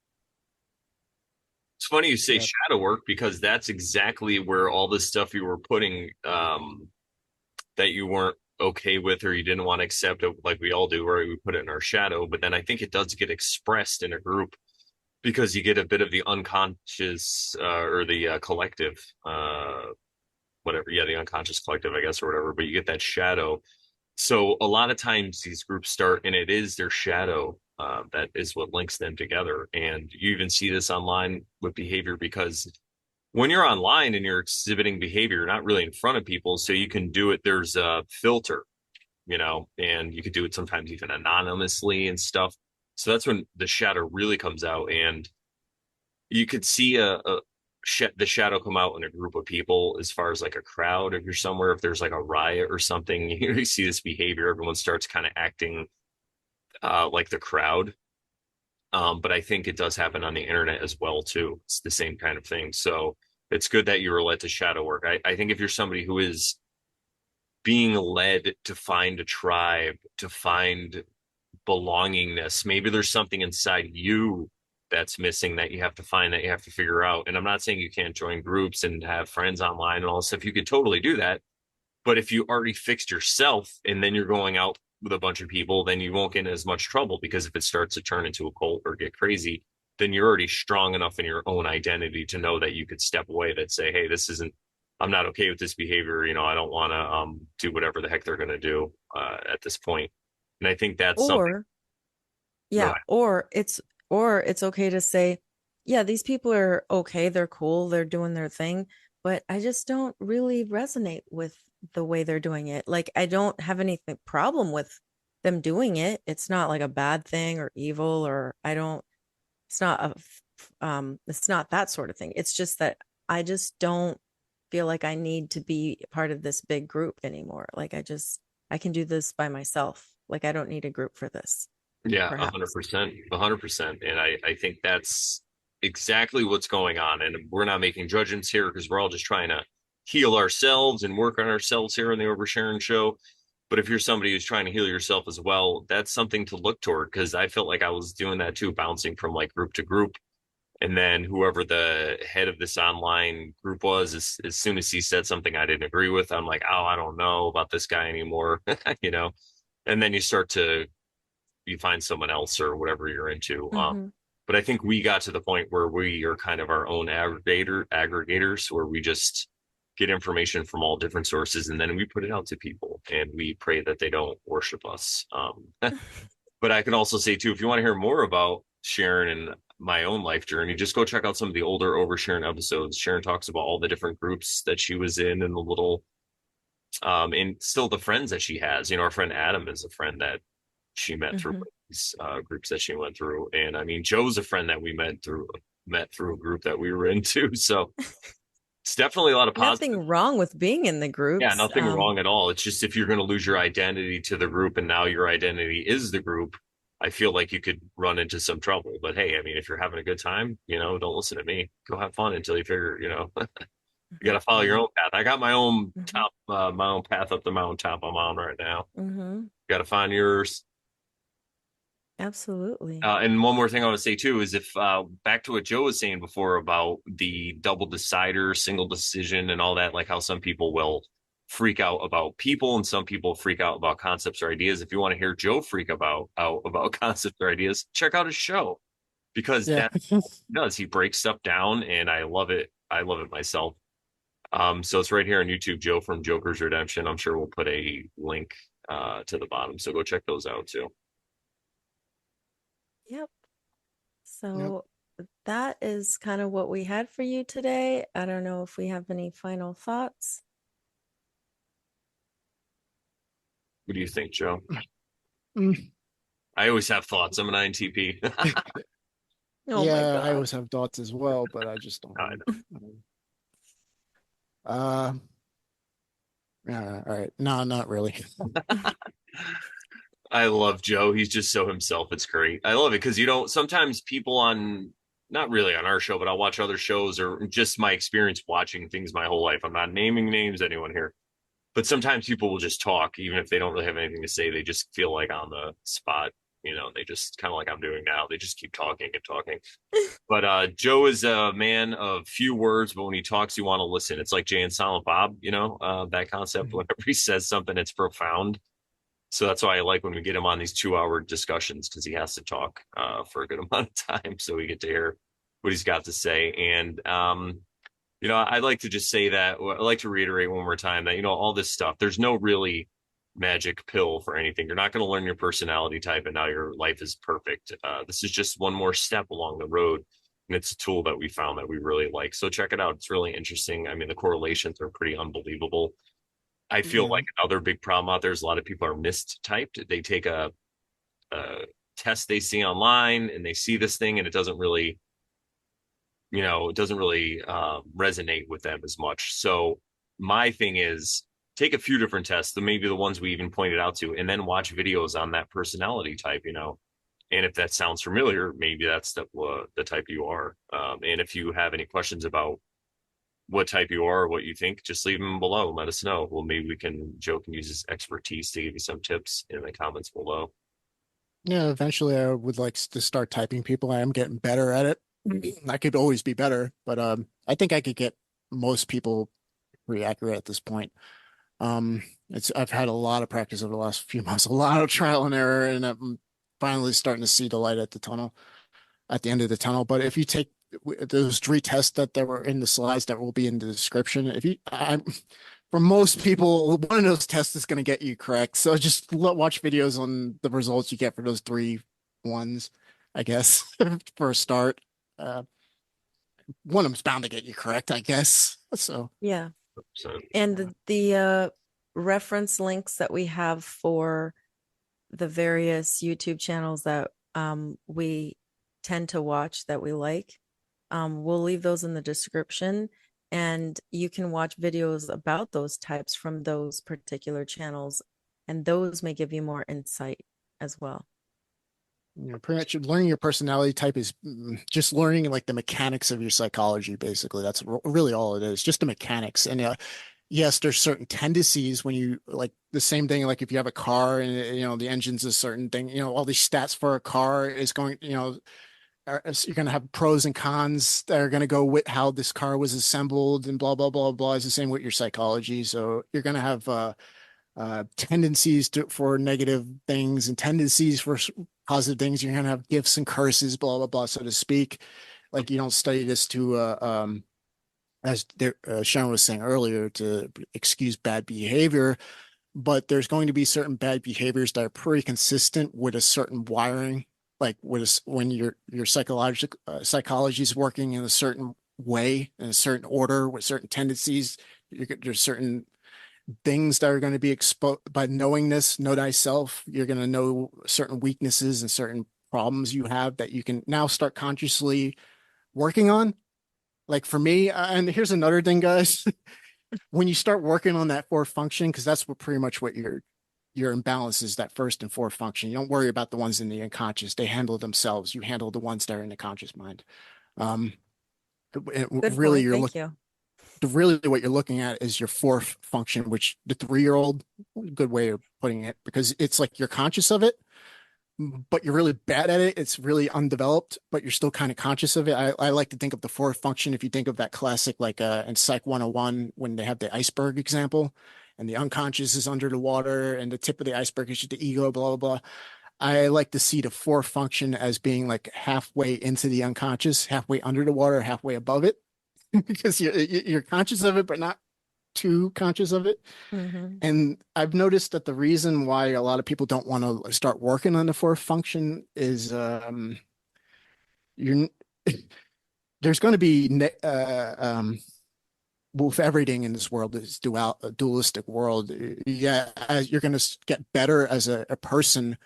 It's funny you say Yeah. shadow work because that's exactly where all this stuff you were putting that you weren't okay with or you didn't want to accept it, like we all do, where we put it in our shadow. But then I think it does get expressed in a group because you get a bit of the unconscious or the collective, whatever. Yeah, the unconscious collective, I guess, or whatever. But you get that shadow. So a lot of times these groups start, and it is their shadow that is what links them together. And you even see this online with behavior because when you're online and you're exhibiting behavior, you're not really in front of people, so you can do it. There's a filter, and you could do it sometimes even anonymously and stuff. So that's when the shadow really comes out, and you could see the shadow come out in a group of people as far as like a crowd. If you're somewhere, if there's like a riot or something, you see this behavior. Everyone starts kind of acting like the crowd. But I think it does happen on the internet as well too. It's the same kind of thing. So it's good that you were led to shadow work. I think if you're somebody who is being led to find a tribe, to find belongingness, maybe there's something inside you that's missing that you have to find, that you have to figure out. And I'm not saying you can't join groups and have friends online and all this stuff. You could totally do that. But if you already fixed yourself and then you're going out with a bunch of people, then you won't get in as much trouble, because if it starts to turn into a cult or get crazy, then you're already strong enough in your own identity to know that you could step away, that say, hey, this isn't, I'm not okay with this behavior. I don't want to do whatever the heck they're going to do at this point. And I think that's something. Or Go yeah, ahead. or it's okay to say, yeah, these people are okay, they're cool, they're doing their thing, but I just don't really resonate with the way they're doing it. Like I don't have anything problem with them doing it. It's not like a bad thing or evil, or I don't it's not it's not that sort of thing. It's just that I just don't feel like I need to be part of this big group anymore. Like I can do this by myself. Like I don't need a group for this, Yeah, perhaps. 100%, 100%. And I think that's exactly what's going on. And we're not making judgments here because we're all just trying to heal ourselves and work on ourselves here in the Oversharing Show. But if you're somebody who's trying to heal yourself as well, that's something to look toward, because I felt like I was doing that too, bouncing from like group to group. And then whoever the head of this online group was, as soon as he said something I didn't agree with, I'm like, oh, I don't know about this guy anymore, you know? And then you find someone else or whatever you're into. Hmm. But I think we got to the point where we are kind of our own aggregators, where we just get information from all different sources and then we put it out to people and we pray that they don't worship us. But I can also say too, if you want to hear more about Sharon and my own life journey, just go check out some of the older Oversharing episodes. Sharon talks about all the different groups that she was in and the little and still the friends that she has. Our friend Adam is a friend that she met through Hmm. these groups that she went through. And I mean, Joe's a friend that we met through a group that we were into. So it's definitely a lot of positive. Nothing wrong with being in the Yeah, groups. nothing wrong at all. It's just if you're going to lose your identity to the group and now your identity is the group, I feel like you could run into some trouble. But hey, I mean, if you're having a good time, don't listen to me. Go have fun until you figure, you got to follow your Yeah. own path. I got my own Hmm. my own path up the mountaintop I'm on right now. Hmm. Got to find yours. Absolutely. And one more thing I want to say too is if back to what Joe was saying before about the double decider, single decision, and all that, like how some people will freak out about people and some people freak out about concepts or ideas. If you want to hear Joe freak out about concepts or ideas, check out his show, because Yeah. that he does. He breaks stuff down, and I love it. I love it myself. So it's right here on YouTube, Joe from Joker's Redemption. I'm sure we'll put a link to the bottom, so go check those out too. Yep. Yep. So that is kind of what we had for you today. I don't know if we have any final thoughts. What do you think, Joe? Mm. I always have thoughts. I'm an INTP. Oh my Yeah, I God. always have thoughts as well, but I just don't I have them. Uh, yeah, all right. No, not really. I love Joe. He's just so himself. It's great. I love it because sometimes people on, not really on our show, but I'll watch other shows or just my experience watching things my whole life. I'm not naming names, anyone here, but sometimes people will just talk, even if they don't really have anything to say. They just feel like on the spot, they just kind of like I'm doing now. They just keep talking and talking. But Joe is a man of few words, but when he talks, you want to listen. It's like Jay and Silent Bob, that concept. Mhm. Whenever he says something, it's profound. So that's why I like when we get him on these 2 hour discussions because he has to talk for a good amount of time. So we get to hear what he's got to say. And, I'd like to just say that I'd like to reiterate one more time that, all this stuff, there's no really magic pill for anything. You're not going to learn your personality type and now your life is perfect. This is just one more step along the road. And it's a tool that we found that we really like. So check it out. It's really interesting. I mean, the correlations are pretty unbelievable. I feel Yeah. like another big problem out there is a lot of people are mistyped. They take a test they see online and they see this thing and it doesn't really resonate with them as much. So my thing is take a few different tests, maybe the ones we even pointed out to, and then watch videos on that personality type. And if that sounds familiar, maybe that's the type you are. And if you have any questions about what type you are or what you think, just leave them below and let us know. Well, maybe Joe can use his expertise to give you some tips in the comments below. Yeah, eventually I would like to start typing people. I am getting better at it. I could always be better, but I think I could get most people pretty accurate at this point. It's I've had a lot of practice over the last few months, a lot of trial and error, and I'm finally starting to see the light at the tunnel, at the end of the tunnel. But if you take those three tests that were in the slides that will be in the description, if you, for most people, one of those tests is going to get you correct. So just watch videos on the results you get for those three ones, I guess, for a start. Uh, one of them's bound to get you correct, I guess. So Yeah. So And the reference links that we have for the various YouTube channels that we tend to watch that we like, we'll leave those in the description. And you can watch videos about those types from those particular channels. And those may give you more insight as well. pretty much learning your personality type is just learning like the mechanics of your psychology, basically. That's really all it is, just the mechanics. And yes, there's certain tendencies when you like the same thing, like if you have a car and the engine's a certain thing, all these stats for a car is going, you're going to have pros and cons that are going to go with how this car was assembled and blah, blah, blah, blah. It's the same with your psychology. So you're going to have tendencies for negative things and tendencies for positive things. You're going to have gifts and curses, blah, blah, blah, so to speak. Like you don't study this to, as Sharon was saying earlier, to excuse bad behavior, but there's going to be certain bad behaviors that are pretty consistent with a certain wiring, like when your psychology is working in a certain way, in a certain order, with certain tendencies. There's certain things that are going to be exposed by knowing this. Know thyself. You're going to know certain weaknesses and certain problems you have that you can now start consciously working on. Like for me, and here's another thing, guys. When you start working on that fourth function, because that's pretty much what your imbalance is, that first and fourth function. You don't worry about the ones in the unconscious; they handle themselves. You handle the ones that are in the conscious mind. Um, Good really, point. Thank you. really what you're looking at is your fourth function, which the 3-year-old, good way of putting it, because it's like you're conscious of it, but you're really bad at it. It's really undeveloped, but you're still kind of conscious of it. I like to think of the fourth function. If you think of that classic, like in Psych 101, when they have the iceberg example and the unconscious is under the water and the tip of the iceberg is just the ego, blah, blah, blah. I like to see the fourth function as being like halfway into the unconscious, halfway under the water, halfway above it, because you're conscious of it, but not too conscious of it. Mm-hmm. And I've noticed that the reason why a lot of people don't want to start working on the fourth function is you're there's going to be with everything in this world is a dualistic world. Yeah, as you're going to get better as a person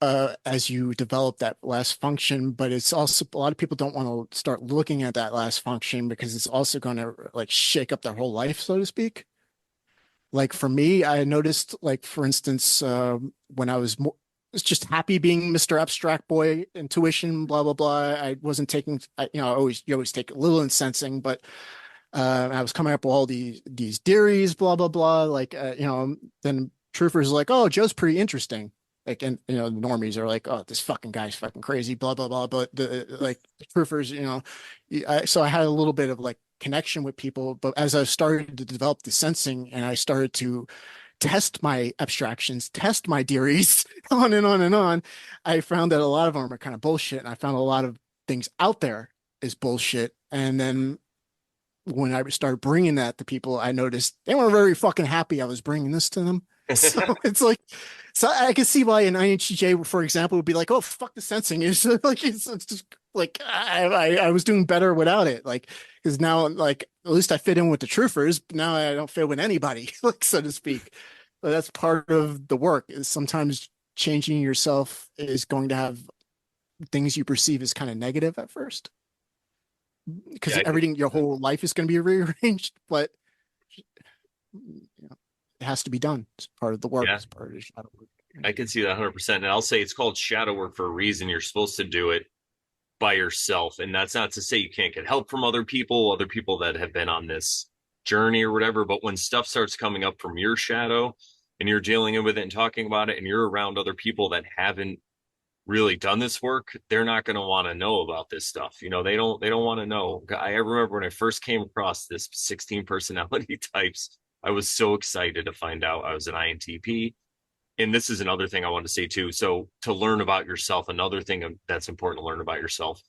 as you develop that last function, but it's also a lot of people don't want to start looking at that last function because it's also going to like shake up their whole life, so to speak. Like for me, I noticed, like for instance, when I was just happy being Mr. Abstract Boy, intuition, blah blah blah. I wasn't taking, you always take a little in sensing, but I was coming up with all these theories, blah blah blah. Like then Truthers are like, oh, Joe's pretty interesting. Like, and the normies are like, oh, this fucking guy's fucking crazy, blah blah blah. But the Truthers, so I had a little bit of like connection with people. But as I started to develop the sensing, and I started to test my abstractions, test my theories, on and on and on, I found that a lot of them are kind of bullshit, and I found a lot of things out there is bullshit. And then when I started bringing that to people, I noticed they weren't very fucking happy I was bringing this to them. So it's like, so I can see why an INTJ, for example, would be like, "Oh, fuck the sensing." It's like it's just like I was doing better without it, like because now like at least I fit in with the truthers. But now I don't fit with anybody, like so to speak. But that's part of the work. Is sometimes changing yourself is going to have things you perceive as kind of negative at first because Yeah, everything, your whole life is going to be rearranged, but it has to be done. It's part of the work. yeah, It's part of the shadow work. I can see that 100%. And I'll say it's called shadow work for a reason. You're supposed to do it by yourself. And that's not to say you can't get help from other people that have been on this journey or whatever. But when stuff starts coming up from your shadow and you're dealing with it and talking about it, and you're around other people that haven't really done this work, they're not going to want to know about this stuff. They don't want to know. I remember when I first came across this 16 personality types, I was so excited to find out I was an INTP. And this is another thing I want to say too. So to learn about yourself, another thing that's important to learn about yourself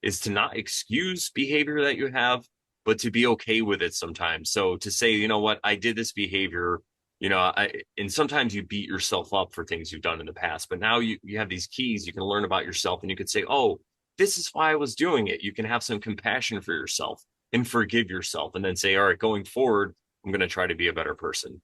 is to not excuse behavior that you have, but to be okay with it sometimes. So to say, you know what, I did this behavior, and sometimes you beat yourself up for things you've done in the past, but now you have these keys, you can learn about yourself and you could say, oh, this is why I was doing it. You can have some compassion for yourself and forgive yourself and then say, all right, going forward, I'm going to try to be a better person.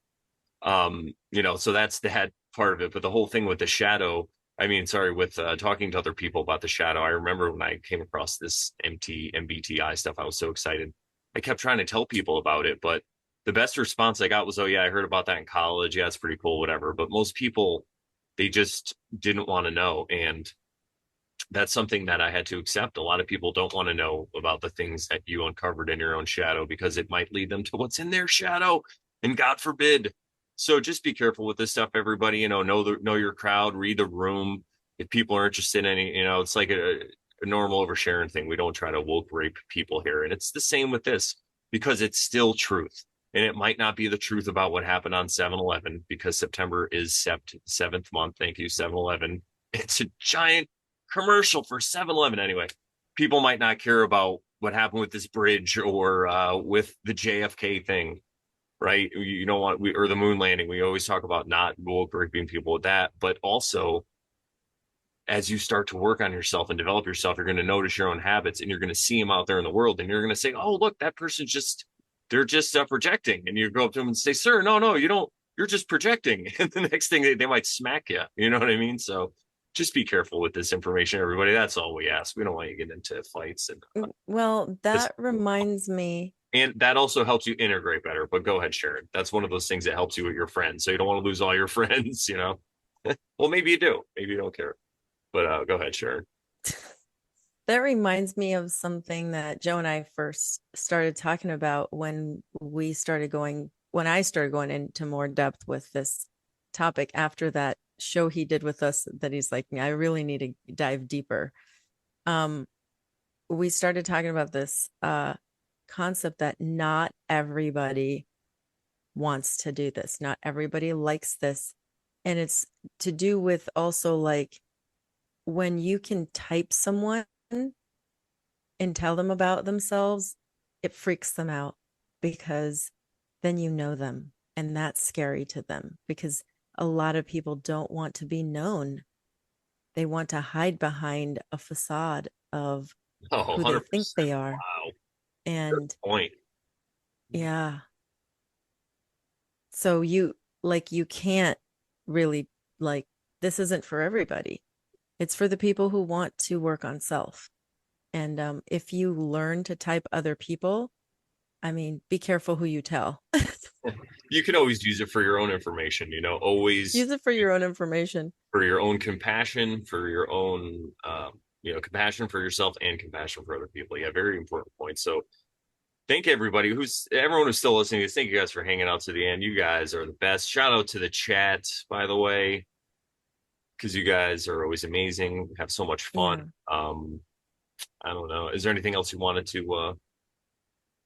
So that's that part of it. But the whole thing with the shadow, I mean, sorry, with talking to other people about the shadow, I remember when I came across this MBTI stuff, I was so excited. I kept trying to tell people about it, but the best response I got was, oh, yeah, I heard about that in college. Yeah, it's pretty cool, whatever. But most people, they just didn't want to know. And that's something that I had to accept. A lot of people don't want to know about the things that you uncovered in your own shadow because it might lead them to what's in their shadow. And God forbid. So just be careful with this stuff, everybody. Know your crowd, read the room. If people are interested in any, it's like a normal oversharing thing. We don't try to woke rape people here. And it's the same with this because it's still truth. And it might not be the truth about what happened on 7-Eleven because September is seventh month. Thank you, 7-Eleven. It's a giant commercial for 7-Eleven anyway. People might not care about what happened with this bridge or with the JFK thing, right? You don't want or the moon landing. We always talk about not woke raping people with that, but also as you start to work on yourself and develop yourself, you're going to notice your own habits and you're going to see them out there in the world, and you're going to say, "Oh, look, that person's they're just projecting." And you go up to them and say, "Sir, no, you don't. You're just projecting." And the next thing they might smack you. You know what I mean? So just be careful with this information, everybody. That's all we ask. We don't want you to get into fights. Well, that reminds me. And that also helps you integrate better. But go ahead, Sharon. That's one of those things that helps you with your friends. So you don't want to lose all your friends, Well, maybe you do. Maybe you don't care. But go ahead, Sharon. That reminds me of something that Joe and I first started talking about when I started going into more depth with this topic after that show he did with us that he's like, I really need to dive deeper. We started talking about this concept that not everybody wants to do this. Not everybody likes this. And it's to do with also like when you can type someone and tell them about themselves, it freaks them out because then you know them, and that's scary to them because a lot of people don't want to be known. They want to hide behind a facade of Oh, who they 100%. think they are. Wow. Good And point. yeah, so you can't really like, this isn't for everybody. It's for the people who want to work on self. And if you learn to type other people, I mean, be careful who you tell. You can always use it for your own information, always Use it for your own information. for your own compassion, for your own, compassion for yourself and compassion for other people. Yeah, very important point. So thank everyone who's still listening. Thank you guys for hanging out to the end. You guys are the best. Shout out to the chat, by the way, because you guys are always amazing. Have so much Yeah. fun. I don't know. Is there anything else you wanted to?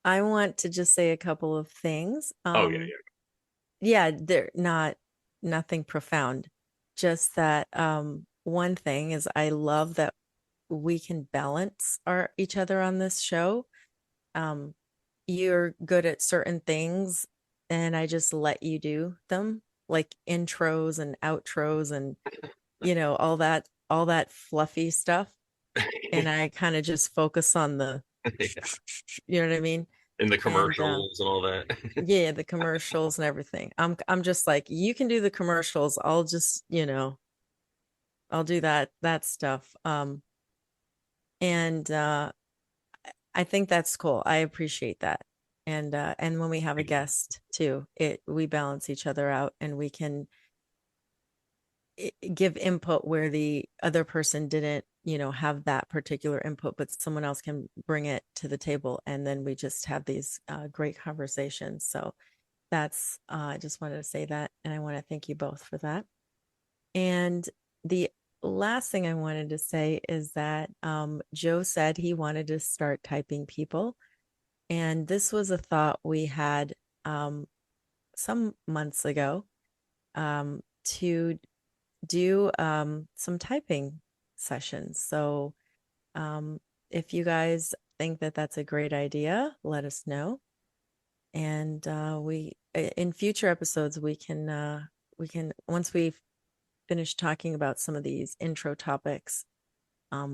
I want to just say a couple of things. Oh yeah, Yeah, they're nothing profound. Just that one thing is I love that we can balance our each other on this show. Um, you're good at certain things and I just let you do them, like intros and outros and all that fluffy stuff. yeah. And I kind of just focus on the Yeah. you know what I mean? In the And commercials and all that. yeah, the commercials and everything. I'm just like, you can do the commercials. I'll just, I'll do that stuff. And I think that's cool. I appreciate that. And when we have a guest too, we balance each other out and we can give input where the other person didn't, have that particular input, but someone else can bring it to the table. And then we just have these great conversations. So that's, I just wanted to say that. And I want to thank you both for that. And the last thing I wanted to say is that Joe said he wanted to start typing people. And this was a thought we had some months ago to do some typing sessions. So if you guys think that that's a great idea, let us know. And we in future episodes we can once we've finished talking about some of these intro topics,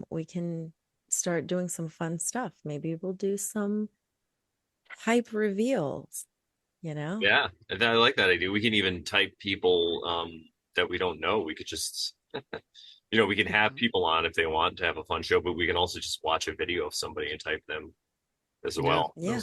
we can start doing some fun stuff. Maybe we'll do some hype reveals, you know? Yeah, and I like that idea. We can even type people that we don't know. We could just, we can have Mhm. people on if they want to have a fun show, but we can also just watch a video of somebody and type them as Yeah. well. Yeah.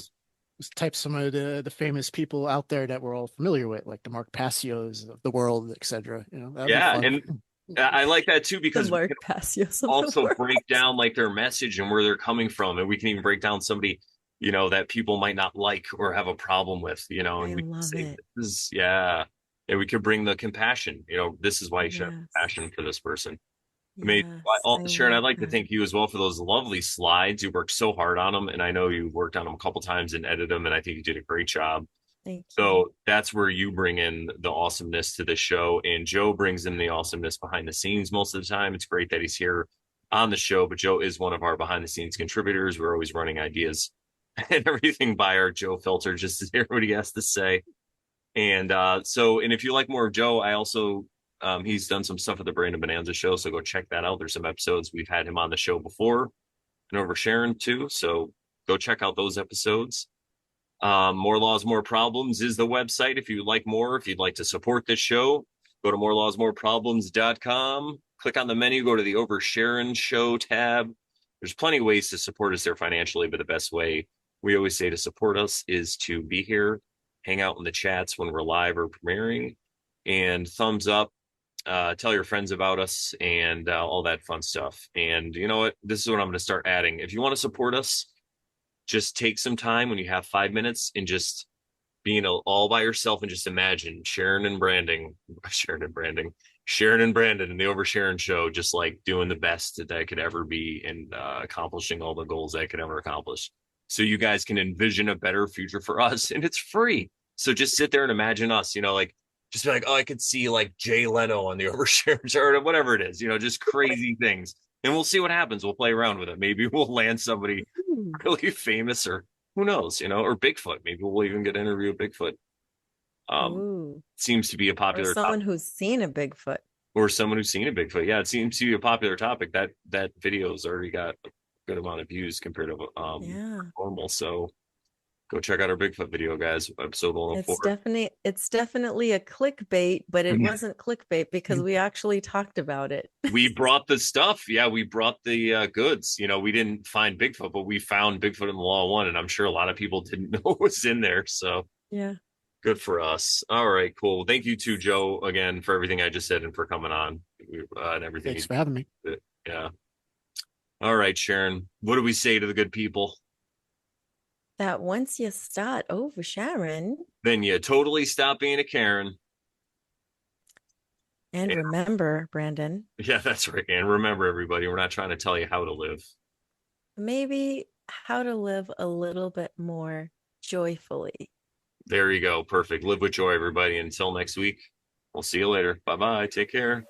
Let's type some of the famous people out there that we're all familiar with, like the Mark Passios of the world, etc. That'd be Yeah, fun. and I like that too The because we Mark can Passios of the also world. break down like their message and where they're coming from, and we can even break down somebody that people might not like or have a problem with, and I we can love say it. this is yeah, and we could bring the compassion. This is why you should have Yes. compassion for this person. I mean, Yes. I Sharon, I'd love like to that. thank you as well for those lovely slides. You worked so hard on them, and I know you worked on them a couple times and edited them, and I think you did a great job. Thank you. So that's where you bring in the awesomeness to the show, and Joe brings in the awesomeness behind the scenes most of the time. It's great that he's here on the show, but Joe is one of our behind the scenes contributors. We're always running ideas and everything by our Joe filter just to hear what he has to say. And if you like more of Joe, I also he's done some stuff with the Brandon Bonanza show, so go check that out. There's some episodes we've had him on the show before, and over Sharon too. So go check out those episodes. More Laws, More Problems is the website. If you'd like more, if you'd like to support this show, go to morelawsmoreproblems.com. Click on the menu, go to the Over Sharon Show tab. There's plenty of ways to support us there financially, but the best way we always say to support us is to be here, hang out in the chats when we're live or premiering, and thumbs up, tell your friends about us, and all that fun stuff. And you know what? This is what I'm going to start adding. If you want to support us, just take some time when you have 5 minutes and just being all by yourself and just imagine Sharon and Brandon in the Over Sharon show, just like doing the best that I could ever be and accomplishing all the goals I could ever accomplish. So you guys can envision a better future for us, and it's free. So just sit there and imagine us, like just be like, oh, I could see like Jay Leno on the Over Sharon show or whatever it is, just crazy things. And we'll see what happens. We'll play around with it. Maybe we'll land somebody Hmm. really famous, or who knows, or Bigfoot. Maybe we'll even get an interview with Bigfoot. Ooh. Seems to be a Or popular someone topic, who's seen a Bigfoot. or someone who's seen a Bigfoot. Yeah, it seems to be a popular topic. That video's already got a good amount of views compared to Yeah. normal. So go check out our Bigfoot video, guys. Episode 104. It's definitely a clickbait, but it wasn't clickbait because we actually talked about it. We brought the stuff. Yeah, we brought the goods. You know, we didn't find Bigfoot, but we found Bigfoot in the Law of One, and I'm sure a lot of people didn't know it was in there. So Yeah. good for us. All right, cool. Thank you to Joe again for everything I just said and for coming on and everything. Thanks for having me. Yeah. All right, Sharon. What do we say to the good people? That once you start over Sharon. Then you totally stop being a Karen. And remember, Brandon. Yeah, that's right. And remember, everybody, we're not trying to tell you how to live. Maybe how to live a little bit more joyfully. There you go. Perfect. Live with joy, everybody. Until next week, we'll see you later. Bye bye. Take care.